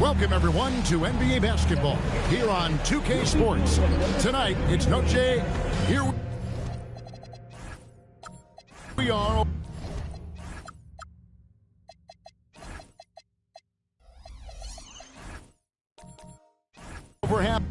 Welcome, everyone, to NBA basketball here on 2K Sports. Tonight, it's Noche. Here we are. Over half.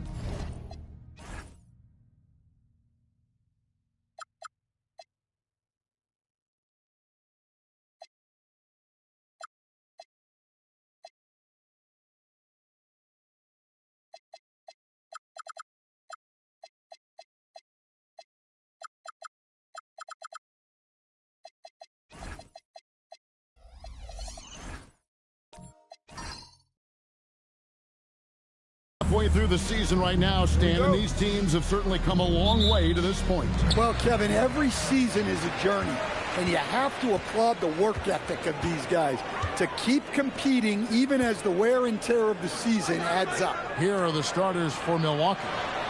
Halfway through the season right now, Stan, and these teams have certainly come a long way to this point. Well, Kevin, every season is a journey, and you have to applaud the work ethic of these guys to keep competing even as the wear and tear of the season adds up. Here are the starters for Milwaukee.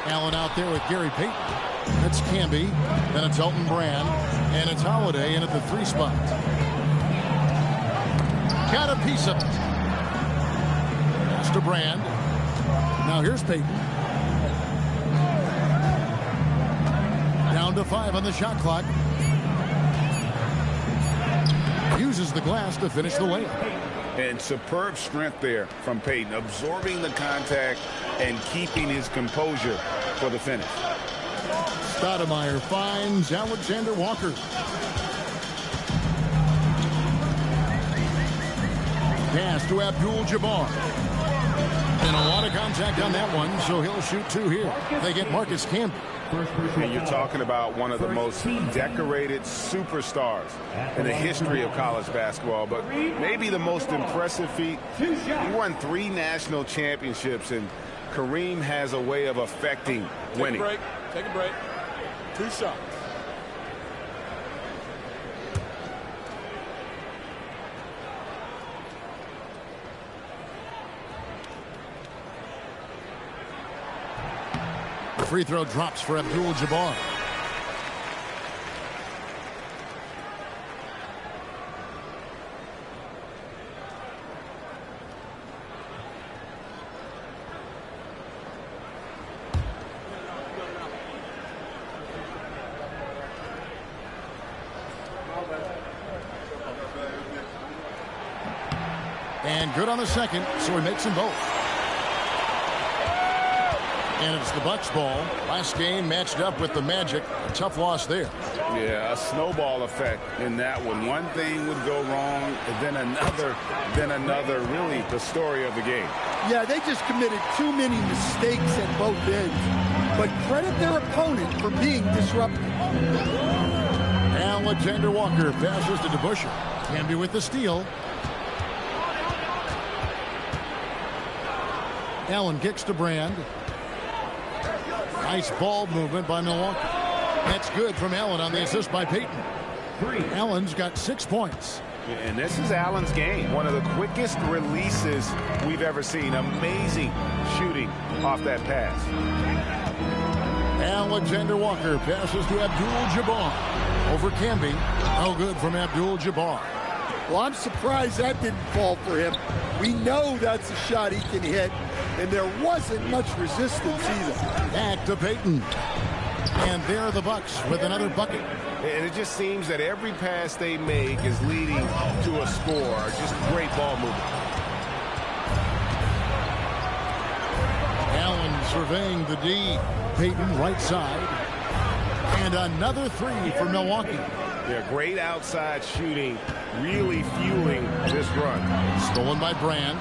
Allen out there with Gary Payton. That's Camby. Then it's Elton Brand. And it's Holiday in at the 3 spot. Got a piece of it. Pass to Brand. Now here's Payton. Down to 5 on the shot clock. Uses the glass to finish the layup. And superb strength there from Payton, absorbing the contact and keeping his composure for the finish. Stoudemire finds Alexander Walker. Pass to Abdul-Jabbar. And a lot of contact on that one, so he'll shoot 2 here. They get Marcus Camby. And you're talking about one of the most decorated superstars in the history of college basketball, but maybe the most impressive feat. He won 3 national championships, and Kareem has a way of affecting winning. Take a break. 2 shots. Free throw drops for Abdul-Jabbar. And good on the second, so he makes them both. And it's the Bucks ball. Last game matched up with the Magic. A tough loss there. Yeah, a snowball effect in that one. One thing would go wrong, and then another. Really the story of the game. Yeah, they just committed too many mistakes at both ends. But credit their opponent for being disruptive. Alexander Walker passes to DeBusschere. Camby with the steal. Allen kicks to Brand. Nice ball movement by Milwaukee. That's good from Allen on the assist by Payton. Allen's got 6 points. And this is Allen's game. One of the quickest releases we've ever seen. Amazing shooting off that pass. Alexander Walker passes to Abdul-Jabbar. Over Camby. No good from Abdul-Jabbar. Well, I'm surprised that didn't fall for him. We know that's a shot he can hit, and there wasn't much resistance either. Back to Payton. And there are the Bucks with another bucket. And it just seems that every pass they make is leading to a score. Just great ball movement. Allen surveying the D. Payton right side. And another 3 for Milwaukee. Yeah, great outside shooting, really fueling this run. Stolen by Brand.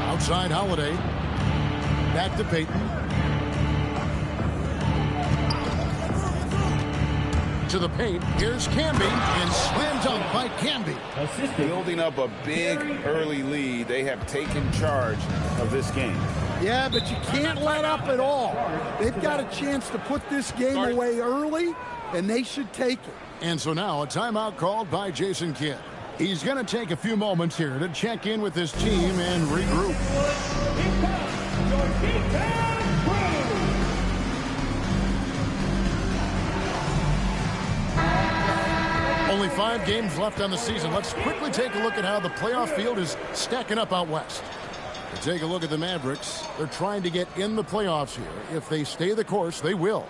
Outside Holiday. Back to Payton. To the paint. Here's Camby. And slam dunk by Camby. Building up a big early lead. They have taken charge of this game. Yeah, but you can't let up at all. They've got a chance to put this game away early, and they should take it. And so now a timeout called by Jason Kidd. He's going to take a few moments here to check in with his team and regroup. Only 5 5 games left on the season. Let's quickly take a look at how the playoff field is stacking up out west. We take a look at the Mavericks. They're trying to get in the playoffs here. If they stay the course, they will.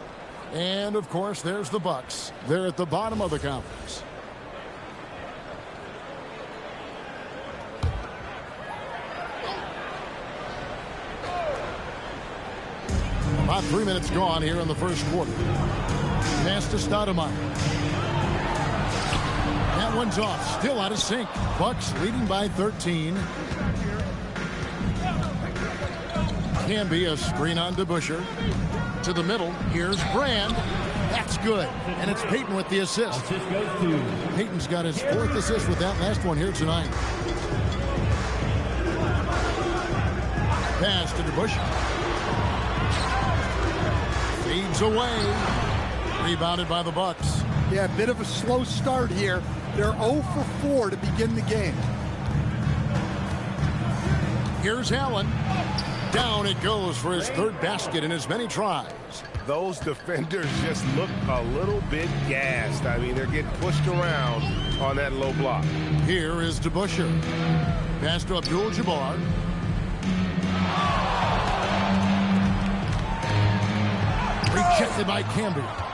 And, of course, there's the Bucks. They're at the bottom of the conference. About 3 minutes gone here in the first quarter. Pass to Stoudemire. That one's off. Still out of sync. Bucks leading by 13. Can be a screen on DeBusschere. To the middle. Here's Brand. That's good. And it's Payton with the assist. Payton's got his 4th assist with that last one here tonight. Pass to DeBusschere. Feeds away. Rebounded by the Bucks. Yeah, a bit of a slow start here. They're 0 for 4 to begin the game. Here's Allen. Down it goes for his 3rd basket in as many tries. Those defenders just look a little bit gassed. I mean, they're getting pushed around on that low block. Here is DeBusschere. Pass to Abdul-Jabbar. Rejected by Camby.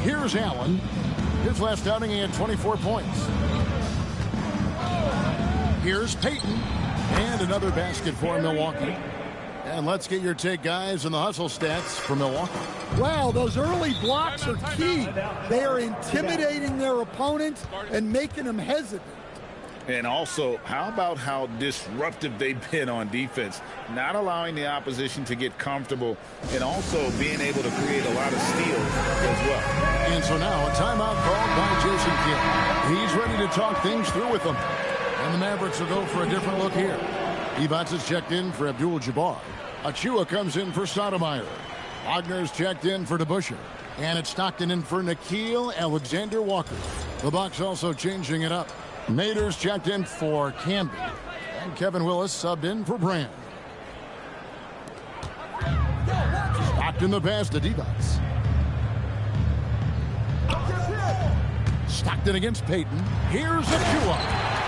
Here's Allen. His last outing, he had 24 points. Here's Payton. And another basket for Milwaukee. And let's get your take, guys, on the hustle stats for Milwaukee. Well, those early blocks are key. They are intimidating their opponents and making them hesitant. And also, how about how disruptive they've been on defense, not allowing the opposition to get comfortable and also being able to create a lot of steals as well. And so now a timeout called by Jason Kidd. He's ready to talk things through with them. And the Mavericks will go for a different look here. Evans is checked in for Abdul-Jabbar. Achua comes in for Stoudemire. Wagner's checked in for DeBusschere. And it's Stockton in for Nickeil Alexander-Walker. The Bucks also changing it up. Nader's checked in for Camby. And Kevin Willis subbed in for Brand. Stockton the pass to Devos. Stockton against Payton. Here's Achua.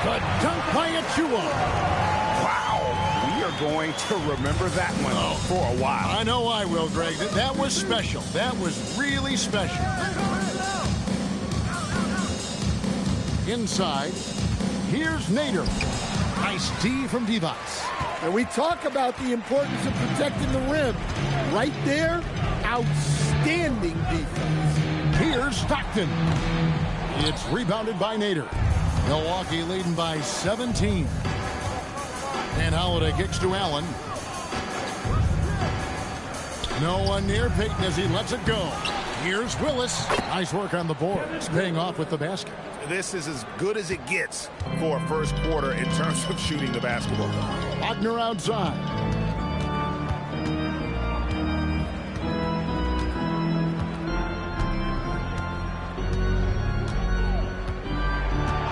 The dunk by Achua. Wow, we are going to remember that one for a while. I know I will, Greg. That was special. That was really special. Inside, here's Nader. Nice D from Devos. And we talk about the importance of protecting the rim. Right there, outstanding defense. Here's Stockton. It's rebounded by Nader. Milwaukee leading by 17. And Holiday kicks to Allen. No one near Payton as he lets it go. Here's Willis. Nice work on the boards, paying off with the basket. This is as good as it gets for a first quarter in terms of shooting the basketball. Wagner outside.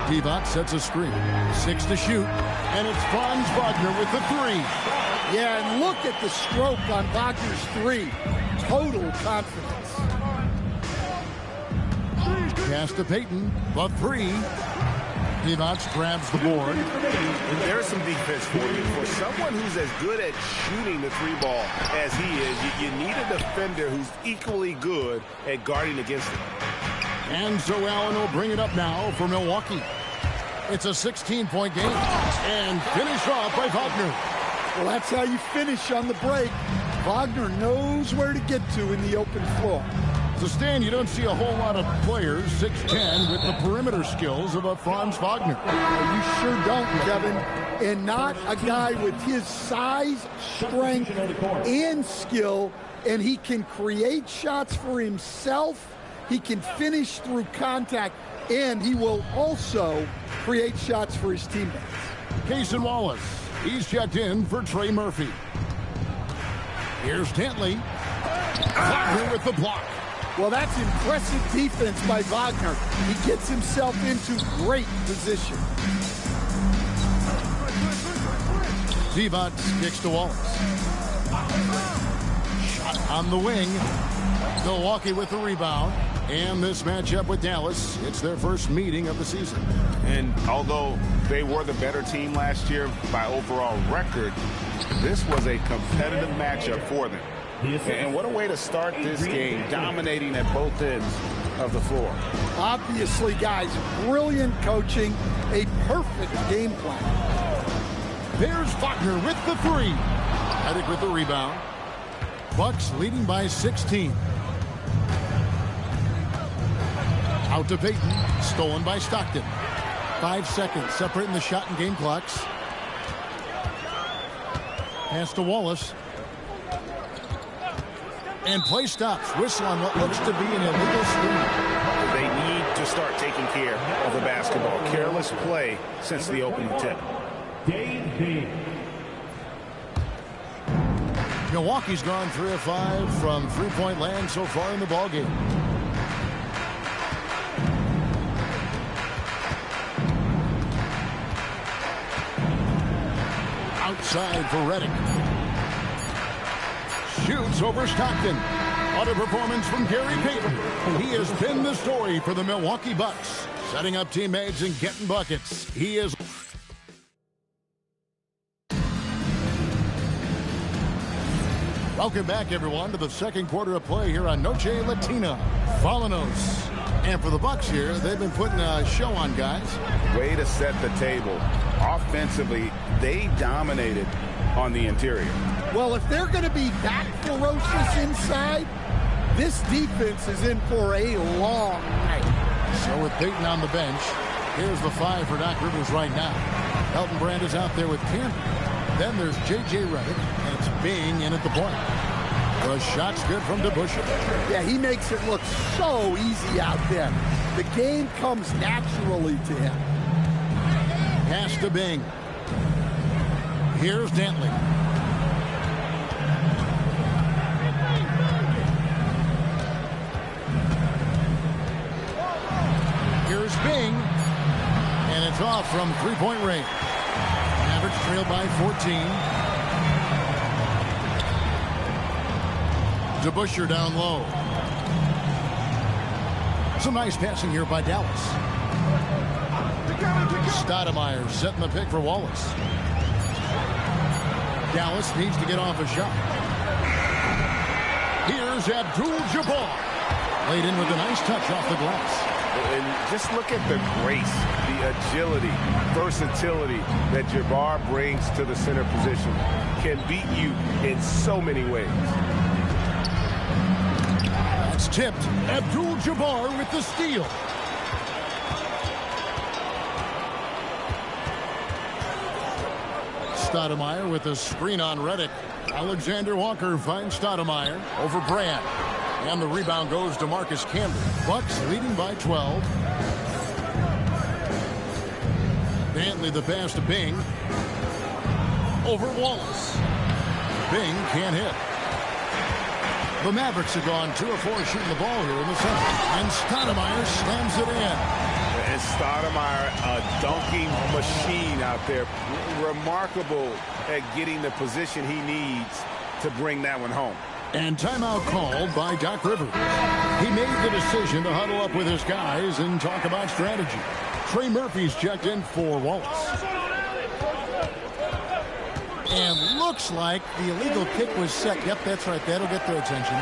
Devos sets a screen. 6 to shoot. And it's Franz Wagner with the 3. Yeah, and look at the stroke on Wagner's 3. Total confidence. Pass to Payton. The 3. Devos grabs the board. And there's some defense for you. For someone who's as good at shooting the 3 ball as he is, you need a defender who's equally good at guarding against it. And so Allen will bring it up now for Milwaukee. It's a 16-point game. And finished off by Wagner. Well, that's how you finish on the break. Wagner knows where to get to in the open floor. So, Stan, you don't see a whole lot of players, 6'10", with the perimeter skills of a Franz Wagner. You sure don't, Kevin. And not a guy with his size, strength, and skill. And he can create shots for himself. He can finish through contact. And he will also create shots for his teammates. Cason Wallace. He's checked in for Trey Murphy. Here's Dantley. Wagner with the block. Well, that's impressive defense by Wagner. He gets himself into great position. Devos kicks to Wallace. Shot on the wing. Milwaukee with the rebound. And this matchup with Dallas, it's their first meeting of the season. And although they were the better team last year by overall record, this was a competitive matchup for them. And what a way to start this game, dominating at both ends of the floor. Obviously, guys, brilliant coaching, a perfect game plan. There's Faulkner with the three. Redick with the rebound. Bucks leading by 16. Out to Payton, stolen by Stockton. 5 seconds separating the shot and game clocks. Pass to Wallace. And play stops. Whistle on what looks to be an illegal screen. They need to start taking care of the basketball. Careless play since the opening tip. Milwaukee's gone 3 of 5 from three-point land so far in the ballgame. Outside for Redick. Shoots over Stockton. What a performance from Gary Payton. He has been the story for the Milwaukee Bucks. Setting up teammates and getting buckets. He is... Welcome back, everyone, to the second quarter of play here on Noche Latina. Falanos. And for the Bucks here, they've been putting a show on, guys. Way to set the table. Offensively, they dominated on the interior. Well, if they're going to be that ferocious inside, this defense is in for a long night. So with Payton on the bench, here's the 5 for Doc Rivers right now. Elton Brand is out there with Camden. Then there's J.J. Redick, and it's Bing in at the point. The shot's good from DeBusschere. Yeah, he makes it look so easy out there. The game comes naturally to him. Pass to Bing. Here's Dantley. Here's Bing. And it's off from three-point range. Mavericks trail by 14. DeBusschere down low. Some nice passing here by Dallas. Stoudemire setting the pick for Wallace. Dallas needs to get off a shot. Here's Abdul-Jabbar. Laid in with a nice touch off the glass. And just look at the grace, the agility, versatility that Jabbar brings to the center position. Can beat you in so many ways. That's tipped. Abdul-Jabbar with the steal. Stoudemire with a screen on Redick. Alexander Walker finds Stoudemire over Brand. And the rebound goes to Marcus Camden. Bucks leading by 12. Dantley the pass to Bing. Over Wallace. Bing can't hit. The Mavericks have gone 2 of 4 shooting the ball here in the center. And Stoudemire slams it in. And Stoudemire, a dunking machine out there. Remarkable at getting the position he needs to bring that one home. And timeout called by Doc Rivers. He made the decision to huddle up with his guys and talk about strategy. Trey Murphy's checked in for Wallace. And looks like the illegal kick was set. Yep, that's right. That'll get their attention.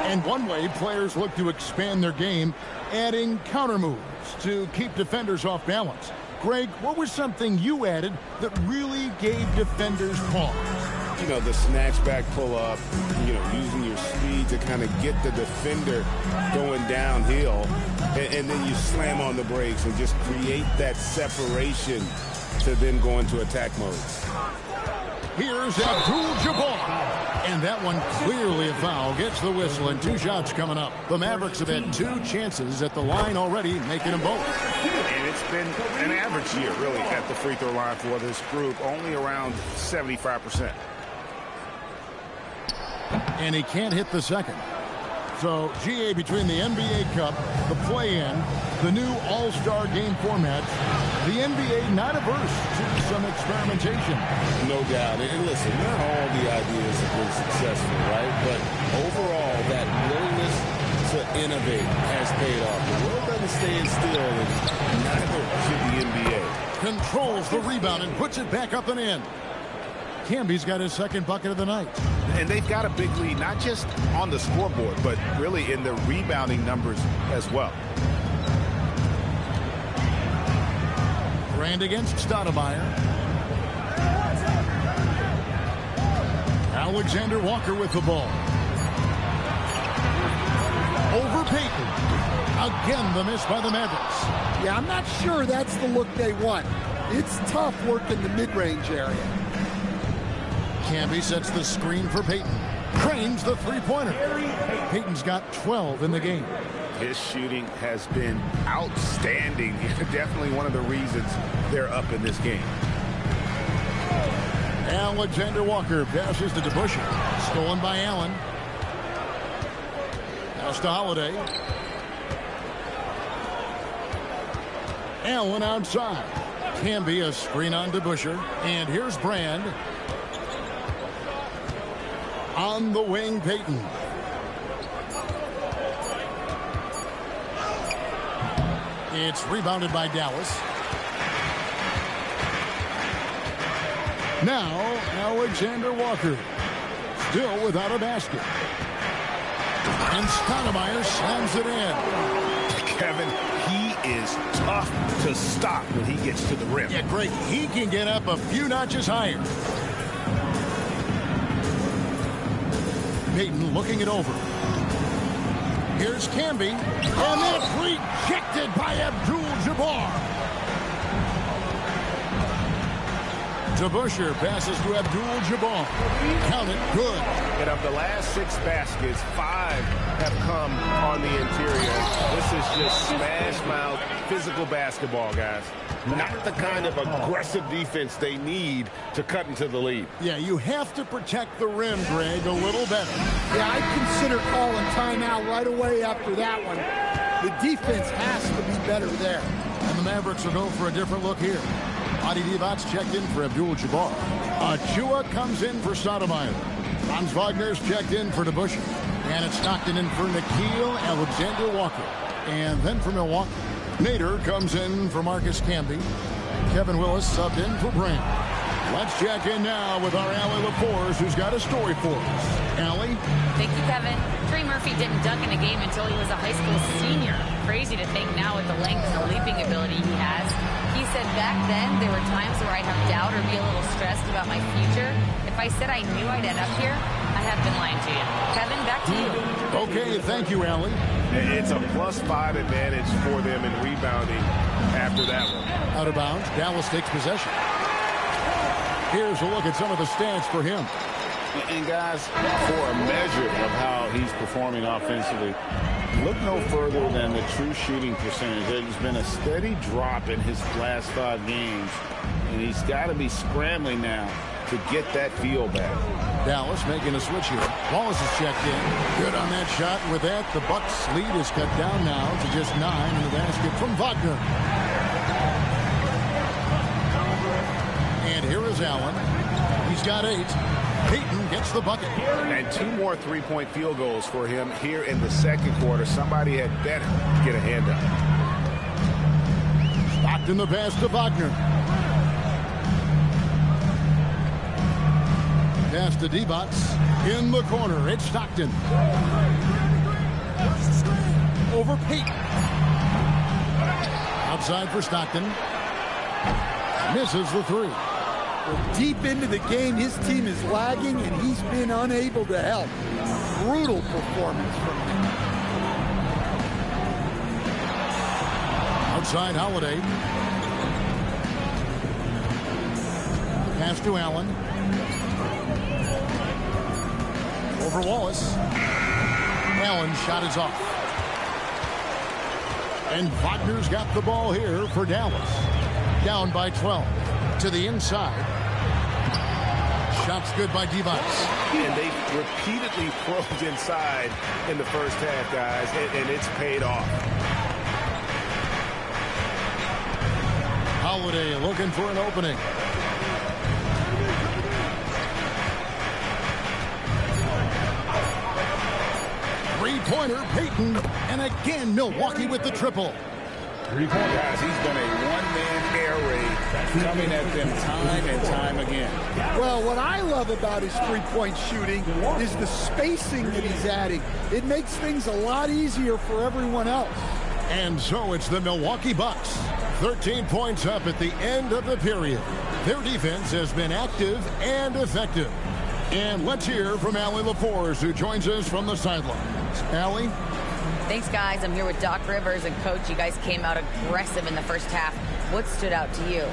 And one way players look to expand their game, adding counter moves to keep defenders off balance. Greg, what was something you added that really gave defenders pause? You know, the snatch back pull up, you know, using your speed to kind of get the defender going downhill. And then you slam on the brakes and just create that separation to then go into attack mode. Here's Abdul-Jabbar. And that one clearly a foul. Gets the whistle and 2 shots coming up. The Mavericks have had 2 chances at the line already, making them both. And it's been an average year, really, at the free throw line for this group. Only around 75%. And he can't hit the second. So, GA, between the NBA Cup, the play-in, the new All-Star game format, the NBA not averse to some experimentation. No doubt. And listen, not all the ideas have been successful, right? But overall, that willingness to to innovate has paid off. The world doesn't stand still, and neither should the NBA. Controls the rebound and puts it back up and in. Camby's got his second bucket of the night. And they've got a big lead, not just on the scoreboard, but really in the rebounding numbers as well. Brand against Stoudemire. Alexander Walker with the ball. Over Payton. Again, the miss by the Mavericks. Yeah, I'm not sure that's the look they want. It's tough working the mid-range area. Camby sets the screen for Payton. Cranes the three-pointer. Payton's got 12 in the game. His shooting has been outstanding. Definitely one of the reasons they're up in this game. Alexander Walker passes to DeBusschere. Stolen by Allen. Pass to Holiday. Allen outside. Camby a screen on DeBusschere. And here's Brand. On the wing, Payton. It's rebounded by Dallas. Now, Alexander Walker. Still without a basket. And Stoudemire slams it in. Kevin, he is tough to stop when he gets to the rim. Yeah, great. He can get up a few notches higher. Payton looking it over. Here's Camby. And that's rejected by Abdul-Jabbar. DeBusschere passes to Abdul-Jabbar. Count it, good. And of the last 6 baskets, 5 have come on the interior. This is just smash mouth, physical basketball, guys. Not the kind of aggressive defense they need to cut into the lead. Yeah, you have to protect the rim, Greg, a little better. Yeah, I'd consider calling timeout right away after that one. The defense has to be better there. And the Mavericks will go for a different look here. Adi Divat's checked in for Abdul-Jabbar. Achua comes in for Stoudemire. Franz Wagner's checked in for DeBusschere. And it's Stockton in for Nickeil Alexander-Walker. And then for Milwaukee, Nader comes in for Marcus Camby. Kevin Willis subbed in for Brand. Let's check in now with our Allie LaForce, who's got a story for us. Allie? Thank you, Kevin. Trey Murphy didn't dunk in a game until he was a high school senior. Crazy to think now with the length and the leaping ability he has. He said back then there were times where I'd have doubt or be a little stressed about my future. If I said I knew I'd end up here, I have been lying to you. Kevin, back to you. Okay, thank you, Allie. It's a +5 advantage for them in rebounding after that one. Out of bounds, Dallas takes possession. Here's a look at some of the stats for him. And guys, for a measure of how he's performing offensively, look no further than the true shooting percentage. There's been a steady drop in his last 5 games, and he's got to be scrambling now to get that feel back. Dallas making a switch here. Wallace is checked in. Good on that shot. With that, the Bucks' lead is cut down now to just 9 in the basket from Wagner. And here is Allen. He's got 8. Payton gets the bucket. And 2 more three-point field goals for him here in the second quarter. Somebody had better get a hand up. Stockton the pass to Wagner. Pass to Divac. In the corner, it's Stockton. Over Payton. Outside for Stockton. Misses the 3. Well, deep into the game, his team is lagging, and he's been unable to help. Brutal performance from him. Outside Holiday. Pass to Allen. Over Wallace. Allen's shot is off. And Wagner's got the ball here for Dallas. Down by 12. To the inside. Shot's good by Divac. And they repeatedly probed inside in the first half, guys, and it's paid off. Holiday looking for an opening. three-pointer, Payton. And again, Milwaukee with the triple. Guys, he's been a one-man air raid coming at them time and time again. Well, what I love about his three-point shooting is the spacing that he's adding. It makes things a lot easier for everyone else. And so it's the Milwaukee Bucks. 13 points up at the end of the period. Their defense has been active and effective. And let's hear from Allie LaForce, who joins us from the sidelines. Allie? Thanks, guys. I'm here with Doc Rivers and Coach. You guys came out aggressive in the first half. What stood out to you?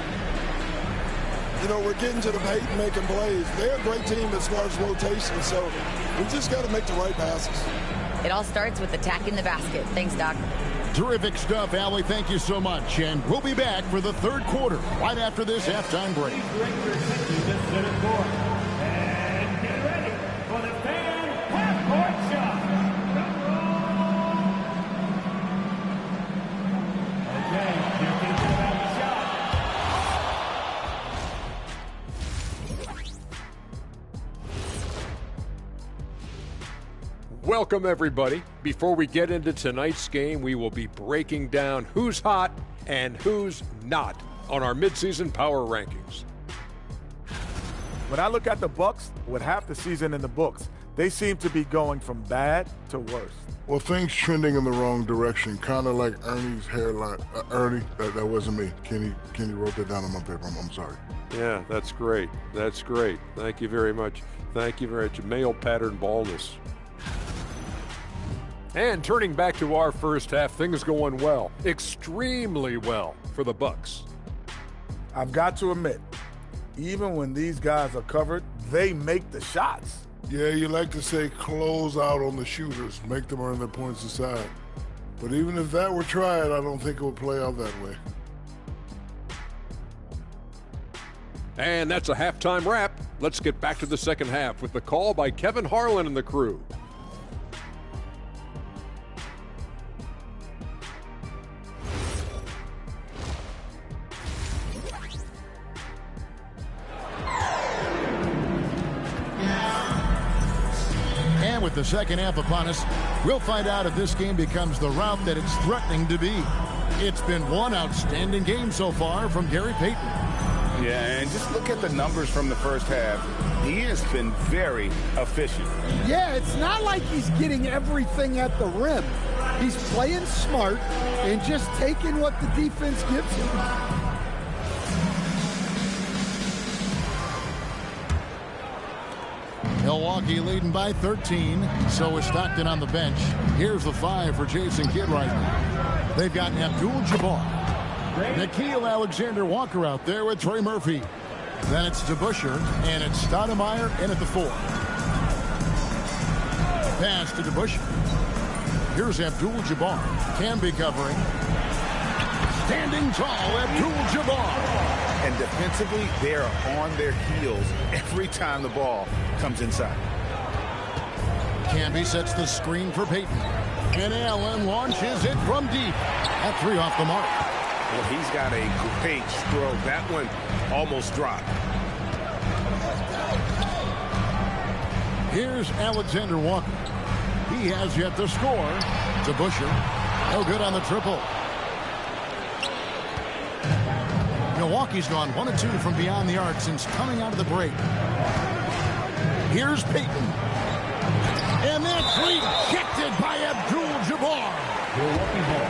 You know, we're getting to the paint and making plays. They're a great team as far as rotation, so we just got to make the right passes. It all starts with attacking the basket. Thanks, Doc. Terrific stuff, Allie. Thank you so much. And we'll be back for the third quarter right after this halftime break. And get ready for the fan half-court shot. Okay, you're thinking about the shot. Welcome, everybody. Before we get into tonight's game, we will be breaking down who's hot and who's not on our midseason power rankings. When I look at the Bucks, with half the season in the books, they seem to be going from bad to worse. Well, things trending in the wrong direction, kind of like Ernie's hairline. Ernie, that wasn't me. Kenny wrote that down on my paper. I'm sorry. Yeah, that's great. That's great. Thank you very much. Thank you very much. Male pattern baldness. And turning back to our first half, things going well, extremely well for the Bucks. I've got to admit, even when these guys are covered, they make the shots. Yeah, you like to say close out on the shooters, make them earn their points aside. But even if that were tried, I don't think it would play out that way. And that's a halftime wrap. Let's get back to the second half with the call by Kevin Harlan and the crew. With the second half upon us, we'll find out if this game becomes the route that it's threatening to be. It's been one outstanding game so far from Gary Payton. Yeah, and just look at the numbers from the first half. He has been very efficient. Yeah, it's not like he's getting everything at the rim. He's playing smart and just taking what the defense gives him. Milwaukee leading by 13. So is Stockton on the bench. Here's the 5 for Jason Kidd right now. They've got Abdul-Jabbar. Nickeil Alexander-Walker out there with Trey Murphy. Then it's DeBusschere, and it's Stoudemire in at the 4. Pass to DeBusschere. Here's Abdul-Jabbar. Can be covering. Standing tall, Abdul-Jabbar. And defensively, they are on their heels every time the ball comes inside. Canby sets the screen for Payton. And Allen launches it from deep. That 3 off the mark. Well, he's got a great stroke. That one almost dropped. Here's Alexander Walker. He has yet to score. DeBusschere. No good on the triple. Milwaukee's gone 1 of 2 from beyond the arc since coming out of the break. Here's Payton. And that's rejected by Abdul-Jabbar. Milwaukee ball.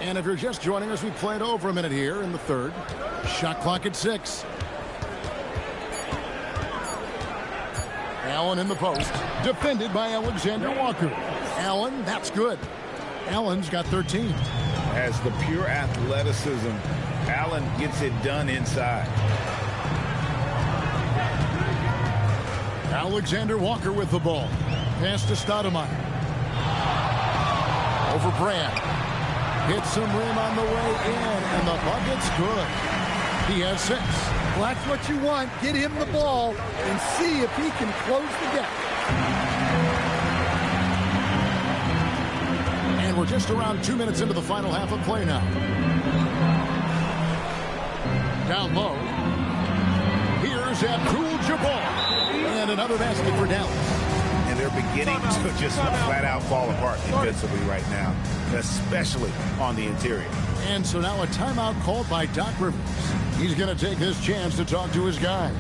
And if you're just joining us, we played over a minute here in the third. Shot clock at 6. Allen in the post, defended by Alexander Walker. Allen, that's good. Allen's got 13. As the pure athleticism, Allen gets it done inside. Alexander Walker with the ball. Pass to Stoudemire. Over Brand. Hits some rim on the way in, and the bucket's good. He has 6. Well, that's what you want. Get him the ball and see if he can close the gap. And we're just around 2 minutes into the final half of play now. Down low. Here's Abdul-Jabbar. And another basket for Dallas. And they're beginning to just flat out fall apart defensively right now, especially on the interior. And so now a timeout called by Doc Rivers. He's going to take this chance to talk to his guys.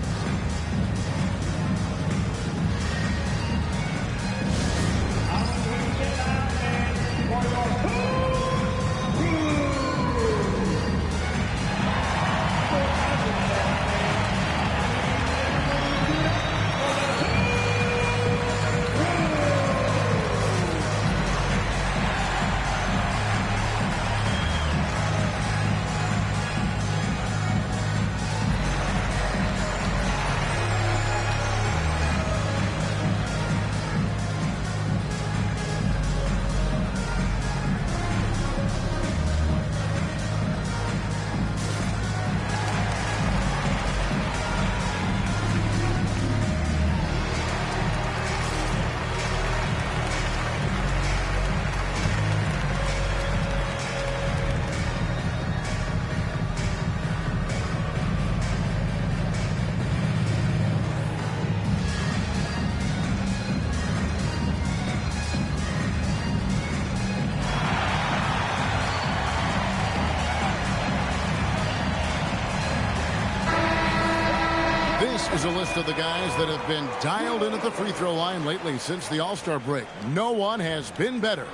Is a list of the guys that have been dialed in at the free throw line lately since the All-Star break. No one has been better.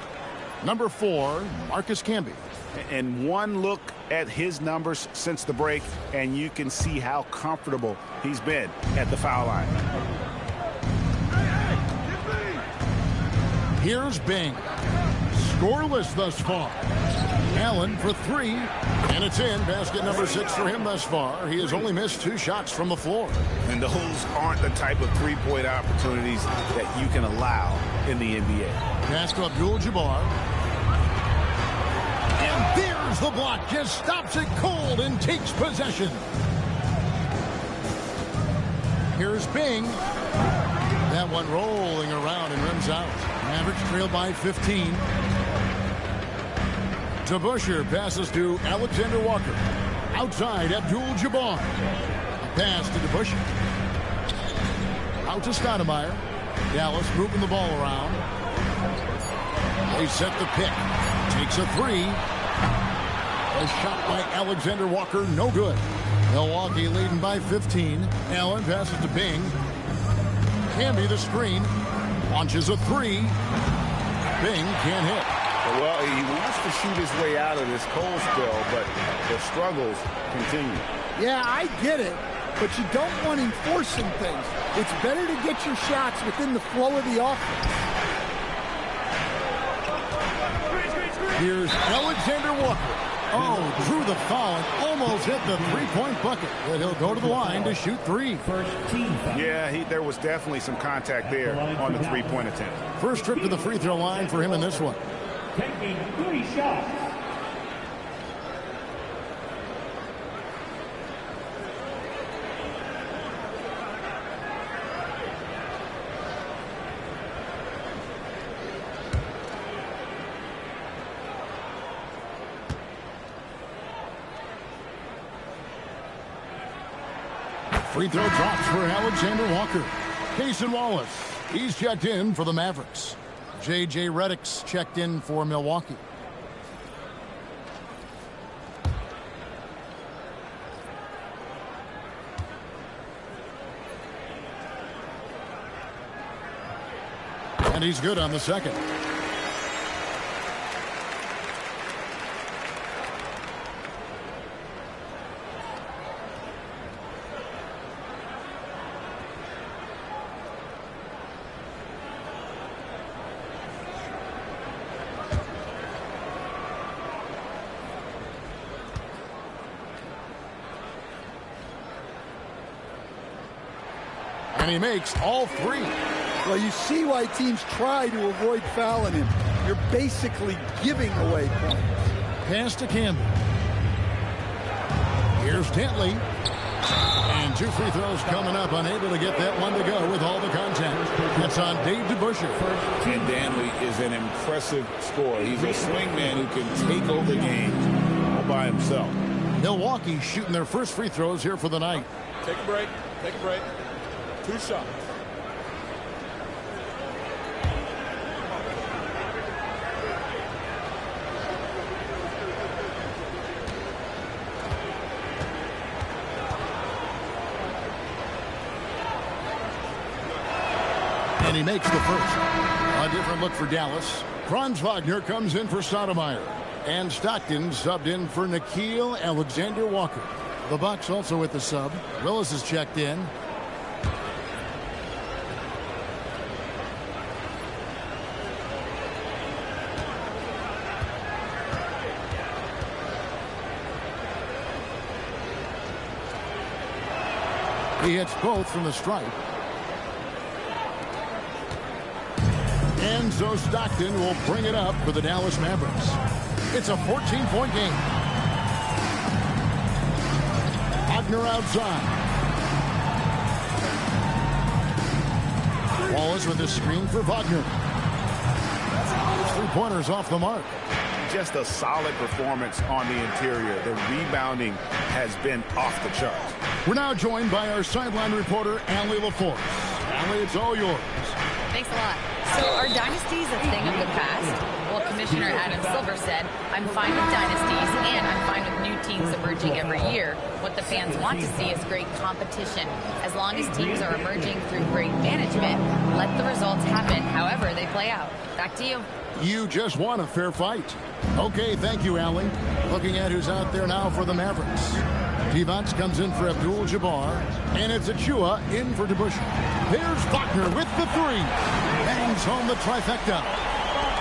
Number 4, Marcus Camby. And one look at his numbers since the break, and you can see how comfortable he's been at the foul line. Here's Bing. Scoreless thus far. Allen for 3, and it's in. Basket number 6 for him thus far. He has only missed 2 shots from the floor. And those aren't the type of three-point opportunities that you can allow in the NBA. Pass to Abdul-Jabbar. And there's the block. Just stops it cold and takes possession. Here's Bing. That one rolling around and rims out. Mavericks trail by 15. DeBusschere passes to Alexander Walker. Outside, Abdul-Jabbar. A pass to DeBusschere. Out to Stoudemire. Dallas moving the ball around. They set the pick. Takes a 3. A shot by Alexander Walker, no good. Milwaukee leading by 15. Allen passes to Bing. Camby the screen. Launches a 3. Bing can't hit. Well, he wants to shoot his way out of this cold spell, but the struggles continue. Yeah, I get it, but you don't want him forcing things. It's better to get your shots within the flow of the offense. Here's Alexander Walker. Oh, drew the foul and almost hit the three-point bucket. But he'll go to the line to shoot 3. Yeah, there was definitely some contact there on the three-point attempt. First trip to the free throw line for him in this one. Taking 3 shots. Free throw drops for Alexander Walker. Cason Wallace, he's checked in for the Mavericks. J.J. Redick's checked in for Milwaukee. And he's good on the second. And he makes all 3. Well, you see why teams try to avoid fouling him. You're basically giving away points. Pass to Campbell. Here's Dentley. And 2 free throws coming up, unable to get that one to go with all the contact. That's on Dave DeBuscher. And Danley is an impressive scorer. He's a swingman who can take over games all by himself. Milwaukee shooting their first free throws here for the night. Take a break. Take a break. 2 shots. And he makes the first. A different look for Dallas. Franz Wagner comes in for Stoudemire. And Stockton subbed in for Nickeil Alexander-Walker. The Bucks also with the sub. Willis is checked in. He hits both from the stripe. And so Stockton will bring it up for the Dallas Mavericks. It's a 14-point game. Wagner outside. Wallace with a screen for Wagner. 3-pointers off the mark. Just a solid performance on the interior. The rebounding has been off the charts. We're now joined by our sideline reporter, Allie LaForce. Allie, it's all yours. Thanks a lot. So are dynasties a thing of the past? Well, Commissioner Adam Silver said, I'm fine with dynasties and I'm fine with new teams emerging every year. What the fans want to see is great competition. As long as teams are emerging through great management, let the results happen however they play out. Back to you. You just won a fair fight. Okay, thank you, Allie. Looking at who's out there now for the Mavericks. Divac comes in for Abdul-Jabbar, and it's Achua in for DeBuscher. There's Wagner with the 3. Bangs home the trifecta.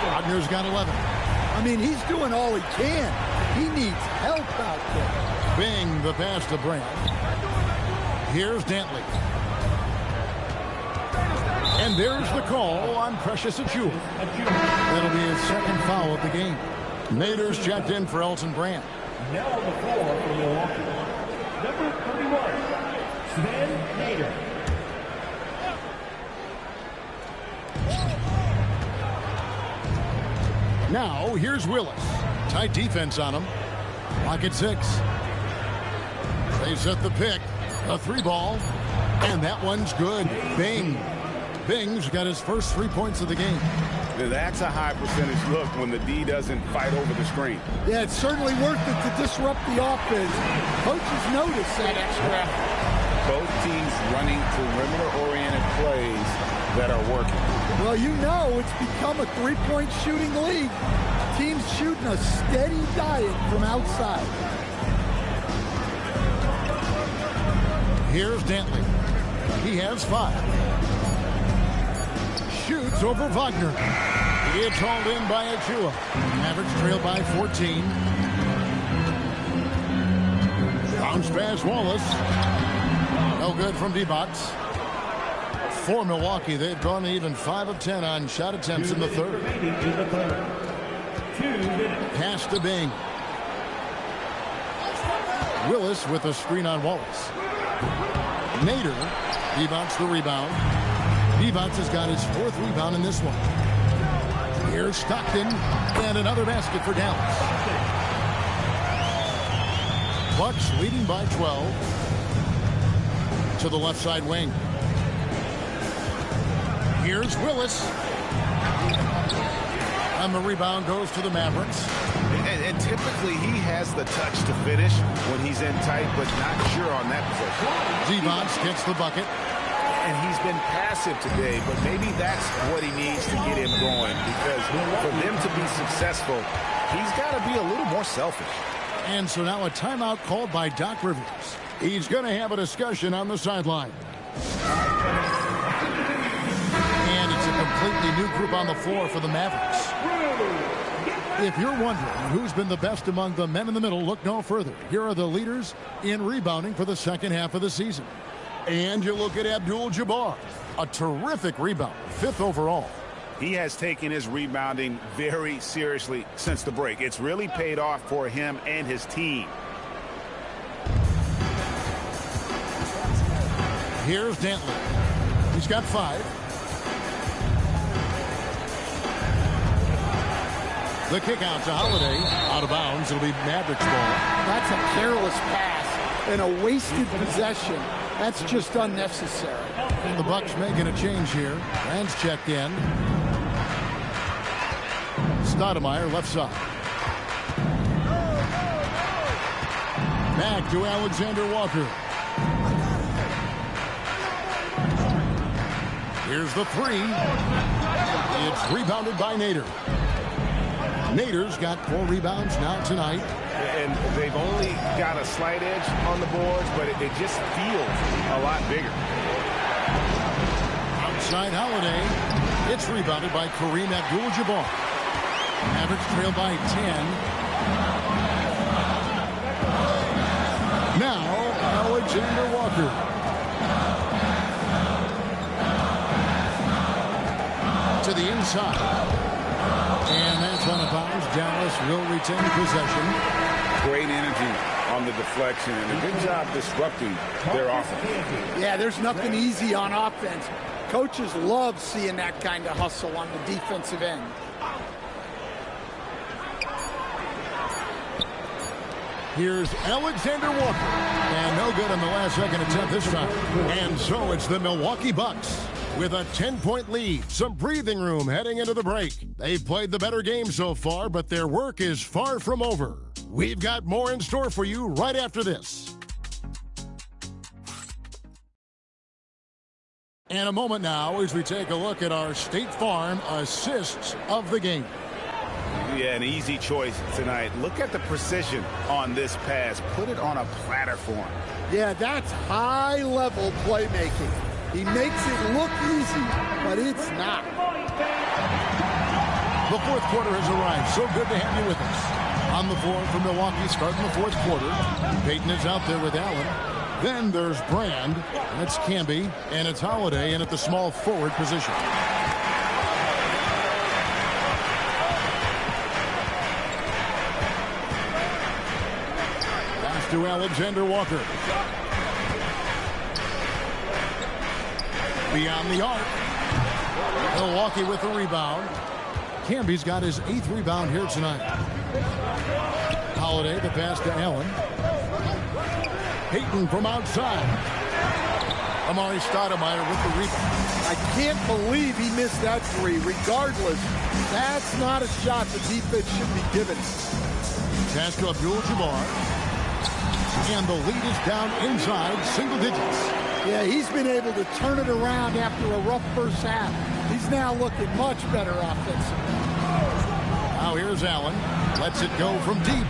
Wagner's got 11. I mean, he's doing all he can. He needs help out there. Bing the pass to Brand. Here's Dantley. And there's the call on Precious Achua. That'll be his second foul of the game. Nader's checked in for Elton Brand. Now on the floor for Milwaukee, number 31, Sven Nader. Now, here's Willis. Tight defense on him. Pocket 6. They set the pick. A 3-ball. And that one's good. Bing. Bing's got his first 3 points of the game. That's a high percentage look when the D doesn't fight over the screen. Yeah, it's certainly worth it to disrupt the offense. Coaches notice that extra effort. Both teams running perimeter-oriented plays that are working. Well, you know it's become a 3-point shooting league. Teams shooting a steady diet from outside. Here's Dantley. He has 5. Shoots over Wagner. He gets hauled in by Achua. Mavericks trail by 14. Bounce pass Wallace. No good from Divac. For Milwaukee, they've gone even 5 of 10 on shot attempts in the third. Pass to Bing. Willis with a screen on Wallace. Nader. Divac the rebound. Divac has got his 4th rebound in this one. Here's Stockton, and another basket for Dallas. Bucks leading by 12 to the left side wing. Here's Willis. And the rebound goes to the Mavericks. And typically he has the touch to finish when he's in tight, but not sure on that position. Divac gets the bucket. And he's been passive today, but maybe that's what he needs to get him going, because for them to be successful, he's got to be a little more selfish. And so now a timeout called by Doc Rivers. He's going to have a discussion on the sideline. And it's a completely new group on the floor for the Mavericks. If you're wondering who's been the best among the men in the middle, look no further. Here are the leaders in rebounding for the second half of the season. And you look at Abdul-Jabbar, a terrific rebounder, 5th overall. He has taken his rebounding very seriously since the break. It's really paid off for him and his team. Here's Dantley. He's got 5. The kick out to Holiday. Out of bounds. It'll be Mavericks ball. That's a careless pass and a wasted possession. That's just unnecessary. And the Bucks making a change here. Rand's checked in. Stoudemire left side. Back to Alexander Walker. Here's the 3. It's rebounded by Nader. Nader's got 4 rebounds now tonight. And they've only got a slight edge on the boards, but it just feels a lot bigger. Outside Holiday. It's rebounded by Kareem Abdul-Jabbar. Mavericks trail by 10. Now, Alexander Walker. To the inside. And that's on a bounce. Dallas will retain possession. Great energy on the deflection and a good job disrupting their offense. Yeah, there's nothing easy on offense. Coaches love seeing that kind of hustle on the defensive end. Here's Alexander Walker. And no good on the last second attempt this time. And so it's the Milwaukee Bucks with a 10-point lead. Some breathing room heading into the break. They've played the better game so far, but their work is far from over. We've got more in store for you right after this. And a moment now as we take a look at our State Farm assists of the game. Yeah, an easy choice tonight. Look at the precision on this pass. Put it on a platter for him. Yeah, that's high-level playmaking. He makes it look easy, but it's not. The fourth quarter has arrived. So good to have you with us. On the floor for Milwaukee starting the fourth quarter. Payton is out there with Allen. Then there's Brand, and it's Camby, and it's Holiday in at the small forward position. Pass to Alexander Walker. Beyond the arc. Milwaukee with the rebound. Camby's got his 8th rebound here tonight. Holiday, the pass to Allen. Payton from outside. Amari Stoudemire with the rebound. I can't believe he missed that 3. Regardless, that's not a shot the defense should be given. Pass to Abdul-Jabbar. And the lead is down inside single digits. Yeah, he's been able to turn it around after a rough first half. He's now looking much better offensively. Now here's Allen. Lets it go from deep.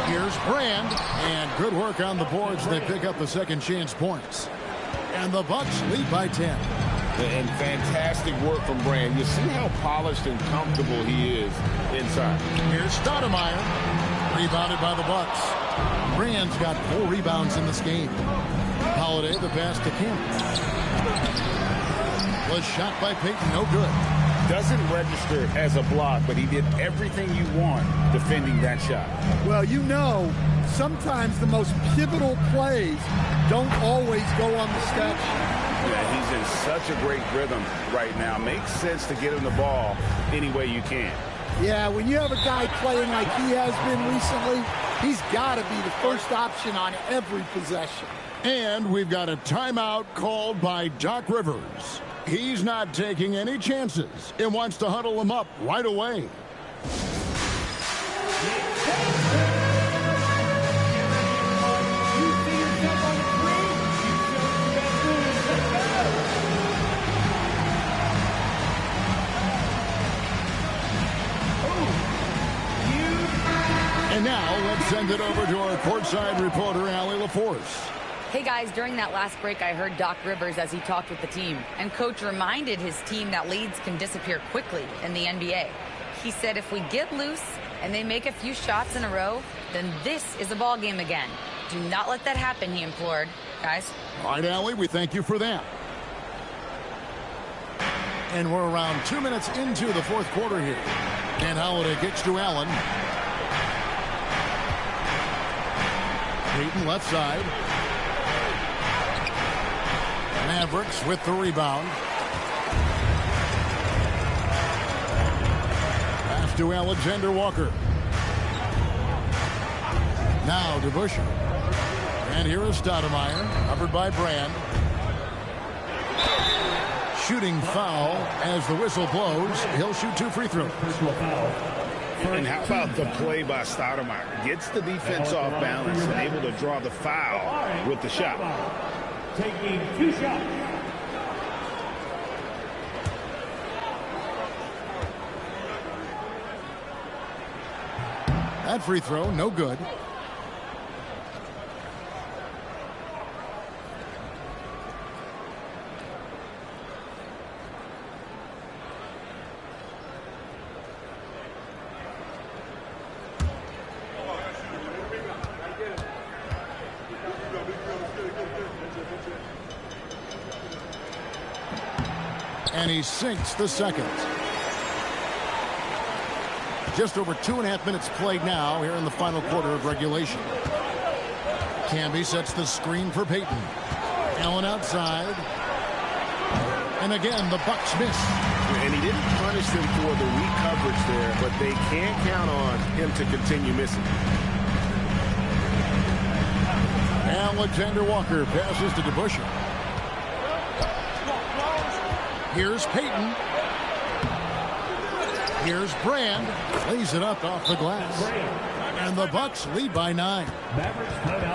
Here's Brand. And good work on the boards. They pick up the second chance points. And the Bucks lead by 10. And fantastic work from Brand. You see how polished and comfortable he is inside. Here's Stoudemire. Rebounded by the Bucks. Brand's got 4 rebounds in this game. Holiday, the pass to Camby. Was shot by Payton, no good. Doesn't register as a block, but he did everything you want defending that shot. Well, you know, sometimes the most pivotal plays don't always go on the stat sheet. Yeah, he's in such a great rhythm right now. Makes sense to get him the ball any way you can. Yeah, when you have a guy playing like he has been recently, he's got to be the first option on every possession. And we've got a timeout called by Doc Rivers. He's not taking any chances and wants to huddle him up right away. And now let's send it over to our courtside reporter, Allie LaForce. Hey guys, during that last break, I heard Doc Rivers as he talked with the team. And Coach reminded his team that leads can disappear quickly in the NBA. He said if we get loose and they make a few shots in a row, then this is a ball game again. Do not let that happen, he implored. Guys. All right, Allie, we thank you for that. And we're around 2 minutes into the fourth quarter here. And Holiday kicks to Allen. Payton left side. Mavericks with the rebound. Pass to Alexander Walker. Now to Busher. And here is Stoudemire, covered by Brand. Shooting foul as the whistle blows. He'll shoot 2 free throws. And how about the play by Stoudemire? Gets the defense off balance and able to draw the foul with the shot. Taking 2 shots. That free throw, no good. And he sinks the second. Just over 2.5 minutes played now here in the final quarter of regulation. Camby sets the screen for Payton. Allen outside. And again, the Bucks miss. And he didn't punish them for the weak coverage there, but they can't count on him to continue missing. Alexander Walker passes to DeBusschere. Here's Payton. Here's Brand. Lays it up off the glass. And the Bucks lead by 9.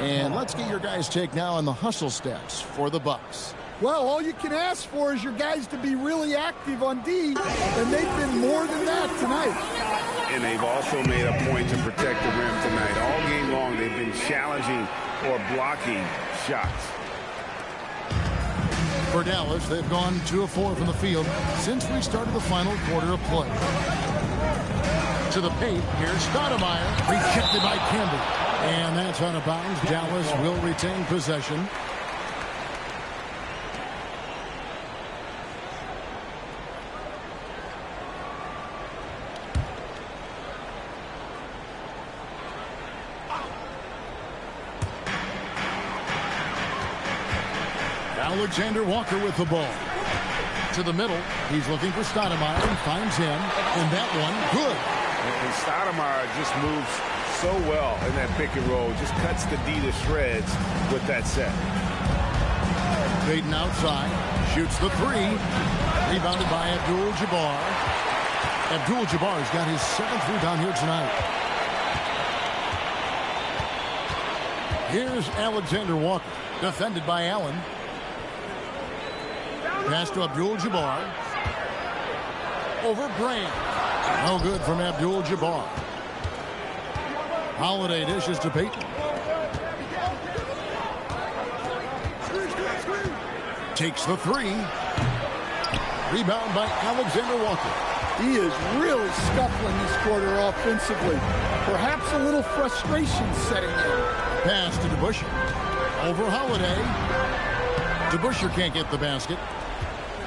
And let's get your guys' take now on the hustle stats for the Bucks. Well, all you can ask for is your guys to be really active on D, and they've been more than that tonight. And they've also made a point to protect the rim tonight. All game long, they've been challenging or blocking shots. For Dallas, they've gone 2 of 4 from the field since we started the final quarter of play. To the paint, here's Stoudemire, rejected by Campbell. And that's out of bounds. Dallas will retain possession. Alexander Walker with the ball. To the middle. He's looking for Stoudemire. He finds him. And that one, good. And Stoudemire just moves so well in that pick and roll. Just cuts the D to shreds with that set. Payton outside. Shoots the 3. Rebounded by Abdul-Jabbar. Abdul-Jabbar's got his 7th rebound here tonight. Here's Alexander Walker. Defended by Allen. Pass to Abdul-Jabbar. Over Brand. No good from Abdul-Jabbar. Holiday dishes to Payton. Takes the 3. Rebound by Alexander Walker. He is really scuffling this quarter offensively. Perhaps a little frustration setting in. Pass to DeBusschere. Over Holiday. DeBusschere can't get the basket.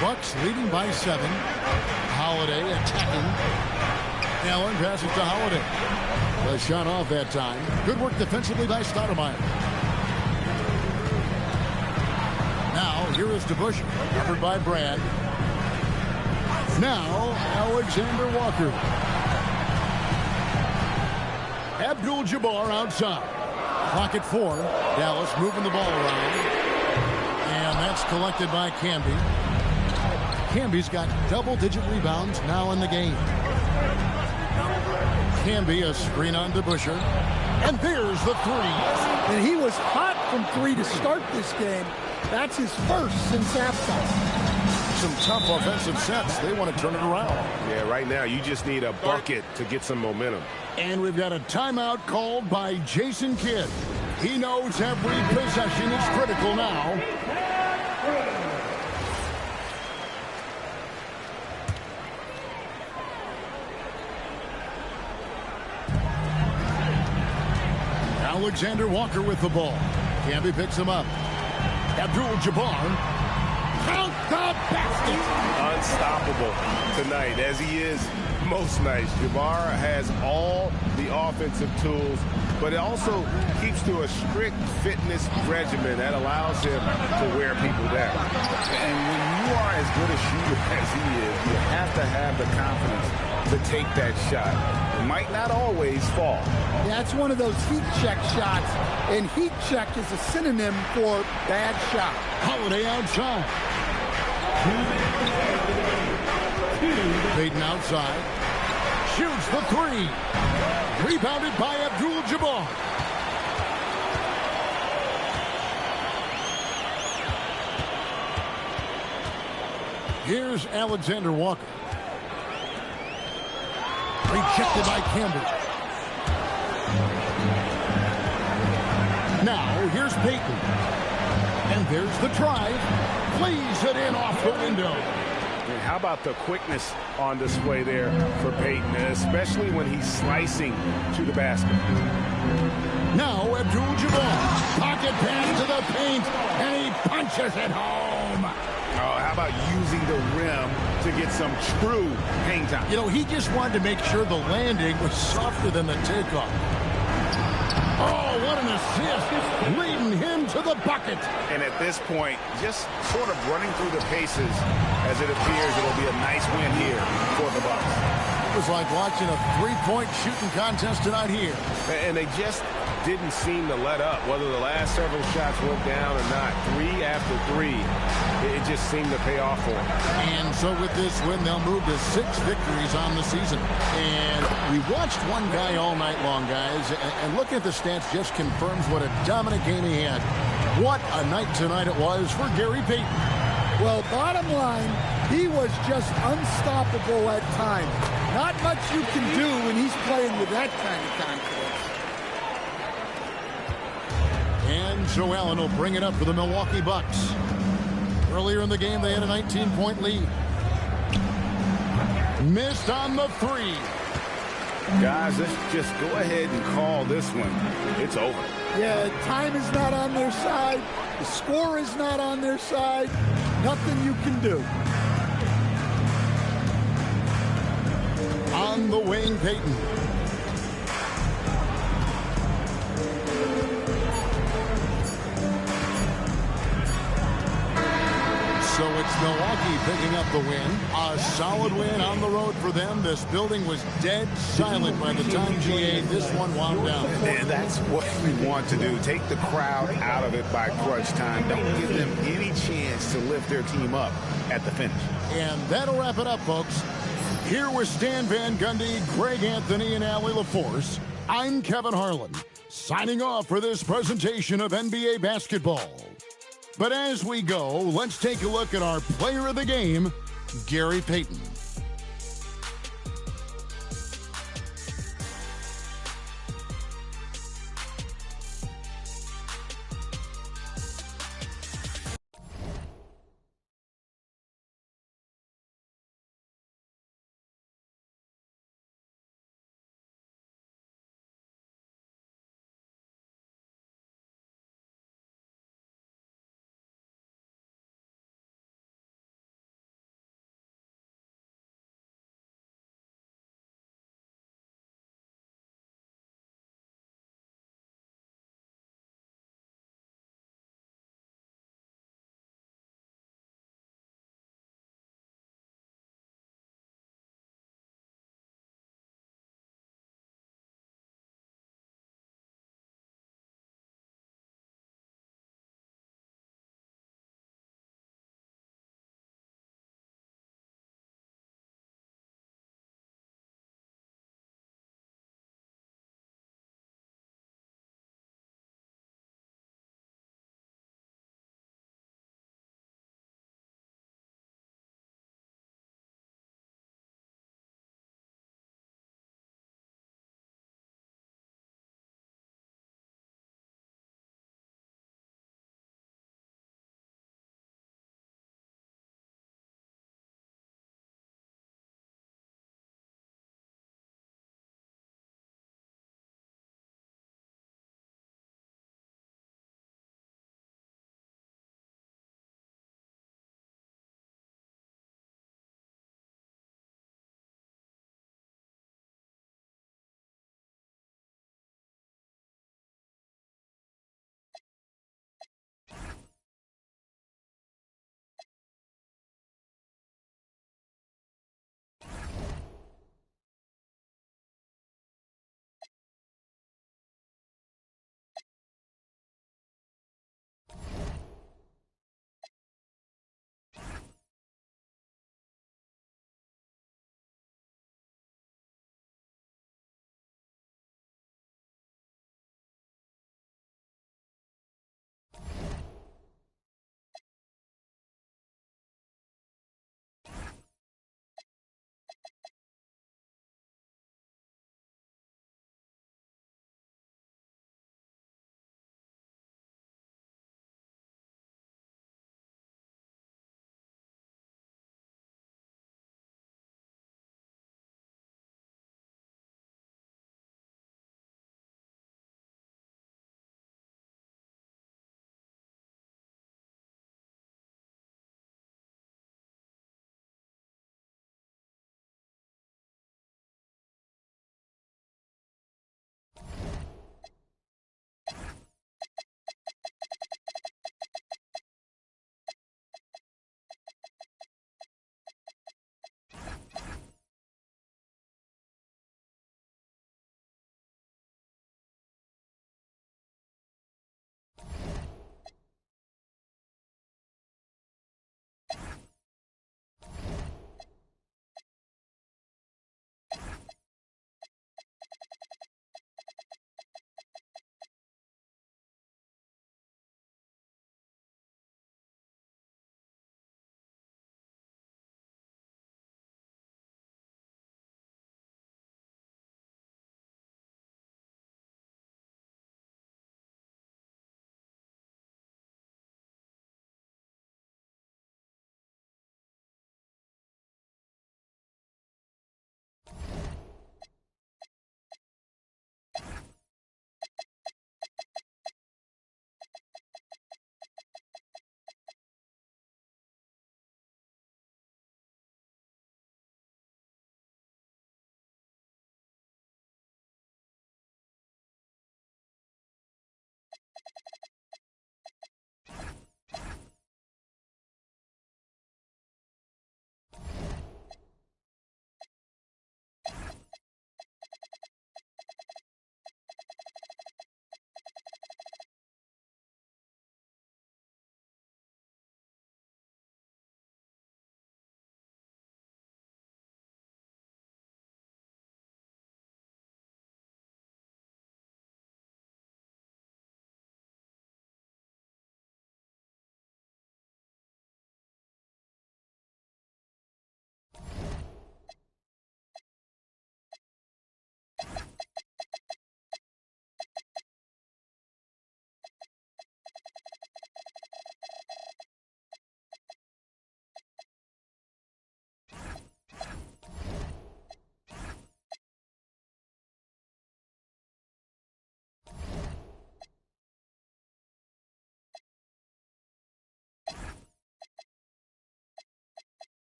Bucks leading by 7. Holiday attacking. Allen passes to Holiday. The shot off that time. Good work defensively by Stoudemire. Now, here is DeBusschere, covered by Brad. Now, Alexander Walker. Abdul-Jabbar outside. Clock at 4. Dallas moving the ball around. And that's collected by Camby. Camby's got double-digit rebounds now in the game. Camby, a screen on DeBusschere. And there's the 3. And he was hot from 3 to start this game. That's his first since halftime. Some tough offensive sets. They want to turn it around. Yeah, right now you just need a bucket to get some momentum. And we've got a timeout called by Jason Kidd. He knows every possession is critical now. Alexander Walker with the ball. Camby picks him up. Abdul-Jabbar. Count the basket. Unstoppable tonight, as he is Most nights. Jabbar has all the offensive tools, but it also keeps to a strict fitness regimen that allows him to wear people down. And when you are as good a shooter as he is, you have to have the confidence to take that shot. It might not always fall. That's one of those heat check shots, and heat check is a synonym for bad shot. Holiday outside. Payton outside. Shoots the three. Rebounded by Abdul-Jabbar. Here's Alexander Walker. Rejected by Campbell. Now, here's Payton. And there's the drive. Plays it in off the window. And how about the quickness on display there for Payton, especially when he's slicing to the basket. Now Abdul-Jabbar. Pocket pass to the paint, and he punches it home. Oh, how about using the rim to get some true hang time? You know, he just wanted to make sure the landing was softer than the takeoff. Oh, what an assist, leading him to the bucket. And at this point, just sort of running through the paces as it appears it'll be a nice win here for the Bucks. It was like watching a three-point shooting contest tonight here. And they just didn't seem to let up, whether the last several shots went down or not. 3 after 3, it just seemed to pay off for them. And so with this win, they'll move to 6 victories on the season. And we watched one guy all night long, guys, and looking at the stats just confirms what a dominant game he had. What a night tonight it was for Gary Payton. Well, bottom line, he was just unstoppable at times. Not much you can do when he's playing with that kind of confidence. And Joe Allen will bring it up for the Milwaukee Bucks. Earlier in the game, they had a 19-point lead. Missed on the three. Guys, let's just go ahead and call this one. It's over. Yeah, time is not on their side. The score is not on their side. Nothing you can do. On the wing, Payton. So it's Milwaukee picking up the win. A solid win on the road for them. This building was dead silent by the time GA this one wound down. And that's what we want to do. Take the crowd out of it by crunch time. Don't give them any chance to lift their team up at the finish. And that'll wrap it up, folks. Here with Stan Van Gundy, Greg Anthony, and Allie LaForce, I'm Kevin Harlan, signing off for this presentation of NBA basketball. But as we go, let's take a look at our player of the game, Gary Payton.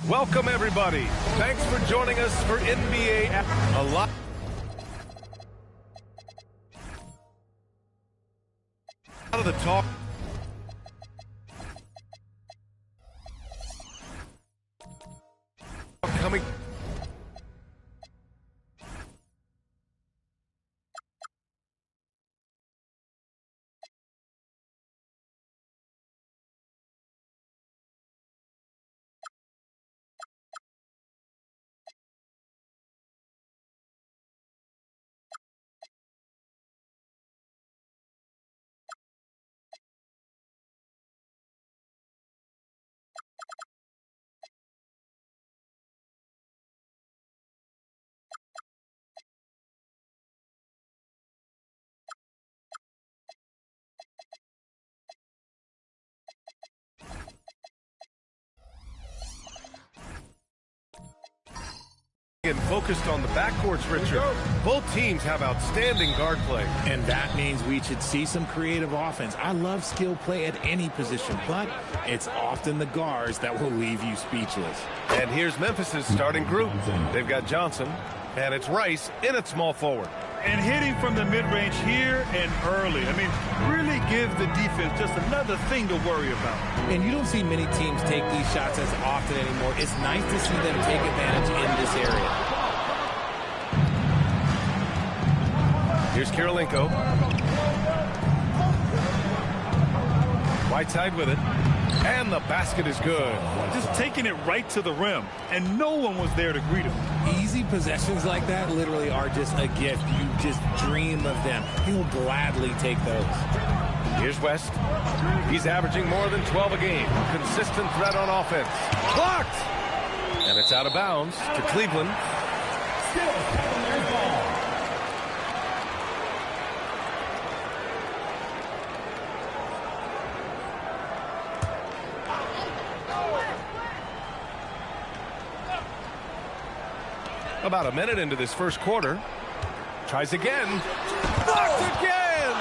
Welcome, everybody. Thanks for joining us for NBA. A lot of the talk. Coming. And focused on the backcourts, Richard. Both teams have outstanding guard play. And that means we should see some creative offense. I love skill play at any position, but it's often the guards that will leave you speechless. And here's Memphis's starting group. They've got Johnson, and it's Rice in at small forward. And hitting from the mid-range here and early. I mean, really give the defense just another thing to worry about. And you don't see many teams take these shots as often anymore. It's nice to see them take advantage in this area. Here's Kirilenko. Whiteside with it. And the basket is good. Just taking it right to the rim, and no one was there to greet him. Easy possessions like that literally are just a gift. You just dream of them. He'll gladly take those. Here's West. He's averaging more than 12 a game. Consistent threat on offense. Blocked! And it's out of bounds to Cleveland. About a minute into this first quarter. Tries again. Blocked again!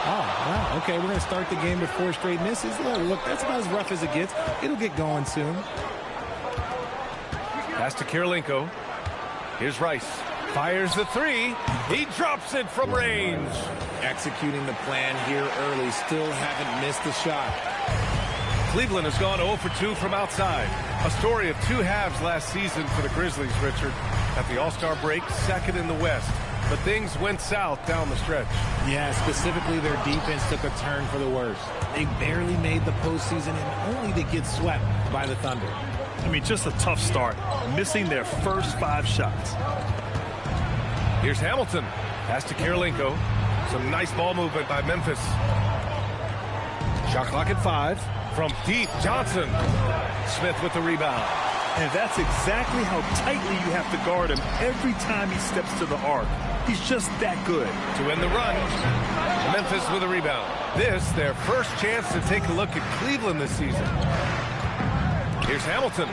Oh, wow. Okay, we're going to start the game with 4 straight misses. Look, that's about as rough as it gets. It'll get going soon. Pass to Kirilenko. Here's Rice. Fires the 3. He drops it from range. Executing the plan here early. Still haven't missed a shot. Cleveland has gone 0 for 2 from outside. A story of 2 halves last season for the Grizzlies, Richard. At the All-Star break, second in the West. But things went south down the stretch. Yeah, specifically their defense took a turn for the worse. They barely made the postseason and only to get swept by the Thunder. I mean, just a tough start. Missing their first 5 shots. Here's Hamilton. Pass to Kirilenko. Some nice ball movement by Memphis. Shot clock at 5. From deep, Johnson. Smith with the rebound. And that's exactly how tightly you have to guard him every time he steps to the arc. He's just that good. To end the run, Memphis with a rebound. This, their first chance to take a look at Cleveland this season. Here's Hamilton.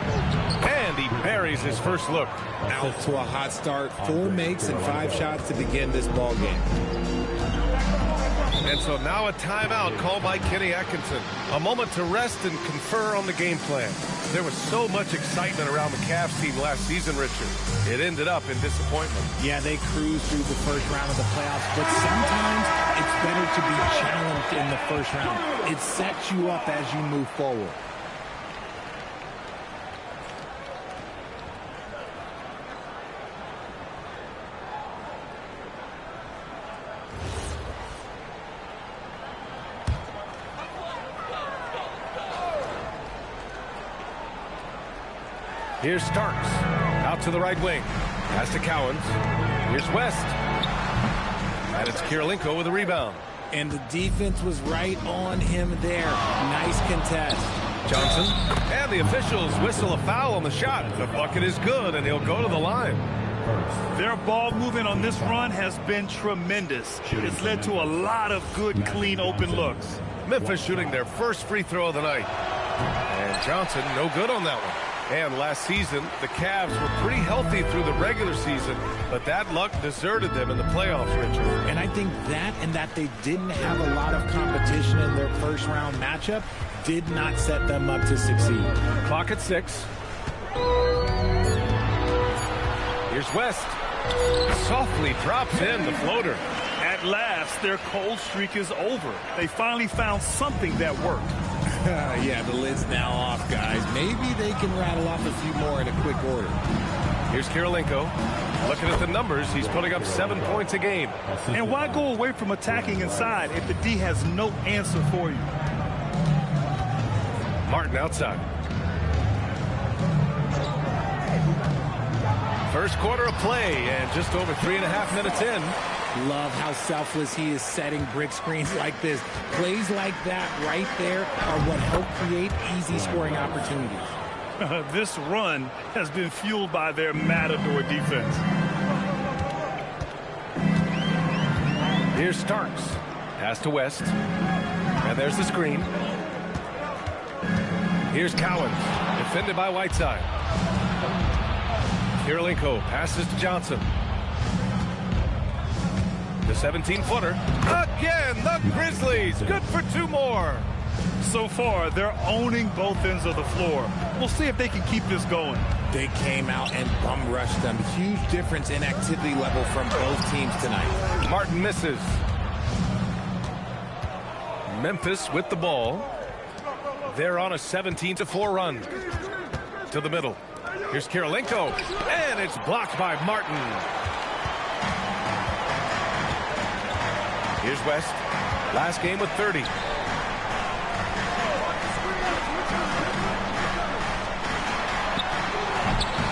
And he buries his first look. Out to a hot start. 4 makes and 5 shots to begin this ball game. And so now a timeout called by Kenny Atkinson. A moment to rest and confer on the game plan. There was so much excitement around the Cavs team last season, Richard. It ended up in disappointment. Yeah, they cruised through the first round of the playoffs, but sometimes it's better to be challenged in the first round. It sets you up as you move forward. Here's Starks. Out to the right wing. Pass to Cowens. Here's West. And it's Kirilenko with a rebound. And the defense was right on him there. Nice contest. Johnson. And the officials whistle a foul on the shot. The bucket is good, and he'll go to the line. Their ball movement on this run has been tremendous. It's led to a lot of good, clean, open looks. Memphis shooting their first free throw of the night. And Johnson, no good on that one. And last season, the Cavs were pretty healthy through the regular season, but that luck deserted them in the playoffs, Richard. And I think that and that they didn't have a lot of competition in their first round matchup did not set them up to succeed. Clock at 6. Here's West. Softly drops in the floater. At last, their cold streak is over. They finally found something that worked. Yeah, the lid's now off, guys. Maybe they can rattle off a few more in a quick order. Here's Kirilenko. Looking at the numbers, he's putting up 7 points a game. And why go away from attacking inside if the D has no answer for you? Martin outside. First quarter of play, and just over 3.5 minutes in. Love how selfless he is setting brick screens like this. Plays like that right there are what help create easy scoring opportunities. This run has been fueled by their matador defense. Here's Starks. Pass to West. And there's the screen. Here's Cowens. Defended by Whiteside. Kirilenko passes to Johnson. The 17-footer. Again, the Grizzlies. Good for 2 more. So far, they're owning both ends of the floor. We'll see if they can keep this going. They came out and bum rushed them. Huge difference in activity level from both teams tonight. Martin misses. Memphis with the ball. They're on a 17-4 run. To the middle. Here's Kirilenko. And it's blocked by Martin. Here's West. Last game with 30.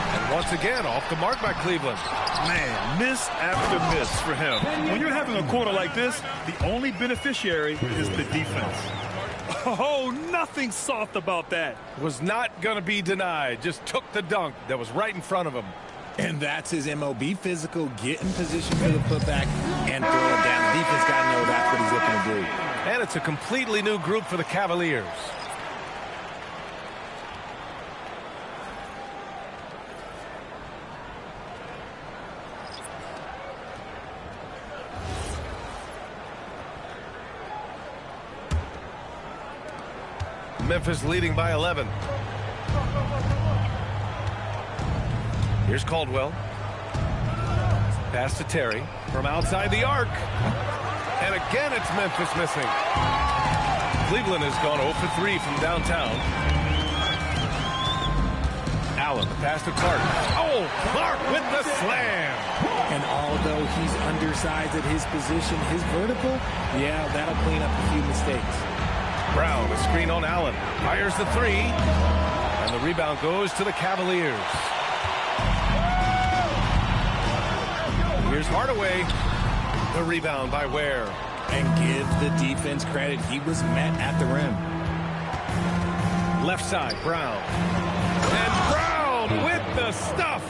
And once again, off the mark by Cleveland. Man, miss after miss for him. When you're having a quarter like this, the only beneficiary is the defense. Oh, nothing soft about that. Was not going to be denied. Just took the dunk that was right in front of him. And that's his MOB physical. Get in position for the putback and throw it down. The defense got to know that's what he's looking to do. And it's a completely new group for the Cavaliers. Memphis leading by 11. Here's Caldwell. Pass to Terry from outside the arc. And again, it's Memphis missing. Cleveland has gone 0 for 3 from downtown. Allen, pass to Clark. Oh, Clark with the slam. And although he's undersized at his position, his vertical, yeah, that'll clean up a few mistakes. Brown, a screen on Allen. Fires the 3. And the rebound goes to the Cavaliers. Here's Hardaway. The rebound by Ware. And give the defense credit. He was met at the rim. Left side, Brown. And Brown with the stuff.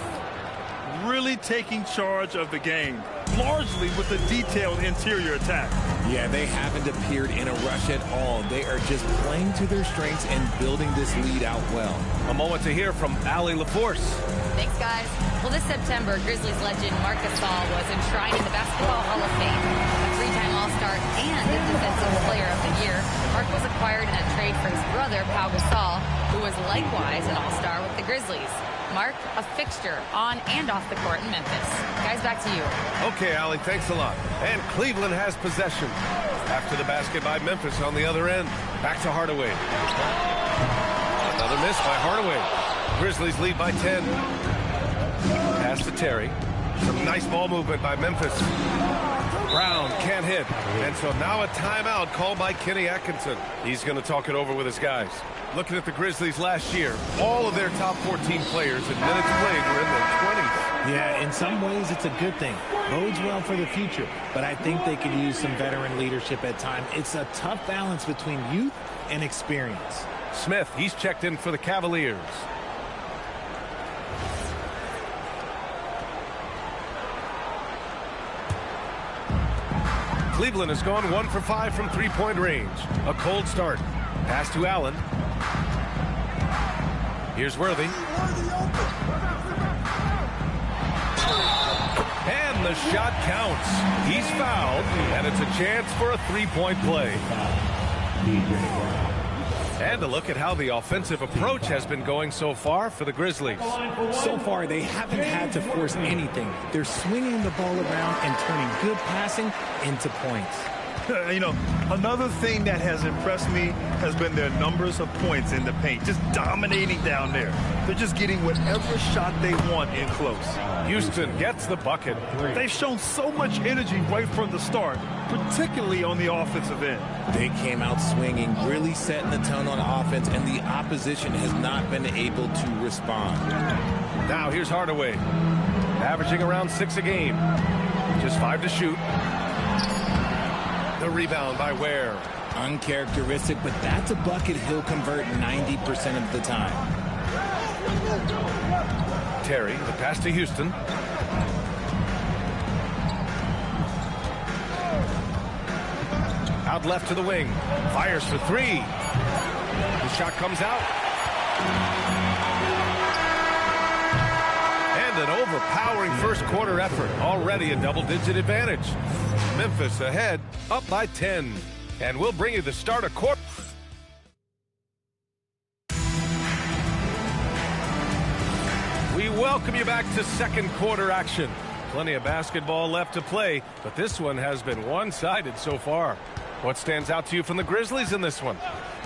Really taking charge of the game, largely with a detailed interior attack. Yeah, they haven't appeared in a rush at all. They are just playing to their strengths and building this lead out well. A moment to hear from Allie LaForce. Thanks, guys. Well, this September, Grizzlies legend Marc Gasol was enshrined in the Basketball Hall of Fame. A 3-time All-Star and a Defensive Player of the Year, Marc was acquired in a trade for his brother, Pau Gasol, who was likewise an All-Star with the Grizzlies. Marc, a fixture on and off the court in Memphis. Guys, back to you. Okay, Allie, thanks a lot. And Cleveland has possession. After the basket by Memphis on the other end. Back to Hardaway. Another miss by Hardaway. Grizzlies lead by 10. Pass to Terry. Some nice ball movement by Memphis. Brown can't hit. And so now a timeout called by Kenny Atkinson. He's going to talk it over with his guys. Looking at the Grizzlies last year, all of their top 14 players in minutes played were in their 20s. Yeah, in some ways it's a good thing. Bodes well for the future, but I think they could use some veteran leadership at times. It's a tough balance between youth and experience. Smith, he's checked in for the Cavaliers. Cleveland has gone 1 for 5 from three-point range. A cold start. Pass to Allen. Here's Worthy. And the shot counts. He's fouled, and it's a chance for a three-point play. And a look at how the offensive approach has been going so far for the Grizzlies. So far, they haven't had to force anything. They're swinging the ball around and turning good passing into points. You know, another thing that has impressed me has been their numbers of points in the paint, just dominating down there. They're just getting whatever shot they want in close. Houston gets the bucket. They've shown so much energy right from the start, particularly on the offensive end. They came out swinging, really setting the tone on offense, and the opposition has not been able to respond. Now here's Hardaway, averaging around 6 a game. Just 5 to shoot. The rebound by Ware. Uncharacteristic, but that's a bucket he'll convert 90% of the time. Terry, the pass to Houston. Out left to the wing. Fires for 3. The shot comes out. And an overpowering first quarter effort. Already a double-digit advantage. Memphis ahead, up by 10. And we'll bring you the start of quarter. We welcome you back to second quarter action. Plenty of basketball left to play, but this one has been one-sided so far. What stands out to you from the Grizzlies in this one?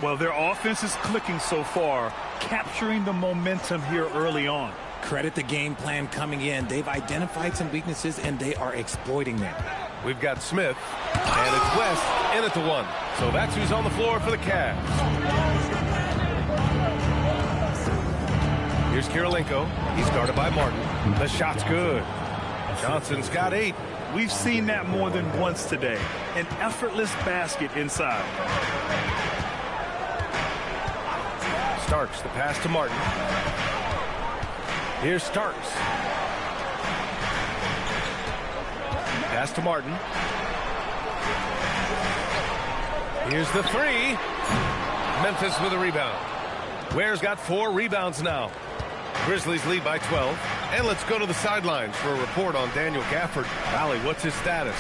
Well, their offense is clicking so far, capturing the momentum here early on. Credit the game plan coming in. They've identified some weaknesses, and they are exploiting them. We've got Smith, and it's West in at the 1. So that's who's on the floor for the Cavs. Here's Kirilenko. He's guarded by Martin. The shot's good. Johnson's got 8. We've seen that more than once today. An effortless basket inside. Starks, the pass to Martin. Here's Starks. Pass to Martin. Here's the 3. Memphis with a rebound. Ware's got 4 rebounds now. Grizzlies lead by 12. And let's go to the sidelines for a report on Daniel Gafford. Allie, what's his status?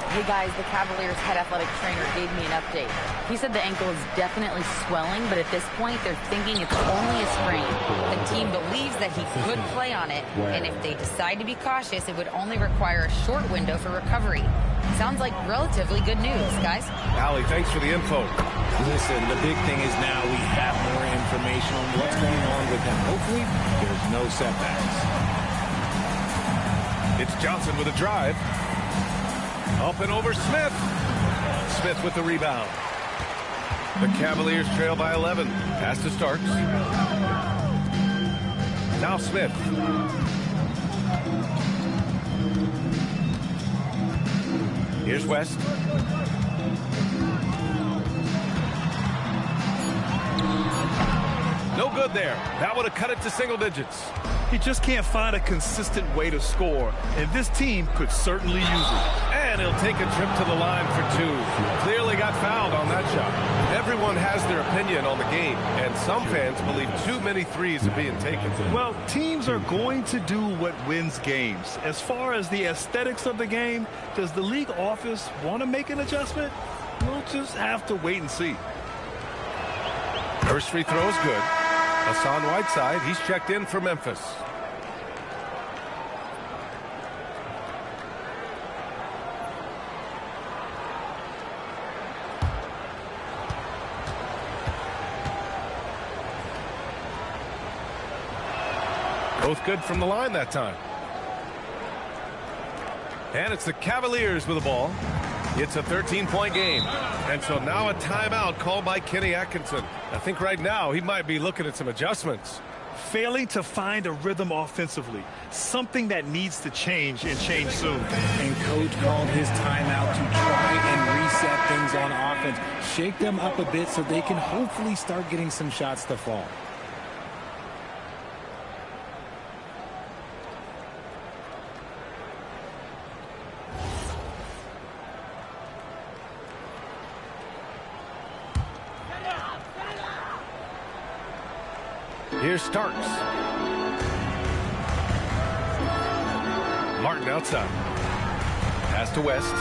Hey guys, the Cavaliers head athletic trainer gave me an update. He said the ankle is definitely swelling, but at this point they're thinking it's only a sprain. The team believes that he could play on it, and if they decide to be cautious, it would only require a short window for recovery. Sounds like relatively good news, guys. Allie, thanks for the info. Listen, the big thing is now we have more information on what's going on with him. Hopefully, there's no setbacks. It's Johnson with a drive. Up and over Smith. Smith with the rebound. The Cavaliers trail by 11. Pass to Starks. Now Smith. Here's West. No good there. That would have cut it to single digits. He just can't find a consistent way to score, and this team could certainly use it. And he'll take a trip to the line for 2. Clearly got fouled on that shot. Everyone has their opinion on the game, and some fans believe too many threes are being taken. Well, teams are going to do what wins games. As far as the aesthetics of the game, does the league office want to make an adjustment? We'll just have to wait and see. First free throw is good. Hassan Whiteside, he's checked in for Memphis. Both good from the line that time. And it's the Cavaliers with the ball. It's a 13-point game. And so now a timeout called by Kenny Atkinson. I think right now he might be looking at some adjustments. Failing to find a rhythm offensively. Something that needs to change and change soon. And coach called his timeout to try and reset things on offense. Shake them up a bit so they can hopefully start getting some shots to fall. Here's Starks. Martin outside. Pass to West.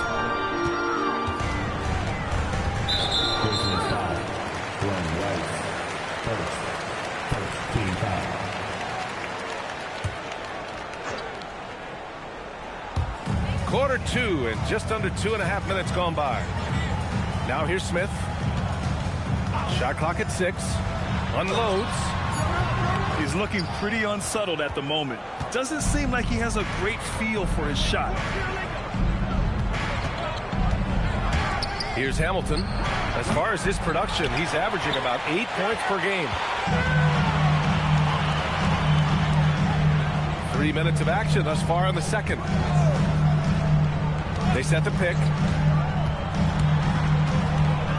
2 and just under 2.5 minutes gone by. Now here's Smith. Shot clock at 6. Unloads. He's looking pretty unsettled at the moment. Doesn't seem like he has a great feel for his shot. Here's Hamilton. As far as his production, he's averaging about 8 points per game. 3 minutes of action thus far in the second. They set the pick.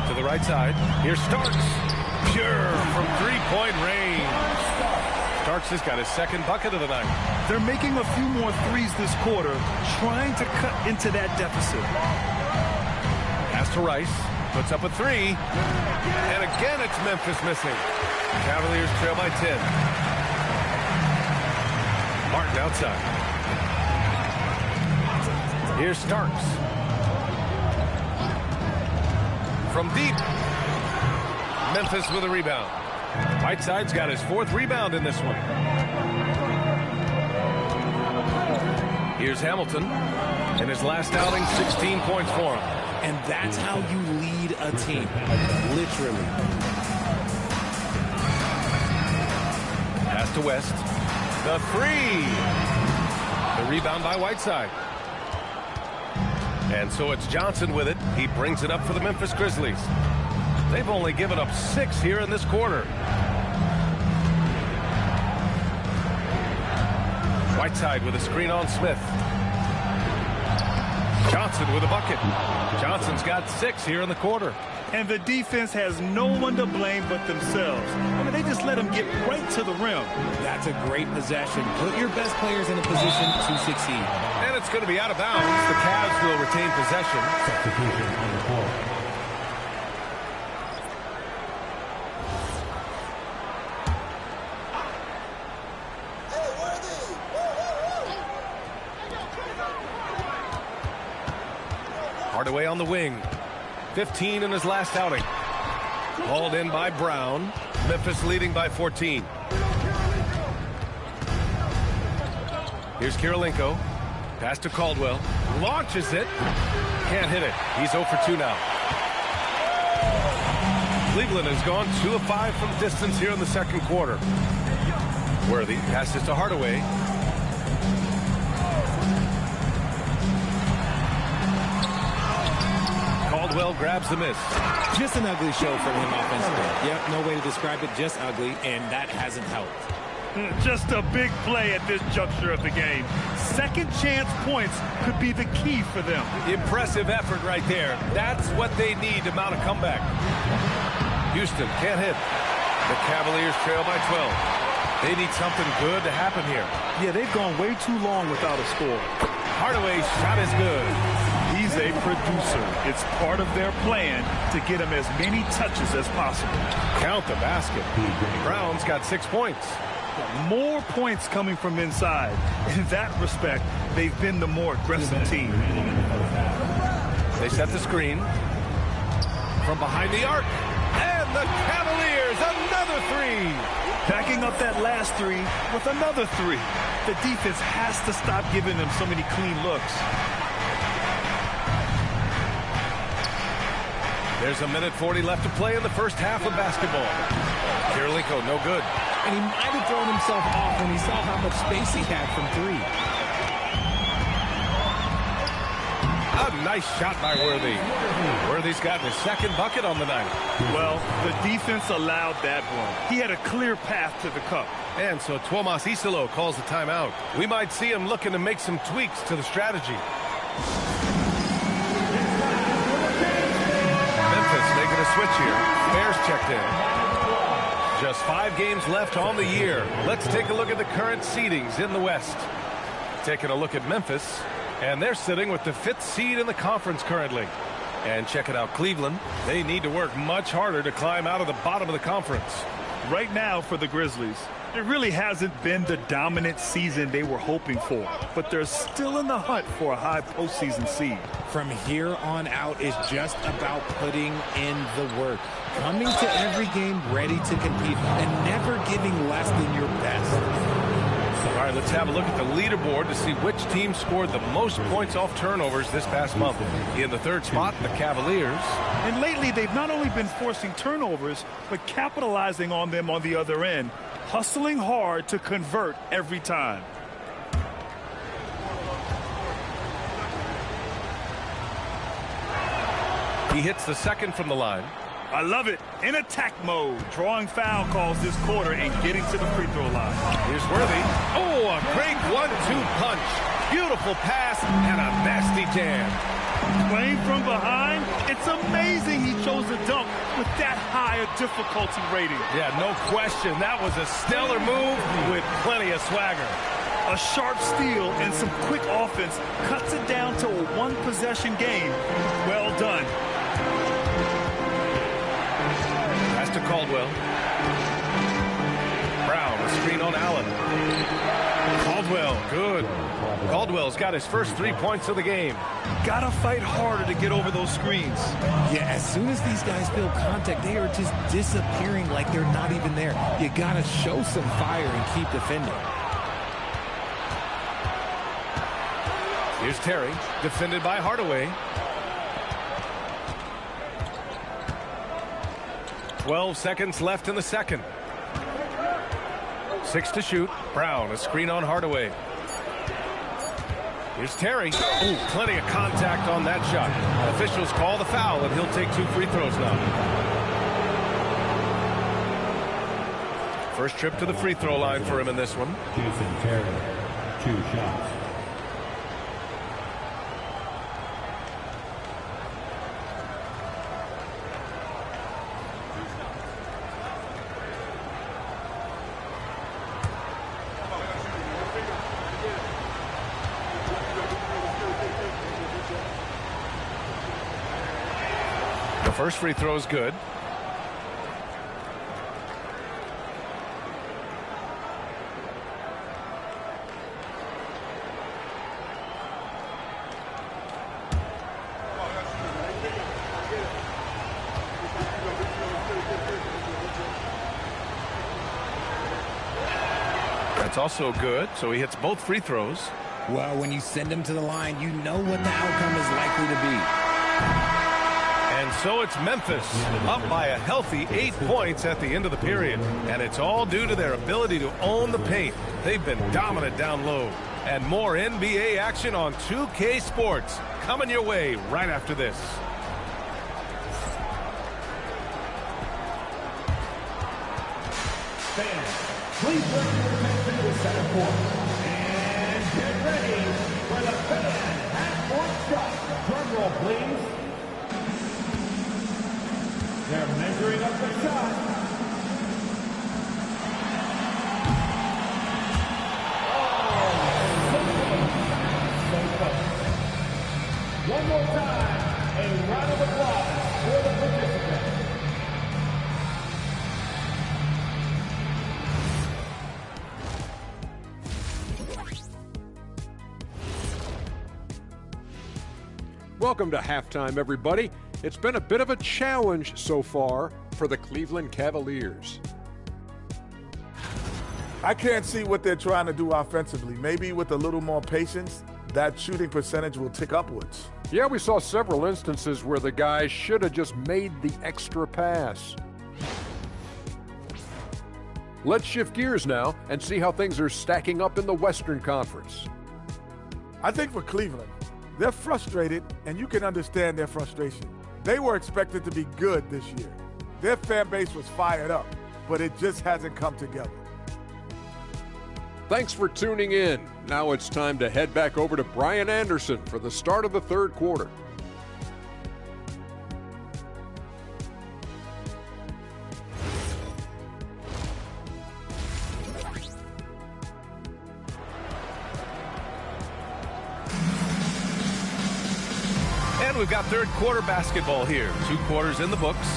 To the right side. Here's Starks. Pure from three-point range. Starks has got his second bucket of the night. They're making a few more threes this quarter, trying to cut into that deficit. Pass to Rice. Puts up a 3. And again, it's Memphis missing. Cavaliers trail by 10. Martin outside. Here's Starks. From deep. Memphis with a rebound. Whiteside's got his 4th rebound in this one. Here's Hamilton. In his last outing, 16 points for him. And that's how you lead a team. Literally. Pass to West. The 3. The rebound by Whiteside. And so it's Johnson with it. He brings it up for the Memphis Grizzlies. They've only given up 6 here in this quarter. Whiteside with a screen on Smith. Johnson with a bucket. Johnson's got 6 here in the quarter. And the defense has no one to blame but themselves. I mean, they just let them get right to the rim. That's a great possession. Put your best players in a position to succeed. And it's going to be out of bounds. The Cavs will retain possession. Substitution on the court. Hardaway on the wing. 15 in his last outing. Hauled in by Brown. Memphis leading by 14. Here's Kirilenko. Pass to Caldwell. Launches it. Can't hit it. He's 0 for 2 now. Cleveland has gone 2 of 5 from distance here in the second quarter. Worthy passes to Hardaway. Caldwell grabs the miss. Just an ugly show from him offensively. Yep, no way to describe it, just ugly, and that hasn't helped. Just a big play at this juncture of the game. Second chance points could be the key for them. Impressive effort right there. That's what they need to mount a comeback. Houston can't hit. The Cavaliers trail by 12. They need something good to happen here. Yeah, they've gone way too long without a score. Hardaway's shot is good. He's a producer. It's part of their plan to get him as many touches as possible. Count the basket. Brown's got 6 points. More points coming from inside. In that respect, they've been the more aggressive team. They set the screen. From behind the arc. And the Cavaliers, another 3. Backing up that last 3 with another 3. The defense has to stop giving them so many clean looks. There's 1:40 left to play in the first half of basketball. Kirilenko, no good. And he might have thrown himself off when he saw how much space he had from 3. A nice shot by Worthy. Worthy's got his second bucket on the night. Well, the defense allowed that one. He had a clear path to the cup. And so Tuomas Isalo calls the timeout. We might see him looking to make some tweaks to the strategy. Memphis making a switch here. Bears checked in. Just 5 games left on the year. Let's take a look at the current seedings in the West. Taking a look at Memphis, and they're sitting with the 5th seed in the conference currently. And checking out Cleveland, they need to work much harder to climb out of the bottom of the conference. Right now for the Grizzlies, it really hasn't been the dominant season they were hoping for, but they're still in the hunt for a high postseason seed. From here on out is just about putting in the work, coming to every game ready to compete, and never giving less than your best. All right, right, let's have a look at the leaderboard to see which team scored the most points off turnovers this past month. In the third spot, the Cavaliers. And lately, they've not only been forcing turnovers, but capitalizing on them on the other end, hustling hard to convert every time. He hits the second from the line. I love it. In attack mode, drawing foul calls this quarter and getting to the free throw line. Here's Worthy. Oh, a great 1-2 punch. Beautiful pass and a nasty jam. Playing from behind, it's amazing he chose a dunk with that high a difficulty rating. Yeah, no question. That was a stellar move with plenty of swagger. A sharp steal and some quick offense cuts it down to a one-possession game. Well done. Pass to Caldwell. Brown, a screen on Allen. Caldwell, good. Caldwell's got his first 3 points of the game. Gotta fight harder to get over those screens. Yeah, as soon as these guys feel contact, they are just disappearing like they're not even there. You gotta show some fire and keep defending. Here's Terry, defended by Hardaway. 12 seconds left in the second. 6 to shoot. Brown, a screen on Hardaway. Here's Terry. Oh, plenty of contact on that shot. Officials call the foul, and he'll take 2 free throws now. First trip to the free throw line for him in this one. Jason Terry, 2 shots. First free throw is good. That's also good, so he hits both free throws. Well, when you send him to the line, you know what the outcome is likely to be. And so it's Memphis, up by a healthy 8 points at the end of the period. And it's all due to their ability to own the paint. They've been dominant down low. And more NBA action on 2K Sports coming your way right after this. Fans, please bring your attention to center court. And get ready for the fan half-court shot. Drum roll, please. They're measuring up the shot. One more time, a round of applause for the participants. Welcome to halftime, everybody. It's been a bit of a challenge so far for the Cleveland Cavaliers. I can't see what they're trying to do offensively. Maybe with a little more patience, that shooting percentage will tick upwards. Yeah, we saw several instances where the guys should have just made the extra pass. Let's shift gears now and see how things are stacking up in the Western Conference. I think for Cleveland, they're frustrated, and you can understand their frustration. They were expected to be good this year. Their fan base was fired up, but it just hasn't come together. Thanks for tuning in. Now it's time to head back over to Brian Anderson for the start of the third quarter. And we've got third quarter basketball here. 2 quarters in the books.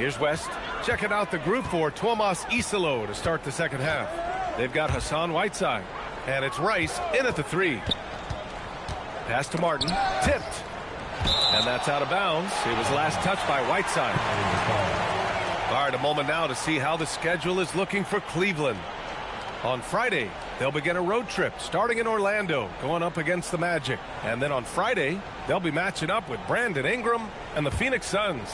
Here's West. Checking out the group for Tuomas Isalo to start the second half. They've got Hassan Whiteside. And it's Rice in at the 3. Pass to Martin. Tipped. And that's out of bounds. It was last touched by Whiteside. All right, a moment now to see how the schedule is looking for Cleveland. On Friday, they'll begin a road trip starting in Orlando, going up against the Magic. And then on Friday, they'll be matching up with Brandon Ingram and the Phoenix Suns.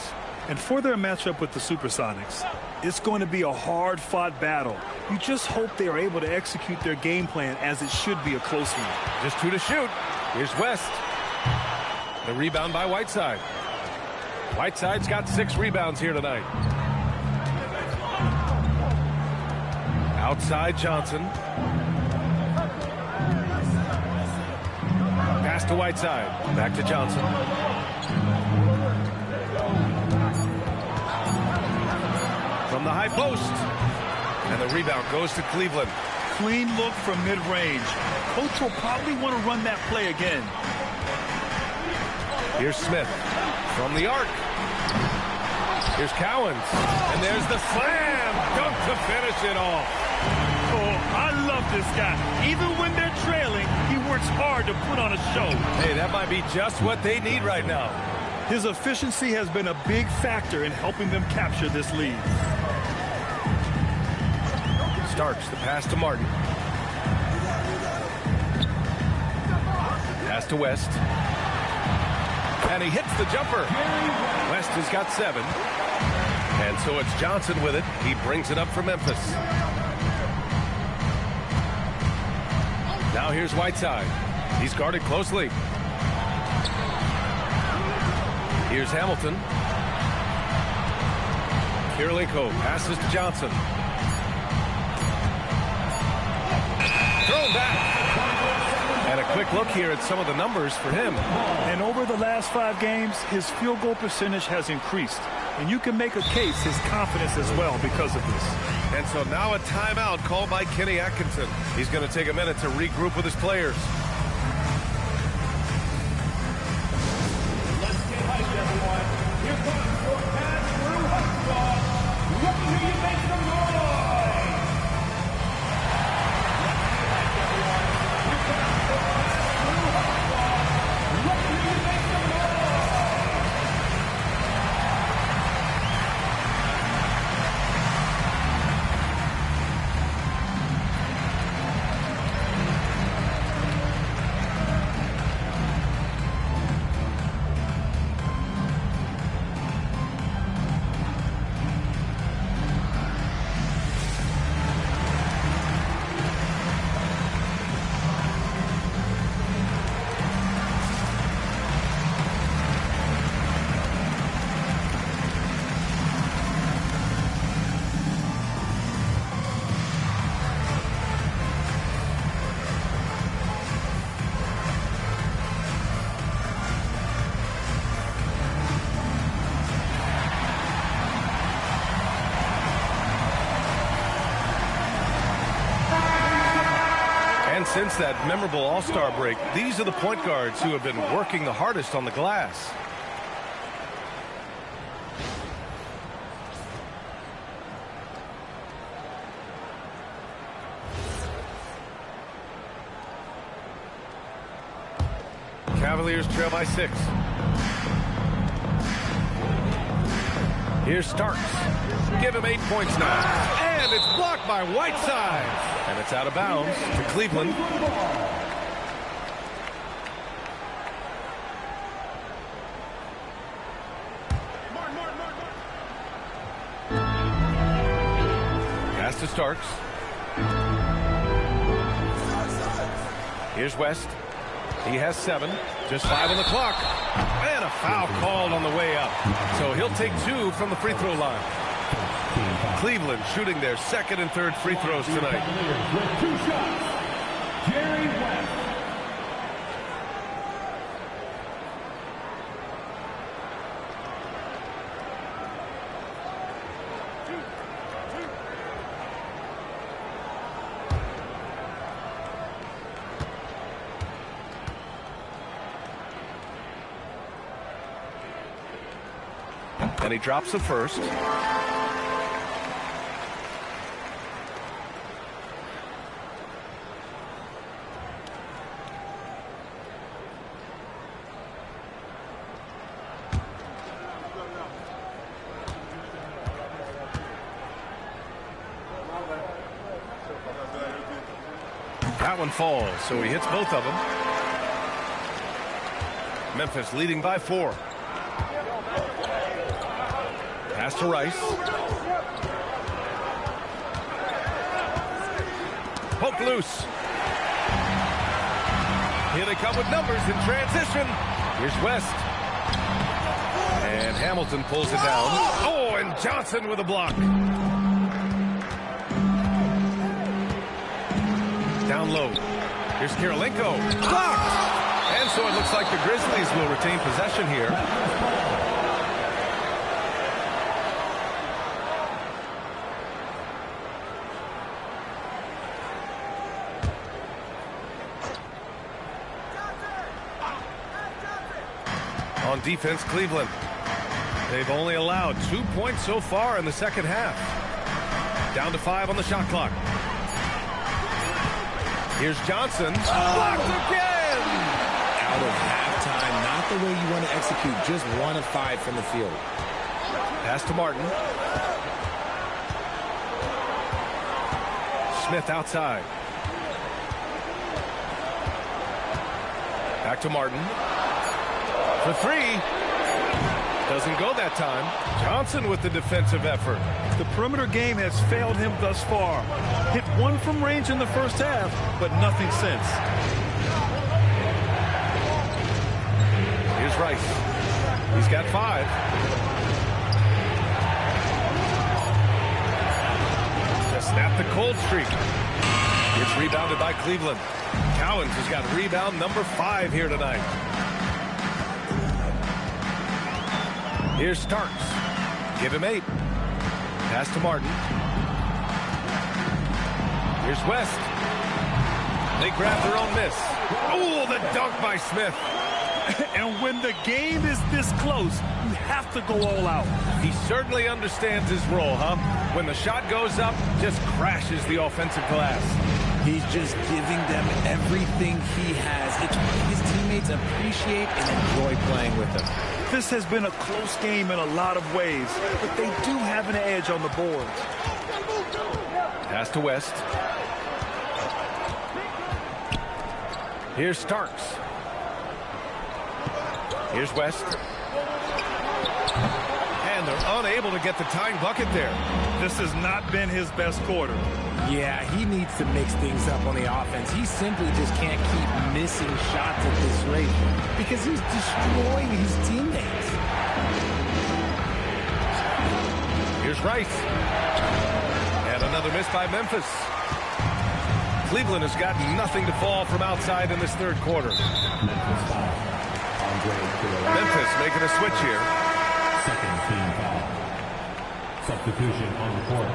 And for their matchup with the Supersonics, it's going to be a hard-fought battle. You just hope they are able to execute their game plan as it should be a close one. Just 2 to shoot. Here's West. The rebound by Whiteside. Whiteside's got 6 rebounds here tonight. Outside Johnson. Pass to Whiteside. Back to Johnson. From the high post. And the rebound goes to Cleveland. Clean look from mid-range. Coach will probably want to run that play again. Here's Smith from the arc. Here's Cowens. And there's the slam. Dunk to finish it off. Oh, I love this guy. Even when they're trailing, he works hard to put on a show. Hey, that might be just what they need right now. His efficiency has been a big factor in helping them capture this lead. Starks the pass to Martin. Pass to West. And he hits the jumper. West has got 7. And so it's Johnson with it. He brings it up for Memphis. Now here's Whiteside. He's guarded closely. Here's Hamilton. Kirilenko passes to Johnson. Thrown back. And a quick look here at some of the numbers for him. And over the last 5 games, his field goal percentage has increased. And you can make a case his confidence as well because of this. And so now a timeout called by Kenny Atkinson. He's going to take a minute to regroup with his players. Let's get hyped, everyone. Here comes your pass through hot squad. Let me hear you make some noise. Let's get hyped, everyone. Here comes your pass through hot squad. Let me hear you make some noise. Since that memorable All-Star break, these are the point guards who have been working the hardest on the glass. Cavaliers trail by 6. Here's Starks. Give him 8 points now. And it's blocked by Whiteside. And it's out of bounds to Cleveland. Pass to Starks. Here's West. He has 7. Just 5 on the clock. And a foul called on the way up. So he'll take 2 from the free throw line. Cleveland shooting their second and third free throws tonight. With 2 shots, Jerry West. And he drops the first. That one falls, so he hits both of them. Memphis leading by 4. Pass to Rice. Poke loose. Here they come with numbers in transition. Here's West. And Hamilton pulls it down. Oh, and Johnson with a block. Down low. Here's Karolinko. Blocked! And so it looks like the Grizzlies will retain possession here. On defense, Cleveland. They've only allowed 2 points so far in the second half. Down to 5 on the shot clock. Here's Johnson. Blocked again! Out of halftime, not the way you want to execute. Just 1 of 5 from the field. Pass to Martin. Smith outside. Back to Martin. For 3. Doesn't go that time. Johnson with the defensive effort. The perimeter game has failed him thus far. Hit 1 from range in the first half, but nothing since. Here's Rice. He's got 5. To snap the cold streak. It's rebounded by Cleveland. Cowens has got rebound number 5 here tonight. Here's Starks. Give him 8. Pass to Martin. Here's West. They grab their own miss. Oh, the dunk by Smith. And when the game is this close, you have to go all out. He certainly understands his role, huh? When the shot goes up, just crashes the offensive glass. He's just giving them everything he has. It's what his teammates appreciate and enjoy playing with him. This has been a close game in a lot of ways, but they do have an edge on the board. Pass to West. Here's Starks. Here's West. And they're unable to get the tying bucket there. This has not been his best quarter. Yeah, he needs to mix things up on the offense. He simply just can't keep missing shots at this rate because he's destroying his teammates. Here's Rice. And another miss by Memphis. Cleveland has got nothing to fall from outside in this third quarter. Memphis making a switch here. Second team foul. Substitution on the court.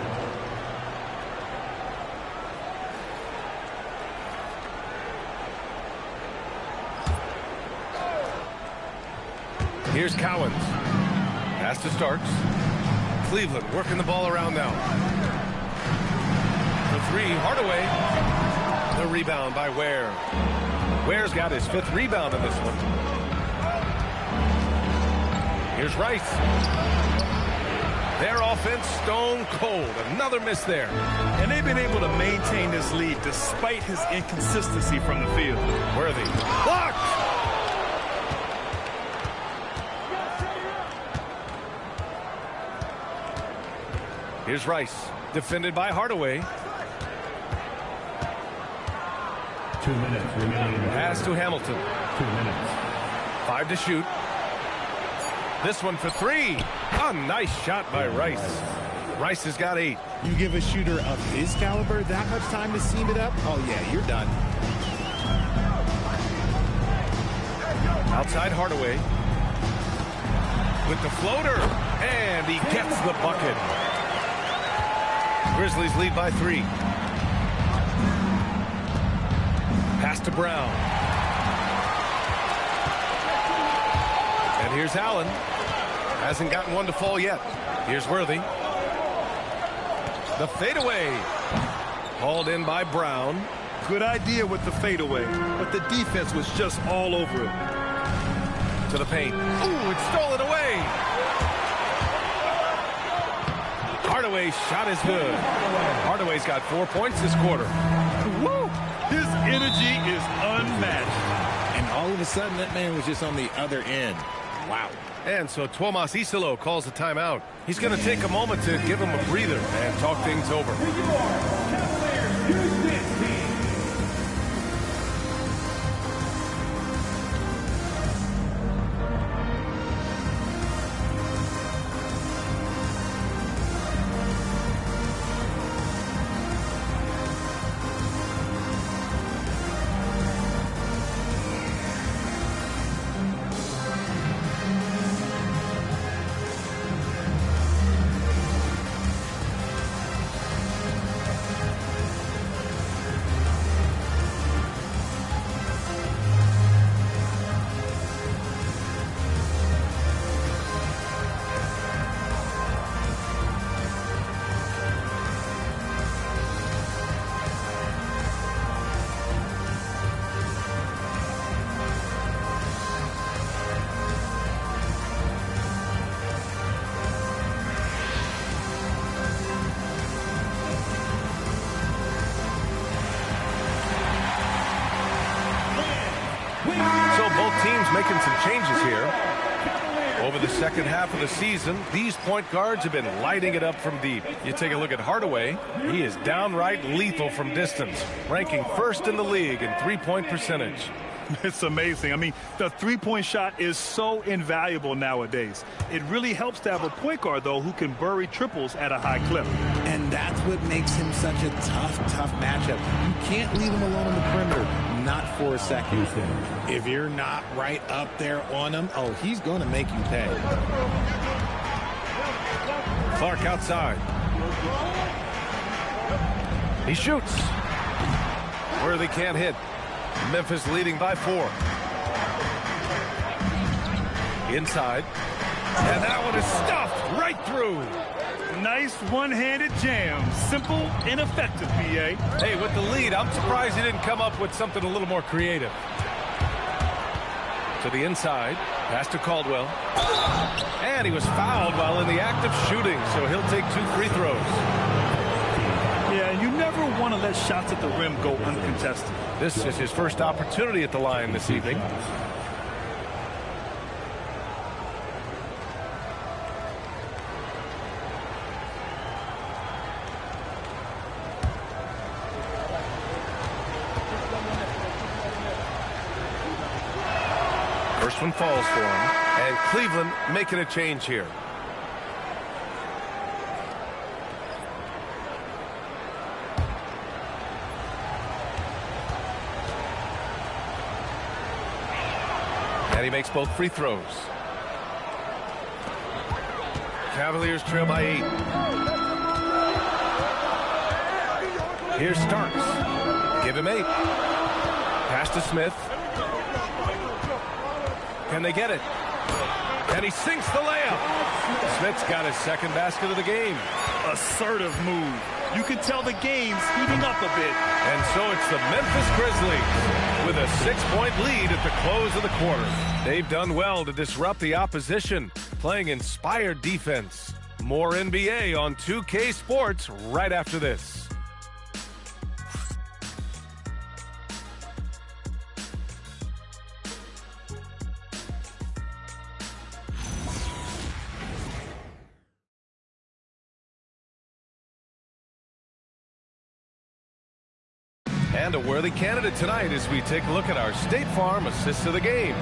Here's Cowens. Pass to Starks. Cleveland working the ball around now. For 3, Hardaway. The rebound by Ware. Ware's got his 5th rebound in this one. Here's Rice. Their offense stone cold. Another miss there. And they've been able to maintain this lead despite his inconsistency from the field. Worthy. Blocked! Here's Rice. Defended by Hardaway. 2 minutes remaining. Pass to Hamilton. 2 minutes. 5 to shoot. This one for 3. A nice shot by Rice. Rice has got 8. You give a shooter of his caliber that much time to seam it up? Oh, yeah, you're done. Outside Hardaway. With the floater. And he gets the bucket. Grizzlies lead by 3. Pass to Brown. And here's Allen. Hasn't gotten one to fall yet. Here's Worthy. The fadeaway. Hauled in by Brown. Good idea with the fadeaway, but the defense was just all over it. To the paint. Ooh, it's stolen away. Hardaway's shot is good. Hardaway's got 4 points this quarter. Woo! His energy is unmatched. And all of a sudden, that man was just on the other end. Wow. And so Tuomas Isalo calls the timeout. He's going to take a moment to give him a breather and talk things over. So both teams making some changes here. Over the second half of the season, these point guards have been lighting it up from deep. You take a look at Hardaway. He is downright lethal from distance, ranking first in the league in three-point percentage. It's amazing. I mean, the three-point shot is so invaluable nowadays. It really helps to have a point guard, though, who can bury triples at a high clip. And that's what makes him such a tough matchup. You can't leave him alone on the perimeter, not for a second. If you're not right up there on him, oh, he's going to make you pay. Clark outside. He shoots. Worthy can't hit. Memphis leading by 4. Inside. And that one is stuffed right through. Nice one-handed jam. Simple and effective, BA. Hey, with the lead, I'm surprised he didn't come up with something a little more creative. To the inside. Pass to Caldwell. And he was fouled while in the act of shooting, so he'll take 2 free throws. Yeah, you never want to let shots at the rim go uncontested. This is his first opportunity at the line this evening. First one falls for him, and Cleveland making a change here. And he makes both free throws. Cavaliers trail by 8. Here's Starks. Give him 8. Pass to Smith. Can they get it? And he sinks the layup. Smith's got his second basket of the game. Assertive move. You can tell the game's heating up a bit. And so it's the Memphis Grizzlies with a 6-point lead at the close of the quarter. They've done well to disrupt the opposition, playing inspired defense. More NBA on 2K Sports right after this. And a worthy candidate tonight as we take a look at our State Farm assist of the game.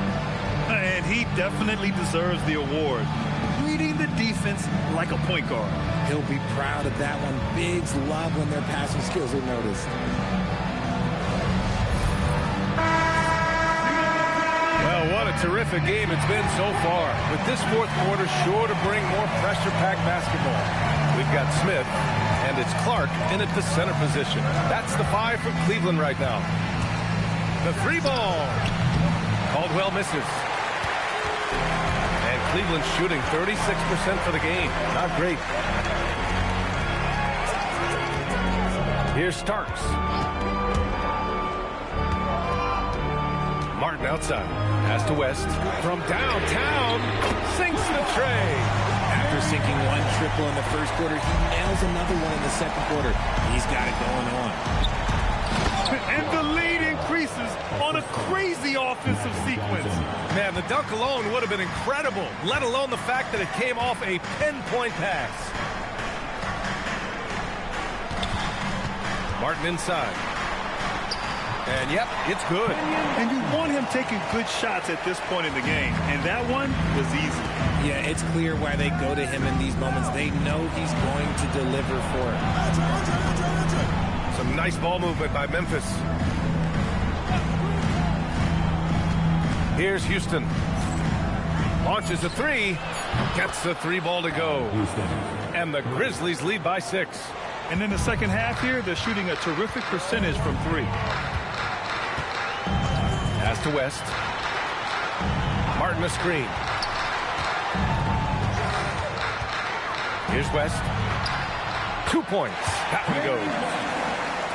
And he definitely deserves the award. Reading the defense like a point guard. He'll be proud of that one. Bigs love when their passing skills are noticed. Well, what a terrific game it's been so far. With this fourth quarter sure to bring more pressure-packed basketball. We've got Smith, and it's Clark in at the center position. That's the 5 for Cleveland right now. The 3 ball. Caldwell misses. And Cleveland shooting 36% for the game. Not great. Here's Starks. Martin outside. Pass to West. From downtown. Sinks the tray. After sinking one triple in the first quarter, he nails another one in the second quarter. He's got it going on. And the lead increases on a crazy offensive sequence. Man, the dunk alone would have been incredible, let alone the fact that it came off a pinpoint pass. Martin inside. And, yep, it's good. And you want him taking good shots at this point in the game. And that one was easy. Yeah, it's clear why they go to him in these moments. They know he's going to deliver for it. Some nice ball movement by Memphis. Here's Houston. Launches a three. Gets the three ball to go. And the Grizzlies lead by 6. And in the second half here, they're shooting a terrific percentage from 3. Pass to West. Martin a screen. Here's West. 2 points. That one goes.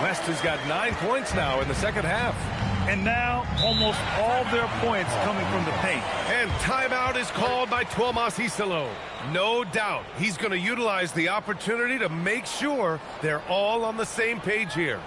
West has got 9 points now in the second half. And now almost all their points coming from the paint. And timeout is called by Tuomas Isalo. No doubt he's going to utilize the opportunity to make sure they're all on the same page here.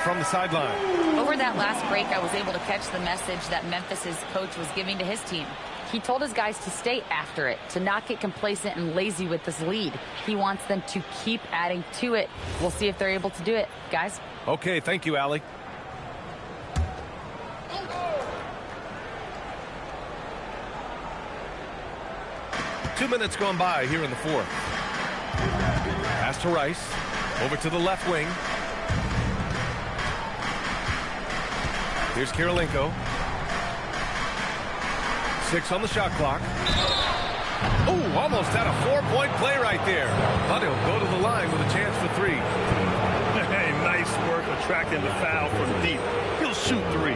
From the sideline. Over that last break, I was able to catch the message that Memphis's coach was giving to his team. He told his guys to stay after it, to not get complacent and lazy with this lead. He wants them to keep adding to it. We'll see if they're able to do it, guys. Okay, thank you, Allie. Two minutes gone by here in the fourth. Pass to Rice. Over to the left wing. Here's Kirilenko. 6 on the shot clock. Oh, almost had a 4-point play right there. But he'll go to the line with a chance for 3. Hey, nice work attracting the foul from deep. He'll shoot 3.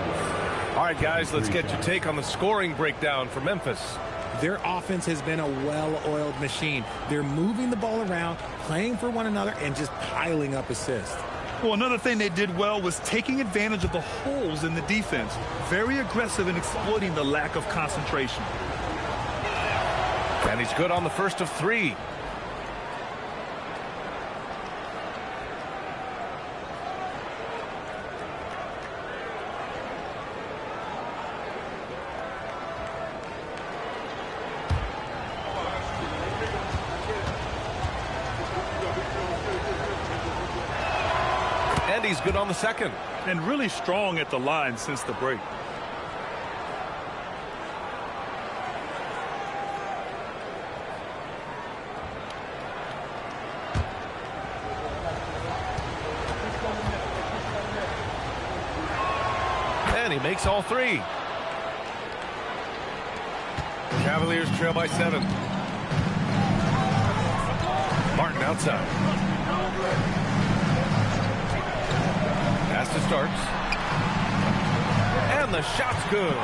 All right, guys, let's get your take on the scoring breakdown for Memphis. Their offense has been a well-oiled machine. They're moving the ball around, playing for one another, and just piling up assists. Well, another thing they did well was taking advantage of the holes in the defense. Very aggressive in exploiting the lack of concentration. And he's good on the first of 3. He's good on the second. And really strong at the line since the break. And he makes all 3. Cavaliers trail by 7. Martin outside. Pass to Starks. And the shot's good.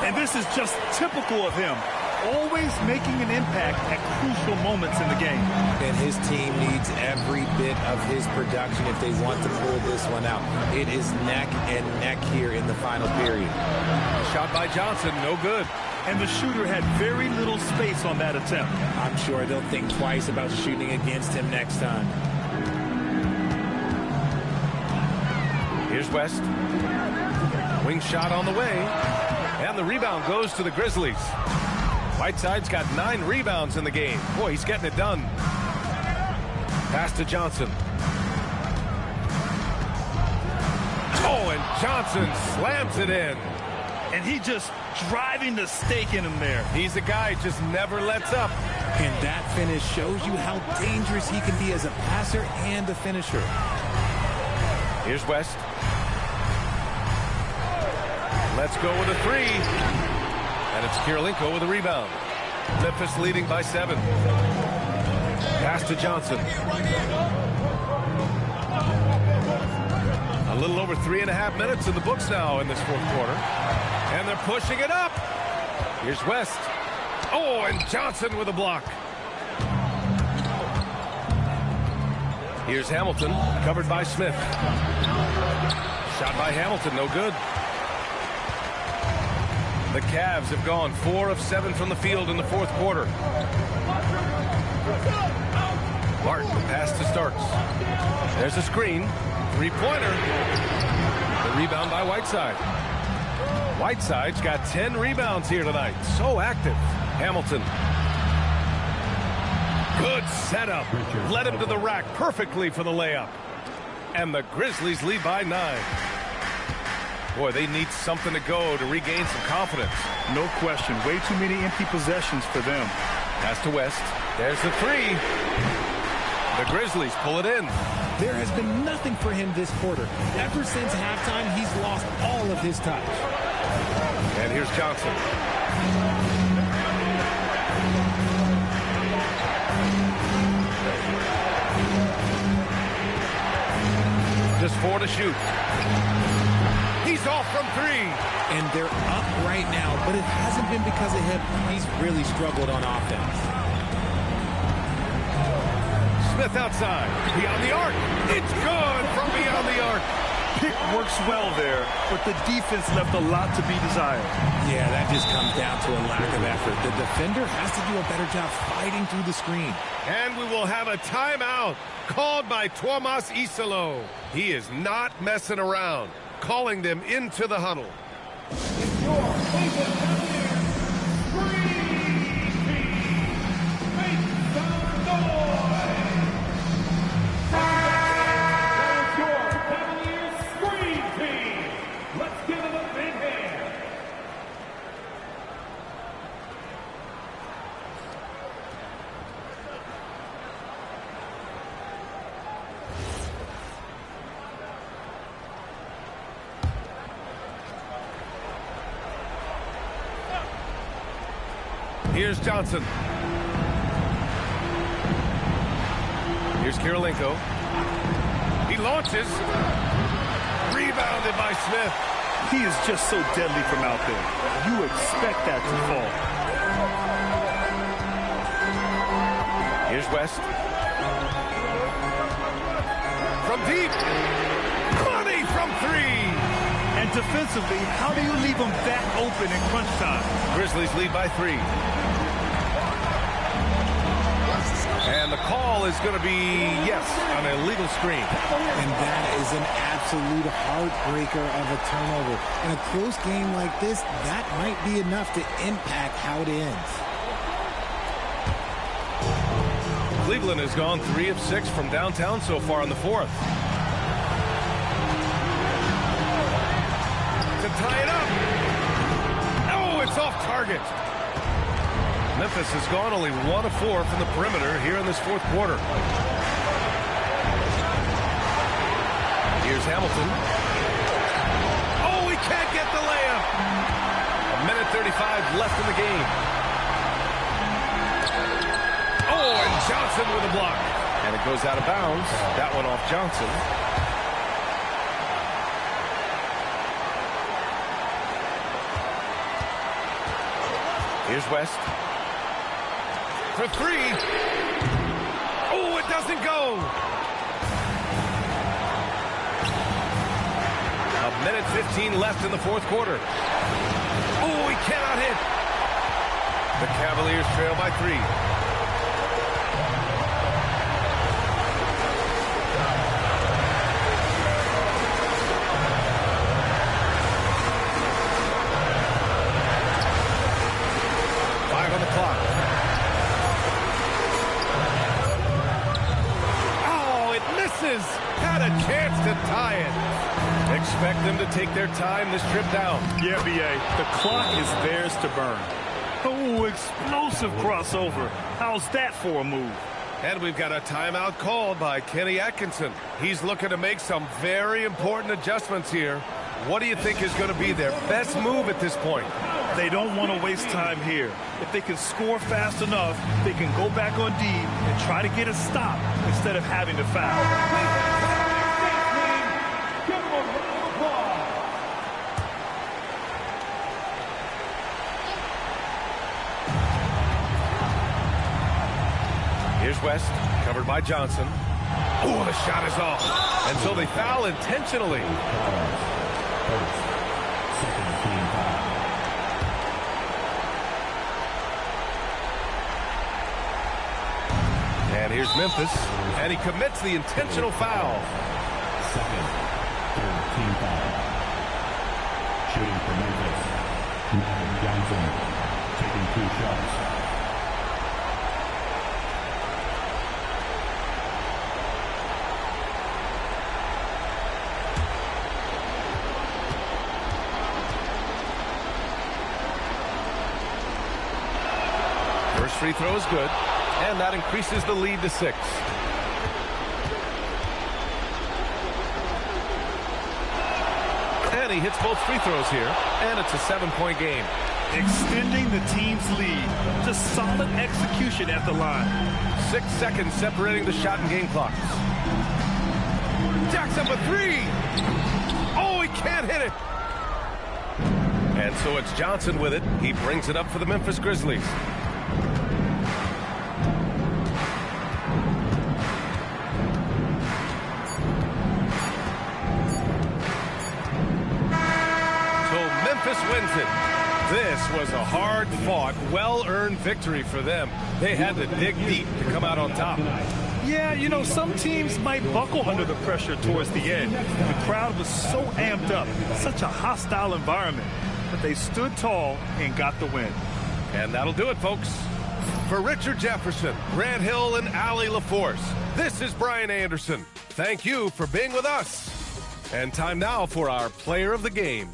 And this is just typical of him. always making an impact at crucial moments in the game. And his team needs every bit of his production if they want to pull this one out. It is neck and neck here in the final period. Shot by Johnson, no good. And the shooter had very little space on that attempt. I'm sure they'll think twice about shooting against him next time. Here's West. Wing shot on the way. And the rebound goes to the Grizzlies. Whiteside's got 9 rebounds in the game. Boy, he's getting it done. Pass to Johnson. Oh, and Johnson slams it in. And he just driving the stake in him there. He's a guy who just never lets up. And that finish shows you how dangerous he can be as a passer and a finisher. Here's West. Let's go with a 3. And it's Kirilenko with a rebound. Memphis leading by 7. Pass to Johnson. A little over 3.5 minutes in the books now in this fourth quarter. And they're pushing it up. Here's West. Oh, and Johnson with a block. Here's Hamilton, covered by Smith. Shot by Hamilton, no good. The Cavs have gone 4 of 7 from the field in the fourth quarter. Martin, the pass to Starks. There's a screen. Three-pointer. The rebound by Whiteside. Whiteside's got 10 rebounds here tonight. So active. Hamilton. Good setup. Led him to the rack perfectly for the layup. And the Grizzlies lead by 9. Boy, they need something to go to regain some confidence. No question. Way too many empty possessions for them. Pass to West. There's the 3. The Grizzlies pull it in. There has been nothing for him this quarter. Ever since halftime, he's lost all of his touch. And here's Johnson. Just 4 to shoot. He's off from 3. And they're up right now, but it hasn't been because of him. He's really struggled on offense. Smith outside. Beyond the arc. It's good from beyond the arc. Pick works well there, but the defense left a lot to be desired. Yeah, that just comes down to a lack of effort. The defender has to do a better job fighting through the screen. And we will have a timeout called by Tuomas Isalo. He is not messing around, calling them into the huddle. Here's Johnson. Here's Kirilenko. He launches. Rebounded by Smith. He is just so deadly from out there. You expect that to fall. Here's West. From deep. Money from 3. And defensively, how do you leave them that open in crunch time? Grizzlies lead by 3. And the call is going to be, yes, on a illegal screen. And that is an absolute heartbreaker of a turnover. In a close game like this, that might be enough to impact how it ends. Cleveland has gone 3 of 6 from downtown so far in the fourth. To tie it up. Oh, it's off target. Memphis has gone only 1 of 4 from the perimeter here in this fourth quarter. Here's Hamilton. Oh, he can't get the layup. 1:35 left in the game. Oh, and Johnson with a block. And it goes out of bounds. That one off Johnson. Here's West. for three. Oh, it doesn't go. A minute 15 left in the fourth quarter. Oh, he cannot hit. The Cavaliers trail by 3. Had a chance to tie it. Expect them to take their time this trip down. Yeah, B.A. The clock is theirs to burn. Oh, explosive crossover. How's that for a move? And we've got a timeout called by Kenny Atkinson. He's looking to make some very important adjustments here. What do you think is going to be their best move at this point? They don't want to waste time here. If they can score fast enough, they can go back on D and try to get a stop instead of having to foul. Here's West, covered by Johnson. Oh, the shot is off. And so they foul intentionally. And here's Memphis, and he commits the intentional foul. Second, third team foul. Shooting for Memphis. Johnson taking 2 shots. First free throw is good, and that increases the lead to 6. And he hits both free throws here, and it's a 7-point game. Extending the team's lead. Just solid execution at the line. 6 seconds separating the shot and game clocks. Jacks up a 3. Oh, he can't hit it. And so it's Johnson with it. He brings it up for the Memphis Grizzlies. Wins it. This was a hard-fought, well-earned victory for them. They had to dig deep to come out on top. Yeah, you know, some teams might buckle under the pressure towards the end. The crowd was so amped up, such a hostile environment, but they stood tall and got the win. And that'll do it, folks. For Richard Jefferson, Grant Hill, and Allie LaForce, this is Brian Anderson. Thank you for being with us. And time now for our player of the game.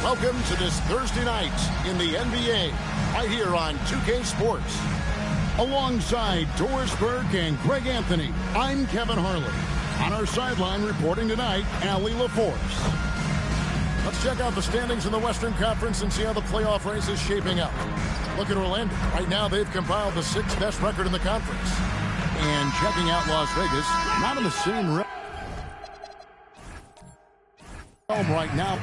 Welcome to this Thursday night in the NBA, right here on 2K Sports. Alongside Doris Burke and Greg Anthony, I'm Kevin Harlan. On our sideline reporting tonight, Allie LaForce. Let's check out the standings in the Western Conference and see how the playoff race is shaping up. Look at Orlando. Right now, they've compiled the 6th best record in the conference. And checking out Las Vegas, not in the same realm right now.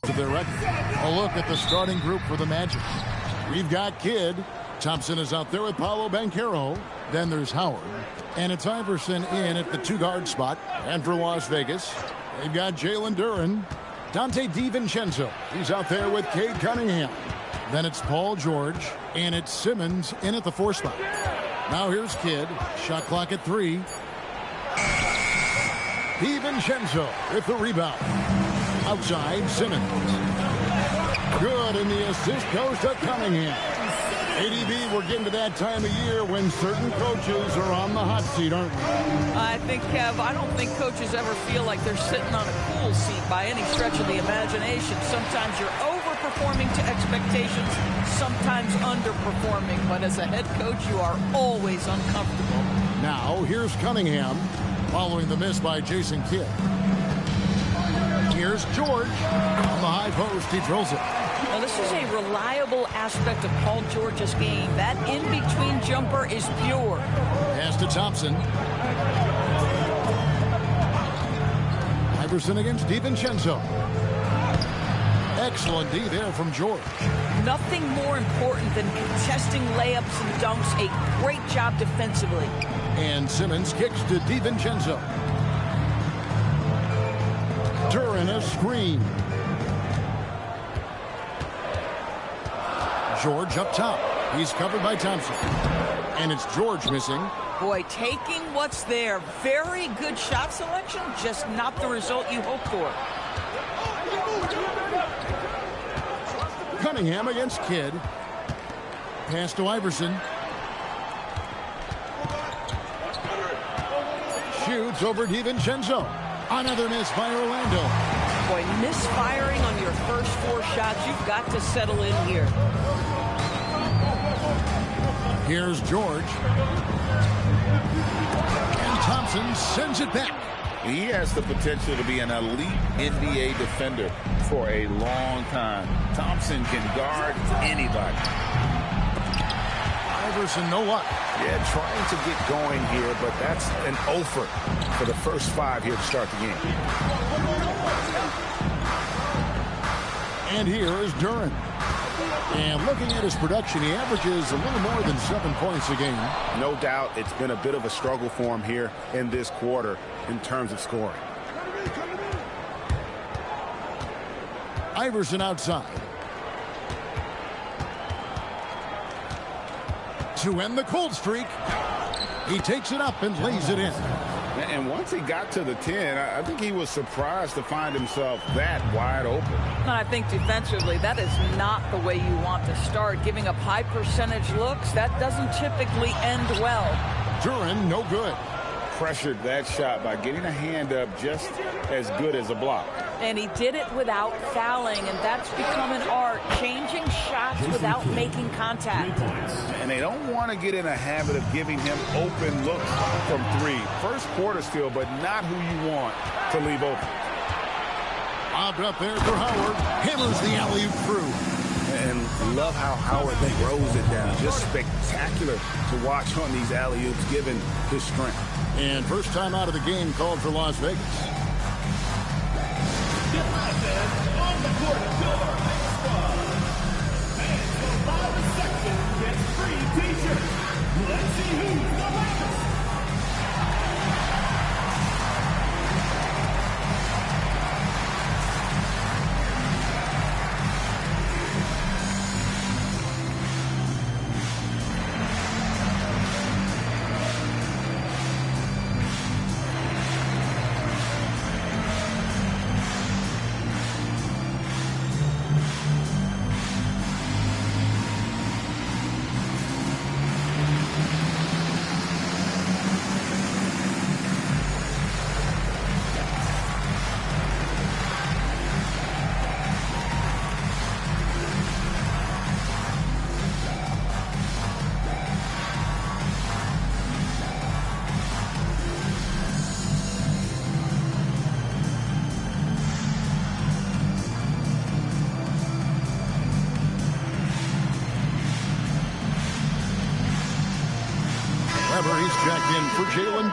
To their record. A look at the starting group for the Magic. We've got Kidd. Thompson is out there with Paolo Banchero. Then there's Howard. And it's Iverson in at the 2-guard spot. And for Las Vegas, they've got Jalen Duren. Dante DiVincenzo. He's out there with Cade Cunningham. Then it's Paul George. And it's Simmons in at the 4 spot. Now here's Kidd. Shot clock at 3. DiVincenzo with the rebound. Outside, Simmons. Good, and the assist goes to Cunningham. ADB, we're getting to that time of year when certain coaches are on the hot seat, aren't we? I think, Kev, I don't think coaches ever feel like they're sitting on a cool seat by any stretch of the imagination. Sometimes you're overperforming to expectations, sometimes underperforming. But as a head coach, you are always uncomfortable. Now, here's Cunningham following the miss by Jason Kidd. Here's George. On the high post, he drills it. Now, this is a reliable aspect of Paul George's game. That in-between jumper is pure. Pass to Thompson. Iverson against DiVincenzo. Excellent D there from George. Nothing more important than contesting layups and dunks. A great job defensively. And Simmons kicks to DiVincenzo. Duren a screen. George up top. He's covered by Thompson. And it's George missing. Boy, taking what's there. Very good shot selection, just not the result you hoped for. Cunningham against Kidd. Pass to Iverson. Shoots over DiVincenzo. Another miss by Orlando. Boy, misfiring on your first 4 shots. You've got to settle in here. Here's George. And Thompson sends it back. He has the potential to be an elite NBA defender for a long time. Thompson can guard anybody. Iverson, no luck. Yeah, trying to get going here, but that's an offer for the first 5 here to start the game. And here is Duren. And looking at his production, he averages a little more than 7 points a game. No doubt it's been a bit of a struggle for him here in this quarter in terms of scoring. Iverson outside. To end the cold streak. He takes it up and lays it in. And once he got to the 10, I think he was surprised to find himself that wide open. And I think defensively, that is not the way you want to start. Giving up high percentage looks, that doesn't typically end well. Duren, no good. Pressured that shot by getting a hand up just as good as a block. And he did it without fouling, and that's become an art, changing shots without making contact. And they don't want to get in a habit of giving him open looks from 3. First quarter still, but not who you want to leave open. Lobbed up there for Howard. Hammers the alley-oop through. And love how Howard throws it down. Just spectacular to watch on these alley-oops given his strength. And first time out of the game called for Las Vegas. On the court, Silver Squad. And the 5 seconds gets free t-shirts. Let's see who's the best.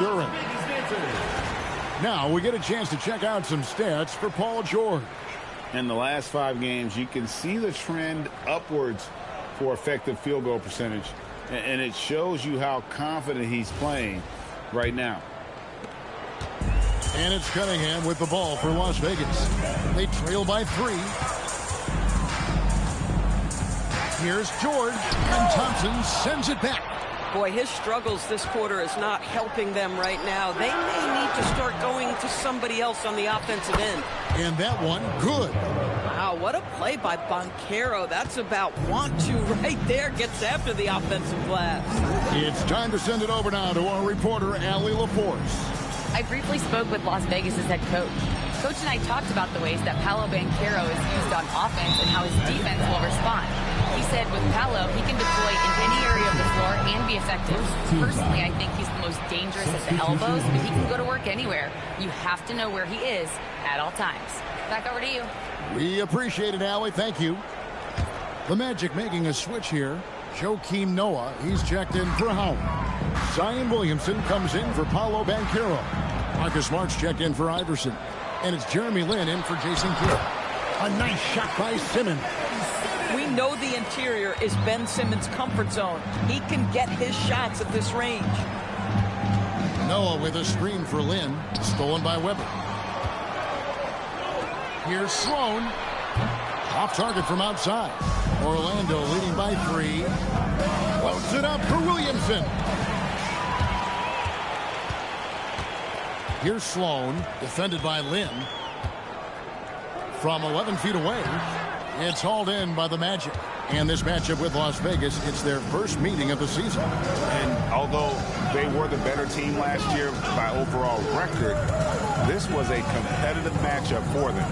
Duran. Now we get a chance to check out some stats for Paul George. In the last 5 games, you can see the trend upwards for effective field goal percentage. And it shows you how confident he's playing right now. And it's Cunningham with the ball for Las Vegas. They trail by 3. Here's George, and Thompson sends it back. Boy, his struggles this quarter is not helping them right now. They may need to start going to somebody else on the offensive end. And that one, good. Wow, what a play by Banchero. That's about want to right there. Gets after the offensive glass. It's time to send it over now to our reporter, Allie LaForce. I briefly spoke with Las Vegas' head coach. Coach and I talked about the ways that Paolo Banchero is used on offense and how his defense will respond. He said with Paolo, he can deploy in any area of the floor and be effective. Personally, I think he's the most dangerous at the elbows, but he can go to work anywhere. You have to know where he is at all times. Back over to you. We appreciate it, Allie. Thank you. The Magic making a switch here. Joakim Noah, he's checked in for Howard. Zion Williamson comes in for Paolo Banchero. Marcus Smart's checked in for Iverson. And it's Jeremy Lin in for Jason Kidd. A nice shot by Simmons. We know the interior is Ben Simmons' comfort zone. He can get his shots at this range. Noah with a screen for Lin. Stolen by Weber. Here's Sloan. Off target from outside. Orlando leading by 3. Floats it up for Williamson. Here's Sloan, defended by Lin. From 11 feet away, it's hauled in by the Magic. And this matchup with Las Vegas, it's their first meeting of the season. And although they were the better team last year by overall record, this was a competitive matchup for them.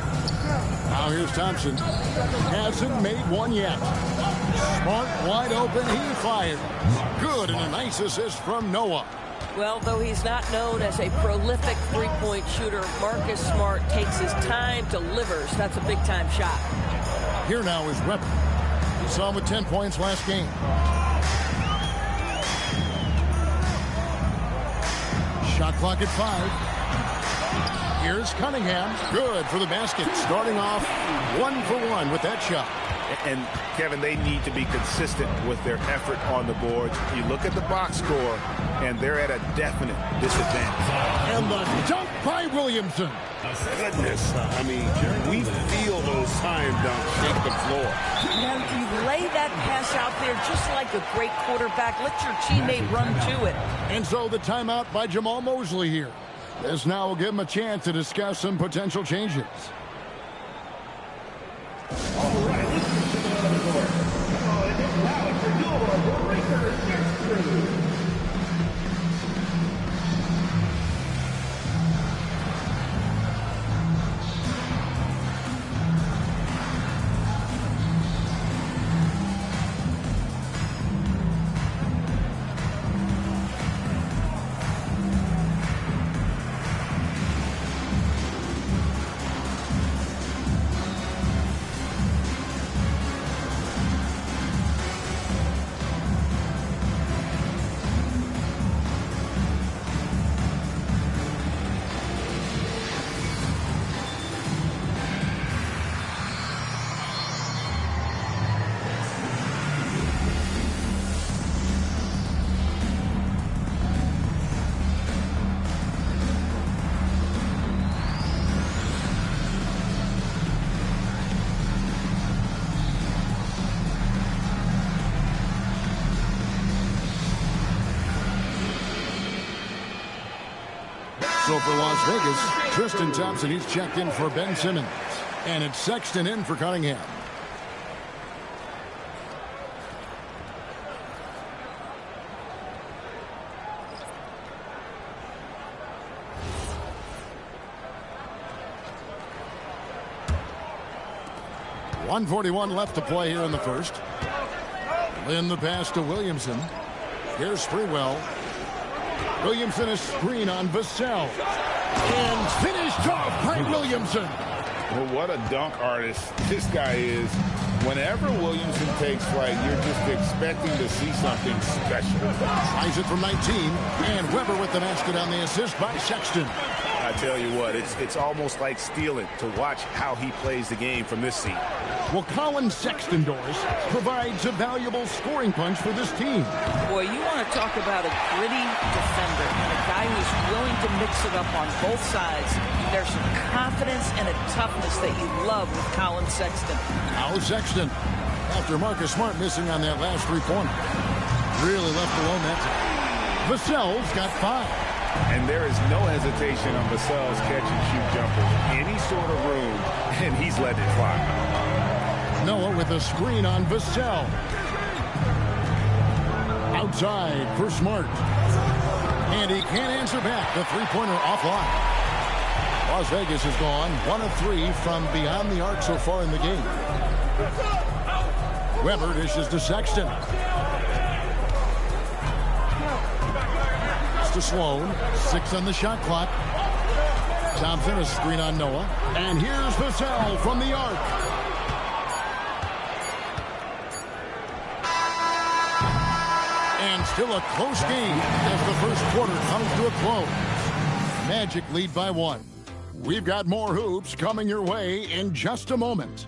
Now here's Thompson. Hasn't made one yet. Smart wide open, he fires. Good, and a nice assist from Noah. Well, though he's not known as a prolific three-point shooter, Marcus Smart takes his time, delivers. That's a big-time shot. Here now is Weber. We saw him with 10 points last game. Shot clock at 5. Here's Cunningham. Good for the basket. Starting off 1 for 1 with that shot. And, Kevin, they need to be consistent with their effort on the boards. You look at the box score, and they're at a definite disadvantage. And the dunk by Williamson. Goodness. I mean, we feel those time dunks shake the floor. And you lay that pass out there just like a great quarterback. Let your teammate run to it. And so the timeout by Jamal Mosley here. This now will give him a chance to discuss some potential changes. All right, let's get to the court. And now for your breaker next crew. So for Las Vegas, Tristan Thompson, he's checked in for Ben Simmons. And it's Sexton in for Cunningham. .141 left to play here in the first. Lin the pass to Williamson. Here's Sprewell. Williamson a screen on Vassell. And finished off by Williamson. Well, what a dunk artist this guy is. Whenever Williamson takes flight, you're just expecting to see something special. Tries it from 19, and Weber with the basket on the assist by Sexton. I tell you what, it's almost like stealing to watch how he plays the game from this seat. Well, Colin Sexton, Doris, provides a valuable scoring punch for this team. Boy, you want to talk about a gritty defender and a guy who's willing to mix it up on both sides. There's some confidence and a toughness that you love with Colin Sexton. Now Sexton, after Marcus Smart missing on that last three-pointer. Really left alone that time. Vassell's got 5. And there is no hesitation on Vassell's catch-and-shoot jumpers. Any sort of room, and he's letting it fly. Noah with a screen on Vassell. Outside for Smart. And he can't answer back. The three-pointer offline. Las Vegas has gone 1 of 3 from beyond the arc so far in the game. Weber dishes to Sexton. To Sloan. 6 on the shot clock. Thompson, a screen on Noah. And here's Vassell from the arc. And still a close game as the first quarter comes to a close. Magic lead by 1. We've got more hoops coming your way in just a moment.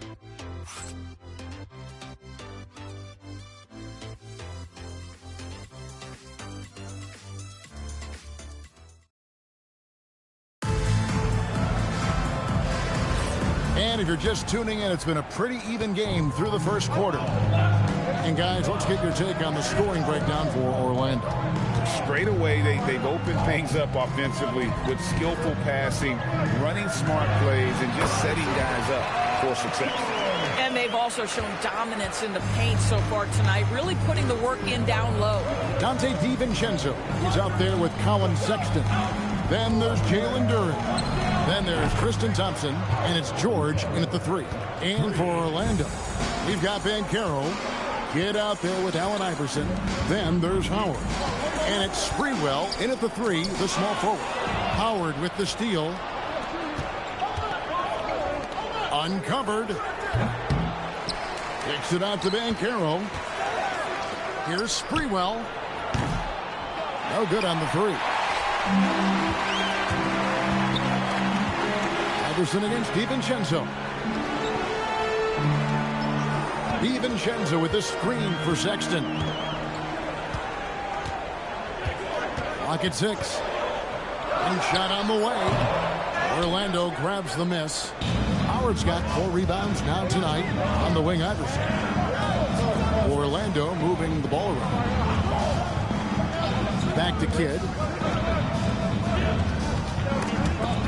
And if you're just tuning in, it's been a pretty even game through the first quarter. And guys, let's get your take on the scoring breakdown for Orlando. Straight away, they've opened things up offensively with skillful passing, running smart plays, and just setting guys up for success. And they've also shown dominance in the paint so far tonight, really putting the work in down low. Dante DiVincenzo is out there with Colin Sexton. Then there's Jalen Duren. Then there's Tristan Thompson, and it's George in at the 3. And for Orlando, we've got Banchero. Get out there with Allen Iverson. Then there's Howard. And it's Sprewell in at the 3, the small forward. Howard with the steal. Uncovered. Kicks it out to Banchero. Here's Sprewell. No good on the 3. Iverson against DiVincenzo. DiVincenzo with the screen for Sexton. Clock at 6. And shot on the way. Orlando grabs the miss. Howard's got 4 rebounds now tonight on the wing. Iverson. Orlando moving the ball around. Back to Kidd.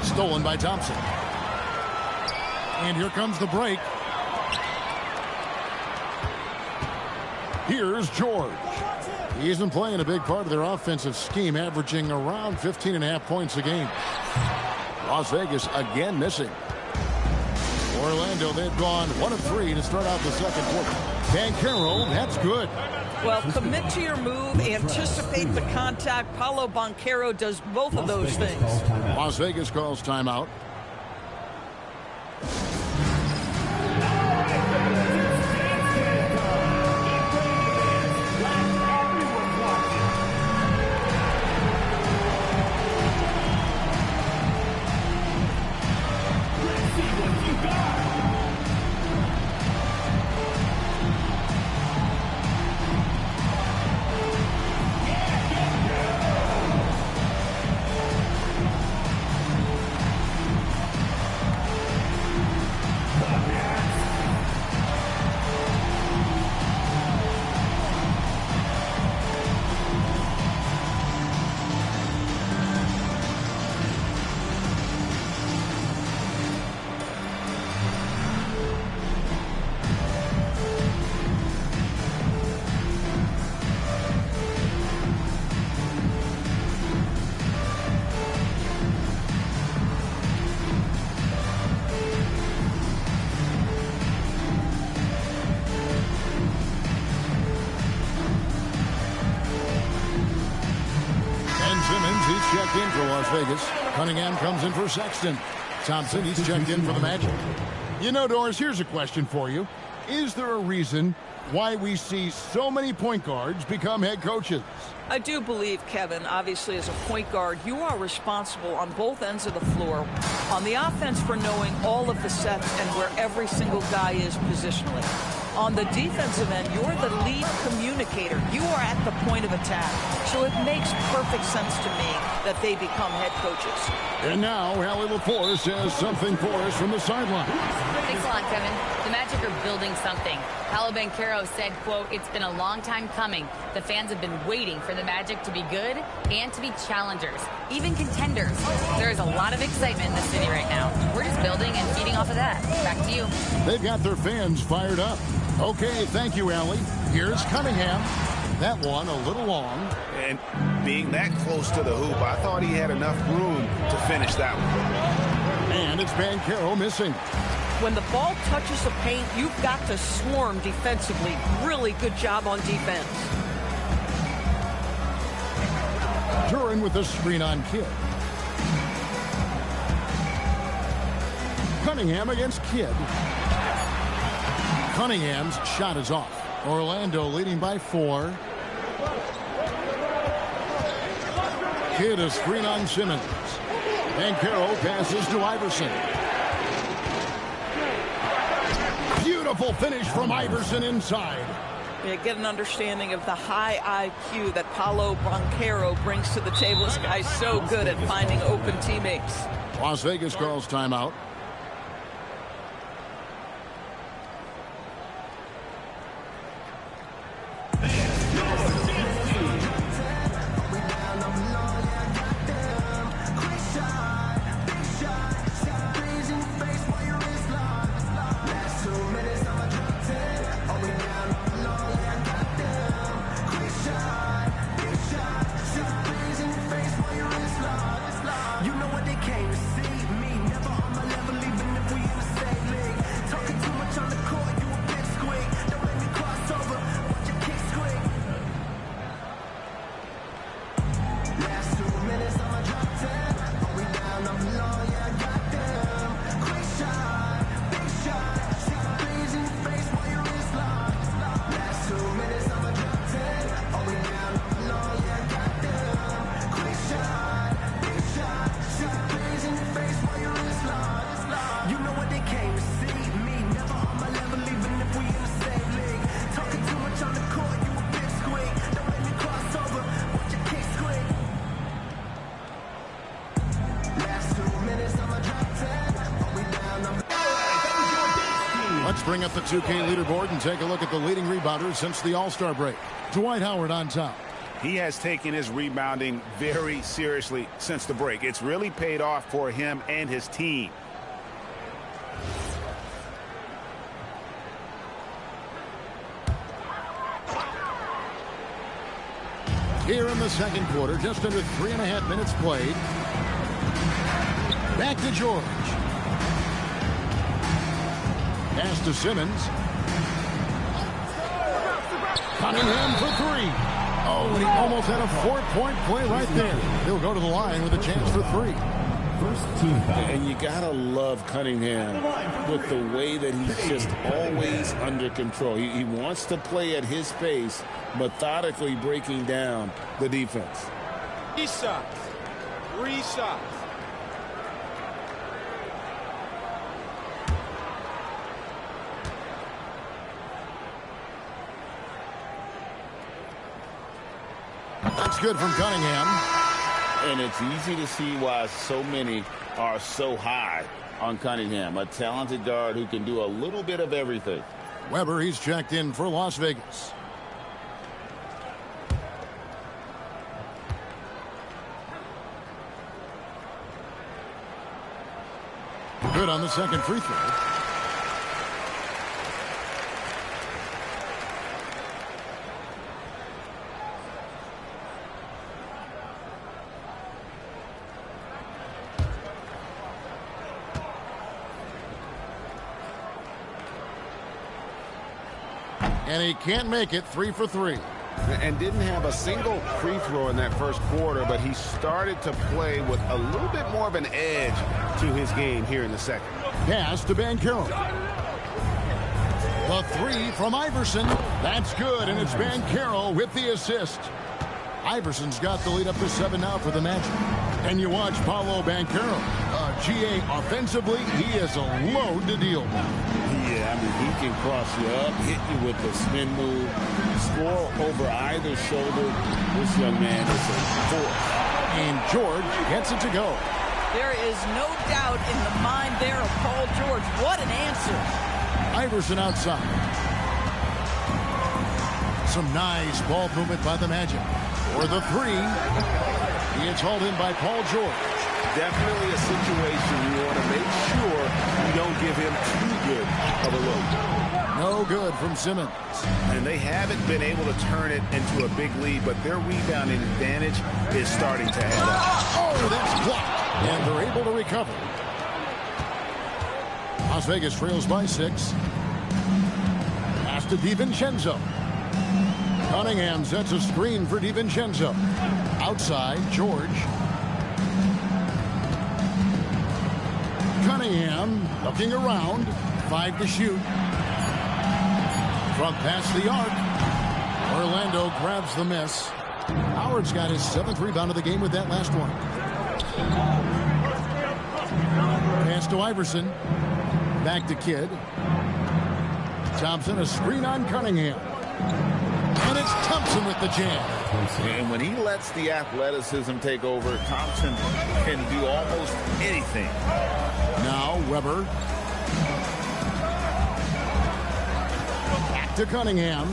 Stolen by Thompson. And here comes the break. Here's George. He isn't playing a big part of their offensive scheme, averaging around 15.5 points a game. Las Vegas again missing. Orlando, they've gone 1 of 3 to start out the second quarter. Banchero, that's good. Well, commit to your move, anticipate the contact. Paolo Banchero does both of those things. Las Vegas calls timeout. Checked in for Las Vegas. Cunningham comes in for Sexton. Thompson, he's checked in for the Magic. You know, Doris, here's a question for you. Is there a reason why we see so many point guards become head coaches? I do believe, Kevin, obviously as a point guard, you are responsible on both ends of the floor. On the offense for knowing all of the sets and where every single guy is positionally. On the defensive end, you're the lead communicator. You are at the point of attack. So it makes perfect sense to me that they become head coaches. And now, Allie LaForce says something for us from the sideline. Thanks a lot, Kevin. The Magic are building something. Paolo Banchero said, quote, "It's been a long time coming. The fans have been waiting for the Magic to be good and to be challengers, even contenders. There is a lot of excitement in the city right now. We're just building and feeding off of that. Back to you." They've got their fans fired up. Okay, thank you, Allie. Here's Cunningham. That one a little long. And being that close to the hoop, I thought he had enough room to finish that one. And it's Banchero missing. When the ball touches the paint, you've got to swarm defensively. Really good job on defense. Duran with the screen on Kidd. Cunningham against Kidd. Cunningham's shot is off. Orlando leading by 4. Kidd a screen on Simmons. Banchero passes to Iverson. Beautiful finish from Iverson inside. Yeah, get an understanding of the high IQ that Paolo Banchero brings to the table. This guy's so good at finding open teammates. Las Vegas calls timeout. Let's bring up the 2K leaderboard and take a look at the leading rebounders since the All-Star break. Dwight Howard on top. He has taken his rebounding very seriously since the break. It's really paid off for him and his team. Here in the second quarter, just under 3.5 minutes played. Back to George. Pass to Simmons. Cunningham for 3. Oh, and he almost had a 4-point play right there. He'll go to the line with a chance for 3. And you gotta love Cunningham with the way that he's just always under control. He wants to play at his pace, methodically breaking down the defense. 3 shots. 3 shots. That's good from Cunningham. And it's easy to see why so many are so high on Cunningham, a talented guard who can do a little bit of everything. Weber, he's checked in for Las Vegas. Good on the second free throw. And he can't make it. 3 for 3. And didn't have a single free throw in that first quarter, but he started to play with a little bit more of an edge to his game here in the second. Pass to Banchero. The three from Iverson. That's good, and it's Banchero with the assist. Iverson's got the lead up to 7 now for the Magic. And you watch Paolo Banchero. GA offensively, he is a load to deal with. Yeah, I mean, he can cross you up, hit you with the spin move, score over either shoulder. This young man is a force. And George gets it to go. There is no doubt in the mind there of Paul George. What an answer. Iverson outside. Some nice ball movement by the Magic. For the three, he is hauled in by Paul George. Definitely a situation you want to make sure you don't give him too good of a look. No good from Simmons. And they haven't been able to turn it into a big lead, but their rebounding advantage is starting to add up. Oh, that's blocked. And they're able to recover. Las Vegas trails by 6. Pass to DiVincenzo. Cunningham sets a screen for DiVincenzo. Outside, George. Cunningham looking around. 5 to shoot. From past the arc. Orlando grabs the miss. Howard's got his 7th rebound of the game with that last one. Pass to Iverson. Back to Kidd. Thompson, a screen on Cunningham. And it's Thompson with the jam. And when he lets the athleticism take over, Thompson can do almost anything. Now Weber. Back to Cunningham.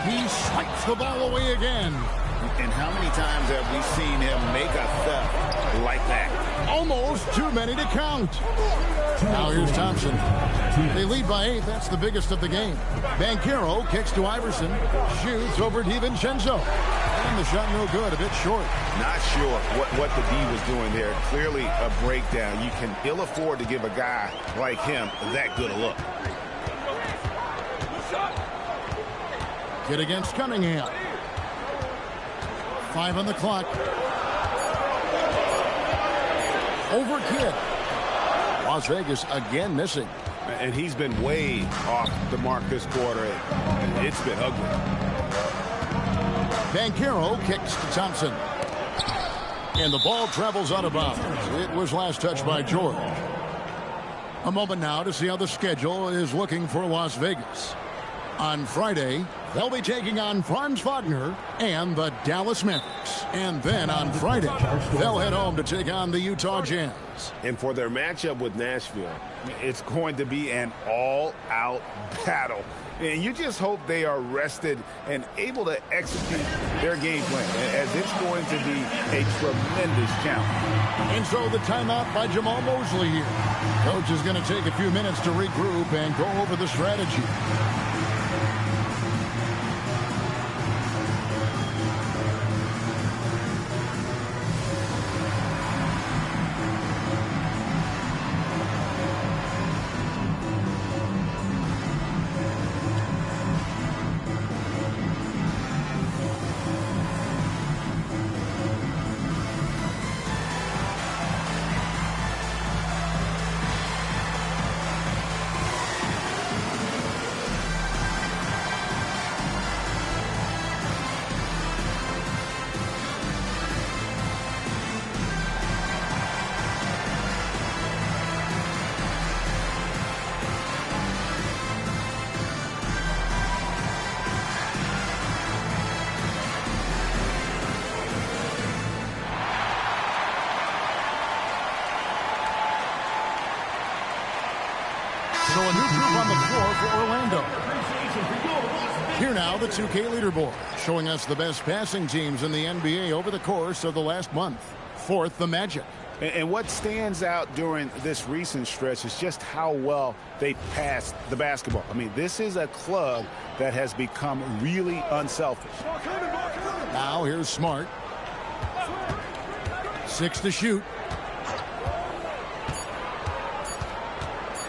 He swipes the ball away again. And how many times have we seen him make a theft like that? Almost too many to count. Now here's Thompson. They lead by 8. That's the biggest of the game. Banchero kicks to Iverson. Shoots over DiVincenzo. And the shot no good. A bit short. Not sure what the D was doing there. Clearly a breakdown. You can ill afford to give a guy like him that good a look. Kidd against Cunningham. 5 on the clock. Over Kidd. Las Vegas again missing. And he's been way off the mark this quarter. It's been ugly. Banchero kicks to Thompson. And the ball travels out of bounds. It was last touched by George. A moment now to see how the schedule is looking for Las Vegas. On Friday, they'll be taking on Franz Wagner and the Dallas Mavericks. And then on Friday, they'll head home to take on the Utah Jazz. And for their matchup with Nashville, it's going to be an all-out battle. And you just hope they are rested and able to execute their game plan, as it's going to be a tremendous challenge. And so the timeout by Jamal Mosley here. Coach is going to take a few minutes to regroup and go over the strategy. So a new group on the floor for Orlando. Here now, the 2K leaderboard, showing us the best passing teams in the NBA over the course of the last month. 4th, the Magic. And what stands out during this recent stretch is just how well they passed the basketball. I mean, this is a club that has become really unselfish. Now here's Smart. 6 to shoot.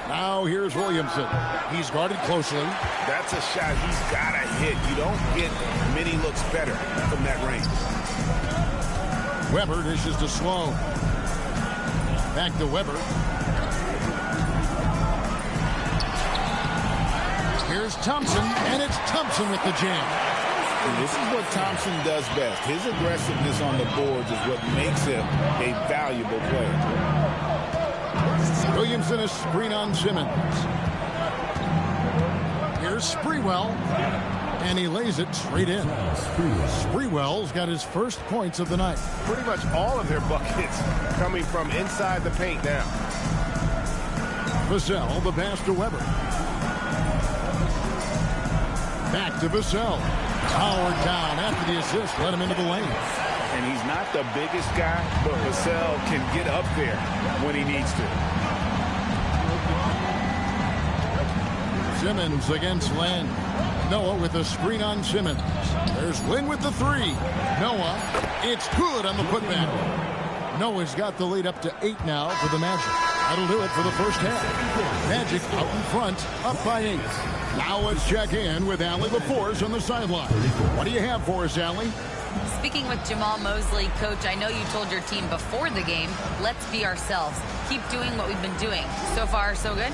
Now here's Williamson. He's guarded closely. That's a shot he's got to hit. You don't get many looks better from that range. Weber dishes to Sloan. Back to Weber. Here's Thompson, and it's Thompson with the jam. And this is what Thompson does best. His aggressiveness on the boards is what makes him a valuable player. Williamson is screen on Simmons. Here's Sprewell, and he lays it straight in. Sprewell's got his first points of the night. Pretty much all of their buckets coming from inside the paint now. Vassell, the pass to Weber. Back to Vassell. Howard down after the assist. Let him into the lane. And he's not the biggest guy, but Vassell can get up there when he needs to. Simmons against Len. Noah with a screen on Simmons. There's Lynn with the three. Noah, it's good on the putback. Noah's got the lead up to 8 now for the Magic. That'll do it for the first half. Magic out in front, up by 8. Now let's check in with Allie LaForce on the sideline. What do you have for us, Allie? Speaking with Jamal Mosley, Coach, I know you told your team before the game, let's be ourselves. Keep doing what we've been doing. So far, so good?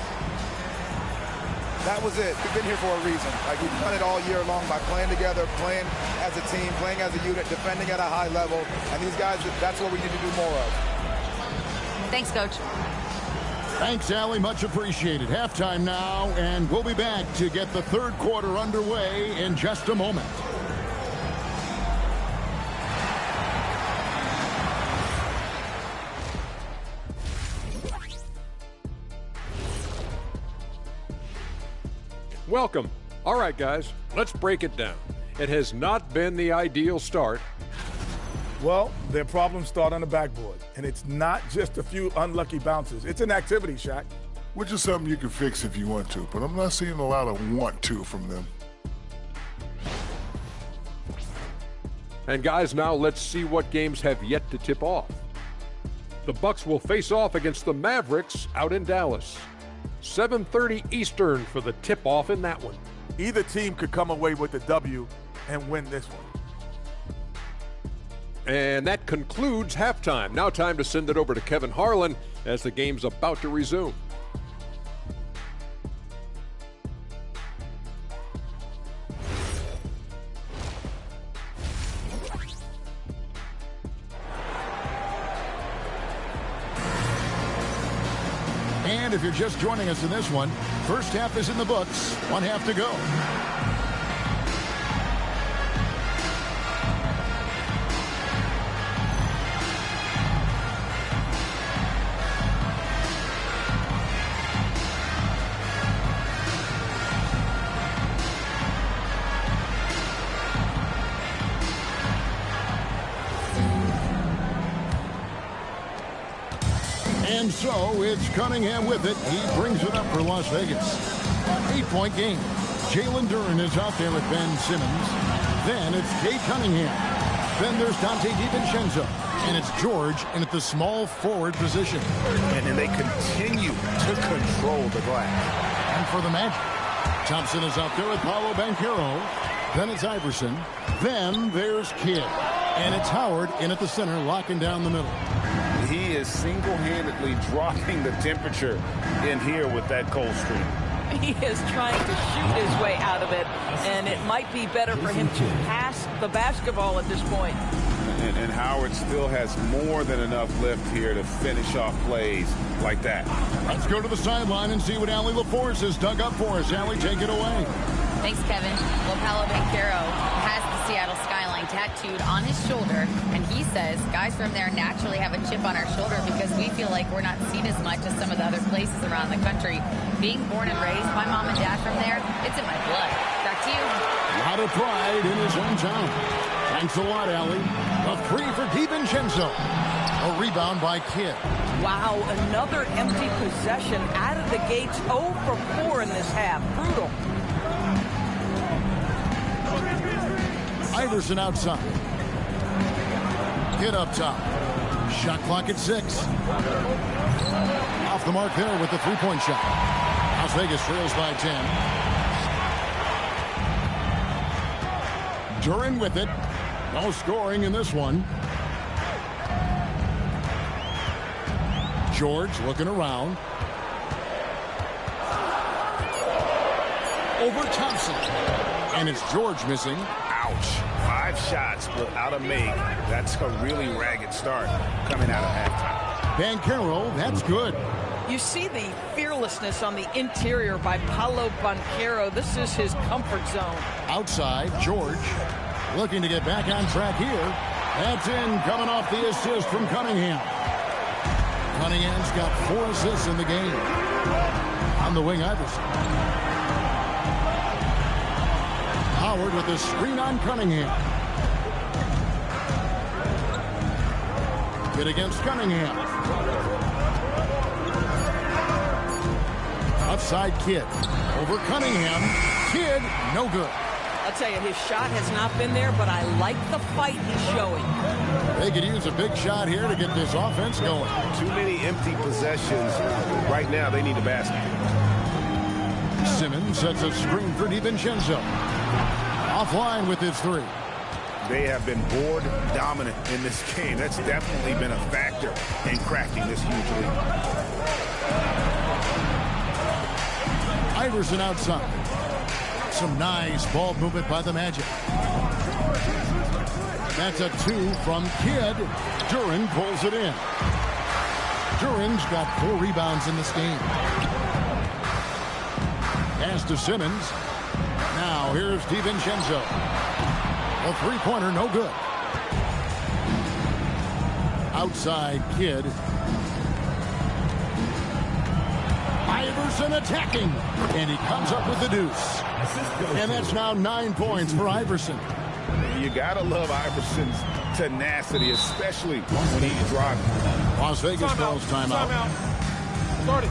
That was it. We've been here for a reason. Like, we've done it all year long by playing together, playing as a team, playing as a unit, defending at a high level. And these guys, that's what we need to do more of. Thanks, Coach. Thanks, Allie. Much appreciated. Halftime now, and we'll be back to get the third quarter underway in just a moment. Welcome. All right, guys, let's break it down. It has not been the ideal start. Well, their problems start on the backboard, and it's not just a few unlucky bounces. It's an activity, Shaq. Which is something you can fix if you want to, but I'm not seeing a lot of want to from them. And guys, now let's see what games have yet to tip off. The Bucks will face off against the Mavericks out in Dallas. 7:30 Eastern for the tip-off in that one. Either team could come away with the W and win this one. And that concludes halftime. Now time to send it over to Kevin Harlan as the game's about to resume. And if you're just joining us in this one, first half is in the books. 1 half to go. And so it's Cunningham with it. He brings it up for Las Vegas. 8-point game. Jalen Duren is out there with Ben Simmons. Then it's Jay Cunningham. Then there's Dante DiVincenzo. And it's George in at the small forward position. And then they continue to control the glass. And for the Magic, Thompson is out there with Paolo Banchero. Then it's Iverson. Then there's Kidd. And it's Howard in at the center, locking down the middle. He is single-handedly dropping the temperature in here with that cold streak. He is trying to shoot his way out of it, and it might be better for him to pass the basketball at this point. And Howard still has more than enough lift here to finish off plays like that. Let's go to the sideline and see what Allie LaForce has dug up for us. Allie, take it away. Thanks, Kevin. Well, Paolo Banchero has the Seattle skyline tattooed on his shoulder, and he says guys from there naturally have a chip on our shoulder because we feel like we're not seen as much as some of the other places around the country. Being born and raised, my mom and dad from there, it's in my blood. Back to you. A lot of pride in his hometown. Thanks a lot, Allie. A three for DiVincenzo. A rebound by Kidd. Wow, another empty possession out of the gates. 0 for 4 in this half. Brutal. Iverson outside. Kidd up top. Shot clock at 6. Off the mark there with the three-point shot. Las Vegas trails by 10. Duran with it. No scoring in this one. George looking around. Over Thompson. And it's George missing. Ouch. 5 shots without a make. That's a really ragged start coming out of halftime. Banchero, that's good. You see the fearlessness on the interior by Paolo Banchero. This is his comfort zone. Outside, George looking to get back on track here. That's in, coming off the assist from Cunningham. Cunningham's got 4 assists in the game. On the wing, Iverson. Howard with the screen on Cunningham. Good against Cunningham. Outside Kidd. Over Cunningham. Kidd, no good. I'll tell you, his shot has not been there, but I like the fight he's showing. They could use a big shot here to get this offense going. Too many empty possessions. Right now, they need a basket. Simmons sets a screen for DiVincenzo. Offline with his 3. They have been board dominant in this game. That's definitely been a factor in cracking this huge lead. Iverson outside. Some nice ball movement by the Magic. That's a 2 from Kidd. Duran pulls it in. Duran's got 4 rebounds in this game. Pass to Simmons. Now here's DiVincenzo. A three-pointer, no good. Outside Kidd. Iverson attacking. And he comes up with the deuce. And that's now 9 points for Iverson. You gotta love Iverson's tenacity, especially when he's driving. Las Vegas calls timeout. Started.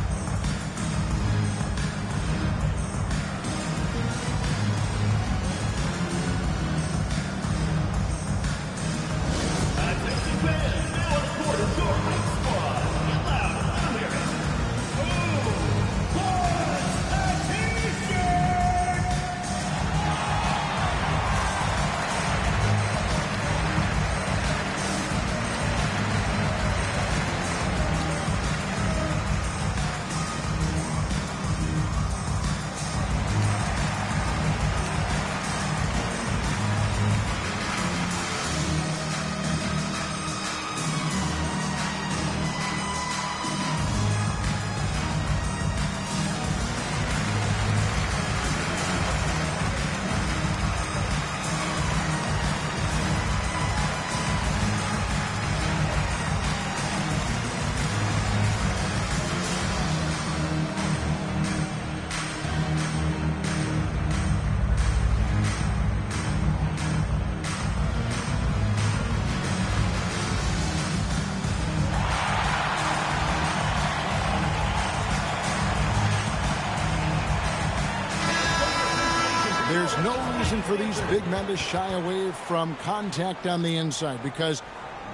There's no reason for these big men to shy away from contact on the inside, because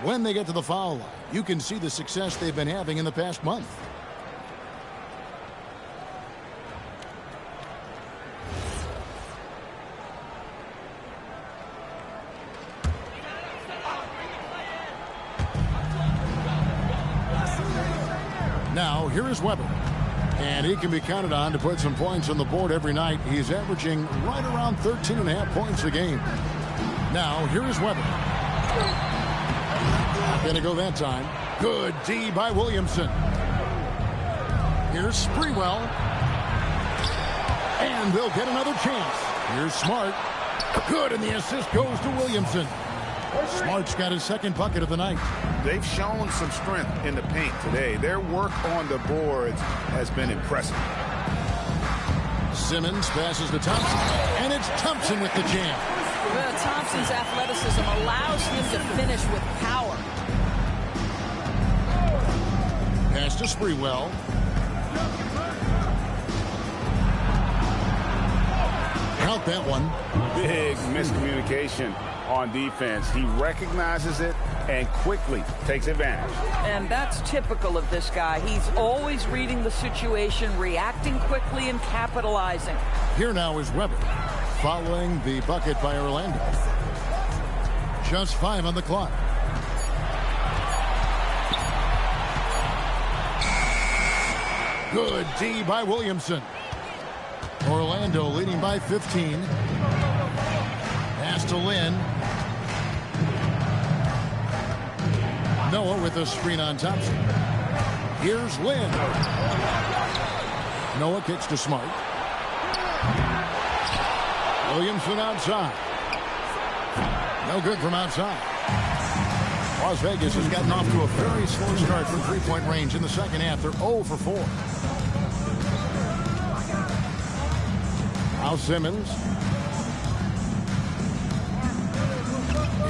when they get to the foul line, you can see the success they've been having in the past month. Now, here is Weber. And he can be counted on to put some points on the board every night. He's averaging right around 13.5 points a game. Now, here is Weber. Not going to go that time. Good D by Williamson. Here's Sprewell. And they'll get another chance. Here's Smart. Good, and the assist goes to Williamson. Smart's got his second bucket of the night. They've shown some strength in the paint today. Their work on the boards has been impressive. Simmons passes to Thompson, and it's Thompson with the jam. Well, Thompson's athleticism allows him to finish with power. Pass to Sprewell. Count that one. Big miscommunication on defense. He recognizes it, and quickly takes advantage. And that's typical of this guy. He's always reading the situation, reacting quickly, and capitalizing. Here now is Weber, following the bucket by Orlando. Just 5 on the clock. Good D by Williamson. Orlando leading by 15. Pass to Lynn. Noah with a screen on Thompson. Here's Lynn. Noah kicks to Smart. Williamson outside. No good from outside. Las Vegas has gotten off to a very slow start from three-point range in the second half. They're 0 for 4. Now Simmons.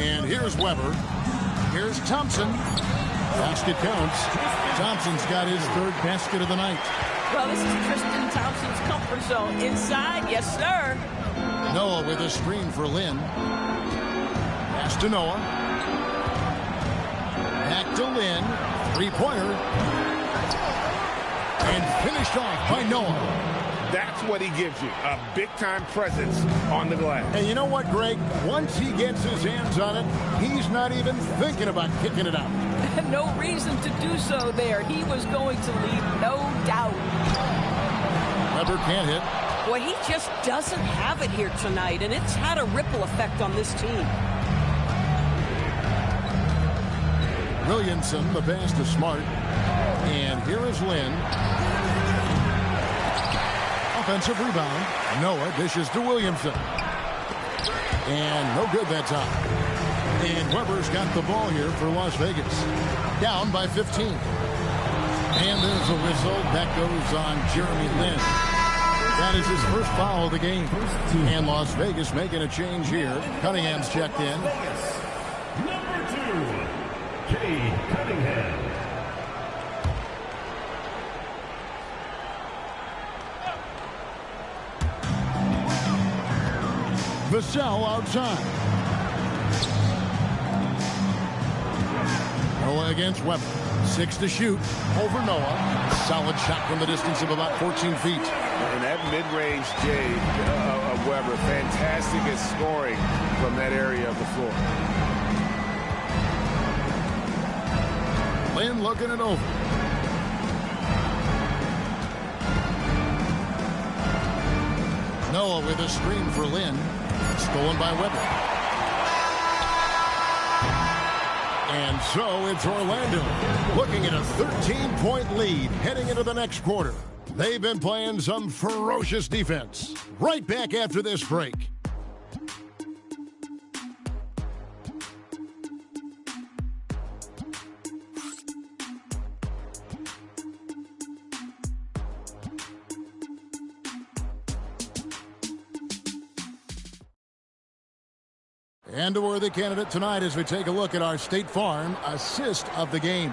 And here's Weber. Here's Thompson. Basket counts. Thompson's got his third basket of the night. Well, this is Tristan Thompson's comfort zone. Inside, yes, sir. Noah with a screen for Lynn. Pass to Noah. Back to Lynn. Three-pointer. And finished off by Noah. That's what he gives you, a big-time presence on the glass. And you know what, Greg? Once he gets his hands on it, he's not even thinking about kicking it out. No reason to do so there. He was going to leave, no doubt. Weber can't hit. Boy, he just doesn't have it here tonight, and it's had a ripple effect on this team. Williamson, the pass to Smart. And here is Lynn. Offensive rebound. Noah dishes to Williamson. And no good that time. And Weber's got the ball here for Las Vegas. Down by 15. And there's a whistle. That goes on Jeremy Lin. That is his first foul of the game. And Las Vegas making a change here. Cunningham's checked in. Number 2, Cade Cunningham. Vassell outside. Noah against Weber. 6 to shoot. Over Noah. Solid shot from the distance of about 14 feet. And that mid-range J of Weber, fantastic at scoring from that area of the floor. Lynn looking it over. Noah with a screen for Lynn. Stolen by Weber. And so it's Orlando looking at a 13-point lead heading into the next quarter. They've been playing some ferocious defense. Right back after this break. And a worthy candidate tonight as we take a look at our State Farm assist of the game.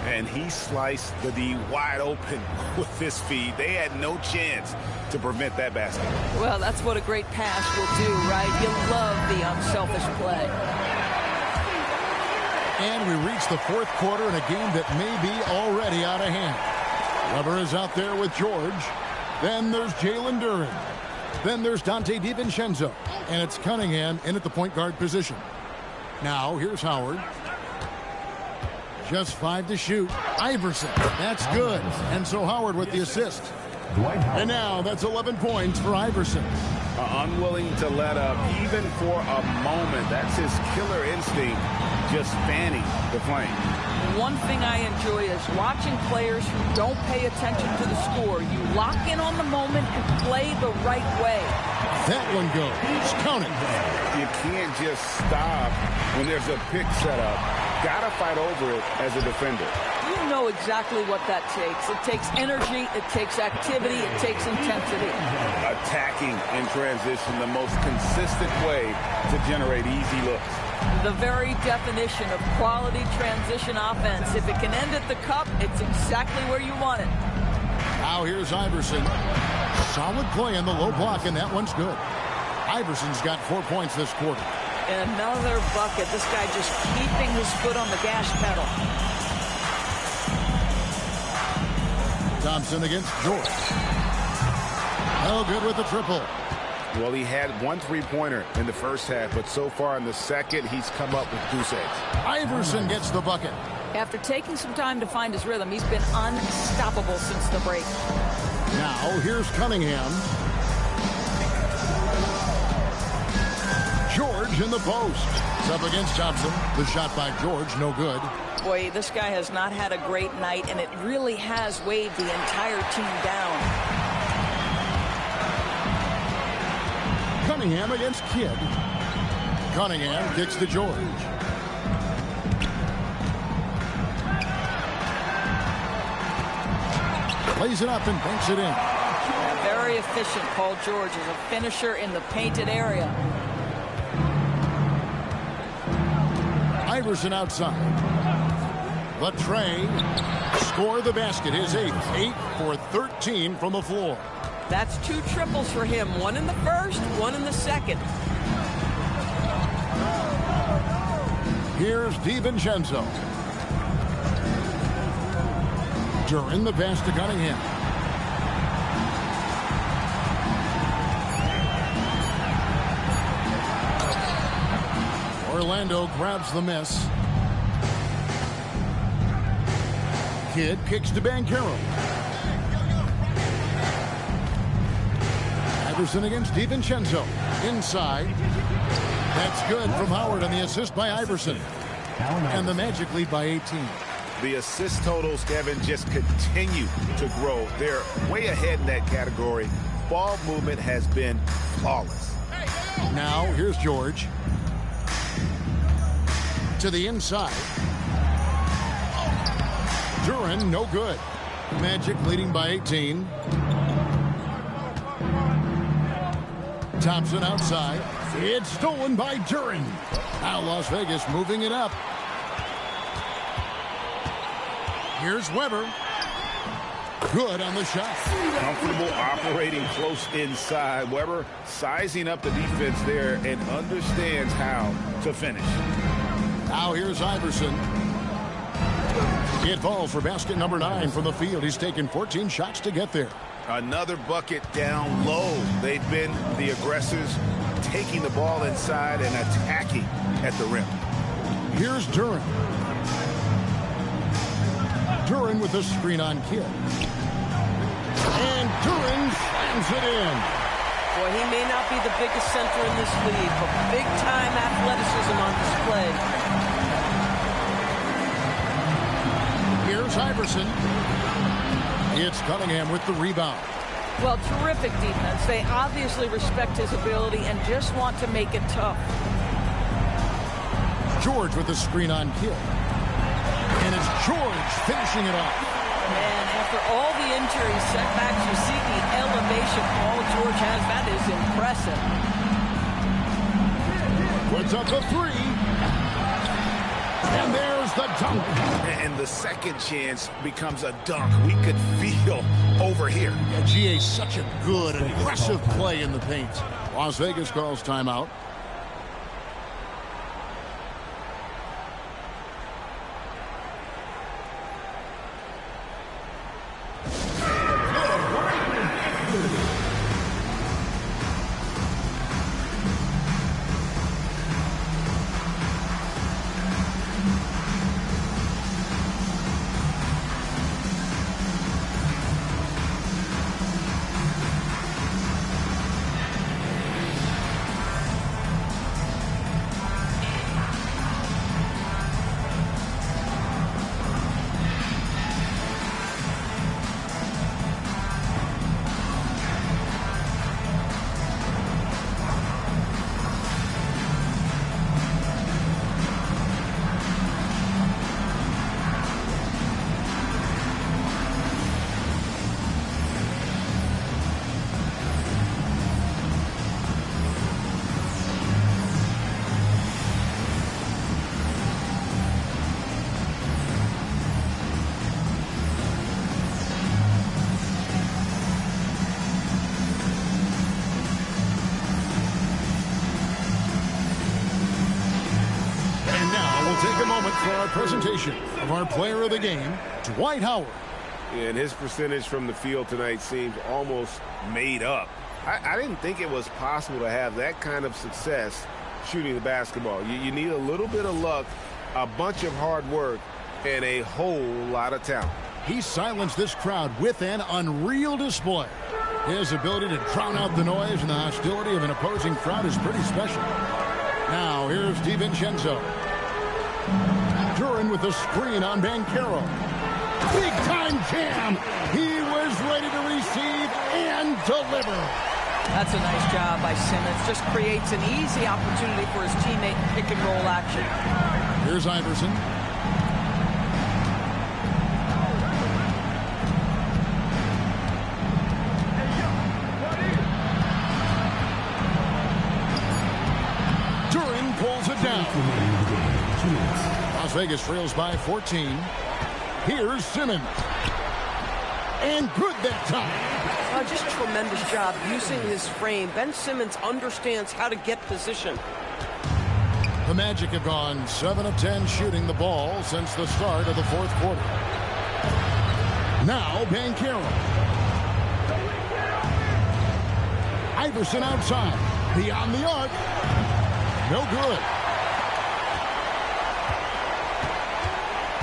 And he sliced the D wide open with his feed. They had no chance to prevent that basket. Well, that's what a great pass will do, right? You love the unselfish play. And we reach the fourth quarter in a game that may be already out of hand. Weber is out there with George. Then there's Jalen Duren. Then there's Dante DiVincenzo. And it's Cunningham in at the point guard position. Now, here's Howard. Just 5 to shoot. Iverson. That's good. And so Howard with the assist. And now that's 11 points for Iverson. Unwilling to let up even for a moment. That's his killer instinct, just fanning the flame. One thing I enjoy is watching players who don't pay attention to the score. You lock in on the moment and play the right way. That one goes. Count it. You can't just stop when there's a pick set up. Gotta fight over it as a defender. You know exactly what that takes. It takes energy, it takes activity, it takes intensity. Attacking in transition, the most consistent way to generate easy looks. The very definition of quality transition offense. If it can end at the cup, it's exactly where you want it. Now here's Iverson. Solid play in the low block, and that one's good. Iverson's got 4 points this quarter. And another bucket. This guy just keeping his foot on the gas pedal. Thompson against George. No good with the triple. Well, he had 1 3-pointer in the first half, but so far in the second, he's come up with goose eggs. Iverson gets the bucket. After taking some time to find his rhythm, he's been unstoppable since the break. Now, here's Cunningham. George in the post. It's up against Thompson. The shot by George, no good. Boy, this guy has not had a great night, and it really has weighed the entire team down. Cunningham against Kidd. Cunningham kicks to George. Plays it up and banks it in. Yeah, very efficient. Paul George is a finisher in the painted area. Iverson outside. Latrey score the basket. His 8th. 8 for 13 from the floor. That's 2 triples for him. 1 in the first, 1 in the second. Here's DiVincenzo. During the pass to Cunningham. Orlando grabs the miss. Kidd kicks to Banchero. Iverson against DiVincenzo. Inside. That's good from Howard on the assist by Iverson. And the Magic lead by 18. The assist totals, Kevin, just continue to grow. They're way ahead in that category. Ball movement has been flawless. Now, here's George. To the inside. Duren, no good. Magic leading by 18. Thompson outside. It's stolen by Duren. Now Las Vegas moving it up. Here's Weber. Good on the shot. Comfortable operating close inside. Weber sizing up the defense there and understands how to finish. Now here's Iverson. It falls for basket number 9 from the field. He's taken 14 shots to get there. Another bucket down low. They've been the aggressors, taking the ball inside and attacking at the rim. Here's Duren. Duren with a screen on Kidd. And Duren slams it in. Boy, he may not be the biggest center in this league, but big-time athleticism on display. Here's Iverson. It's Cunningham with the rebound. Well, terrific defense. They obviously respect his ability and just want to make it tough. George with the screen on Kidd. And it's George finishing it off. Man, after all the injury setbacks, you see the elevation Paul George has. That is impressive. Puts up the 3. And there's the dunk. And the second chance becomes a dunk. We could feel over here. Yeah, GA, such a good, aggressive play in the paint. Las Vegas calls timeout. moment for our presentation of our player of the game, Dwight Howard. And his percentage from the field tonight seems almost made up. I didn't think it was possible to have that kind of success shooting the basketball. You need a little bit of luck, a bunch of hard work, and a whole lot of talent. He silenced this crowd with an unreal display. His ability to drown out the noise and the hostility of an opposing crowd is pretty special. Now, here's DiVincenzo. Duran with the screen on Banchero. Big-time jam. He was ready to receive and deliver. That's a nice job by Simmons. Just creates an easy opportunity for his teammate in pick-and-roll action. Here's Iverson. Duran pulls it down. Las Vegas trails by 14. Here's Simmons. And good that time. Just a tremendous job using his frame. Ben Simmons understands how to get position. The Magic have gone 7 of 10 shooting the ball since the start of the fourth quarter. Now Banchero. Iverson outside. Beyond the arc. No good.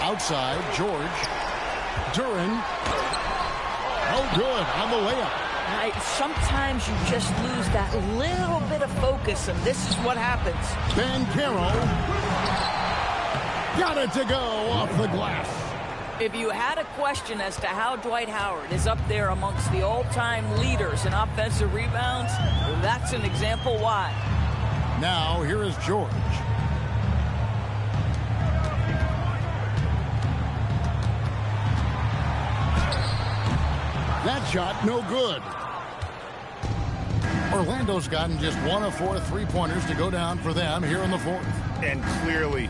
Outside, George. Duran. No good on the layup. Sometimes you just lose that little bit of focus, and this is what happens. Banchero got it to go off the glass. If you had a question as to how Dwight Howard is up there amongst the all-time leaders in offensive rebounds, well, that's an example why. Now, here is George. That shot, no good. Orlando's gotten just 1 of 4 three-pointers to go down for them here in the fourth. And clearly,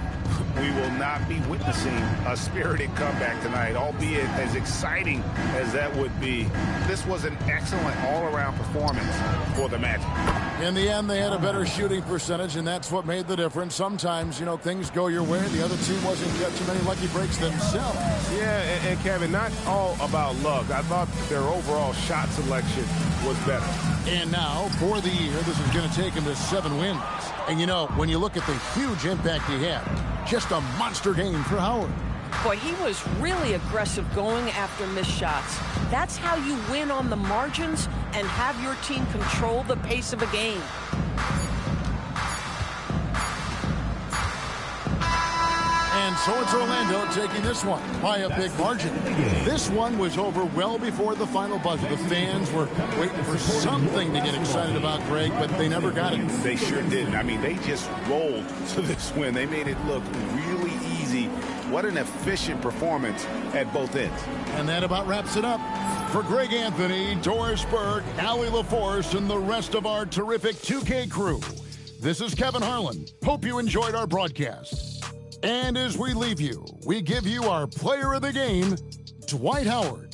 we will not be witnessing a spirited comeback tonight, albeit as exciting as that would be. This was an excellent all-around performance for the Magic. In the end, they had a better shooting percentage, and that's what made the difference. Sometimes, you know, things go your way. The other team wasn't catching many lucky breaks themselves. Yeah, and Kevin, not all about luck. I thought their overall shot selection was better. And now, for the year, this is going to take him to 7 wins. And, you know, when you look at the huge impact he had, just a monster game for Howard. Boy, he was really aggressive going after missed shots. That's how you win on the margins and have your team control the pace of a game. And so it's Orlando taking this one by a big margin. This one was over well before the final buzzer. The fans were waiting for something to get excited about, Greg, but they never got it. They sure didn't. I mean, they just rolled to this win. They made it look really easy. What an efficient performance at both ends. And that about wraps it up. For Greg Anthony, Doris Burke, Allie LaForce, and the rest of our terrific 2K crew, this is Kevin Harlan. Hope you enjoyed our broadcast. And as we leave you, we give you our player of the game, Dwight Howard.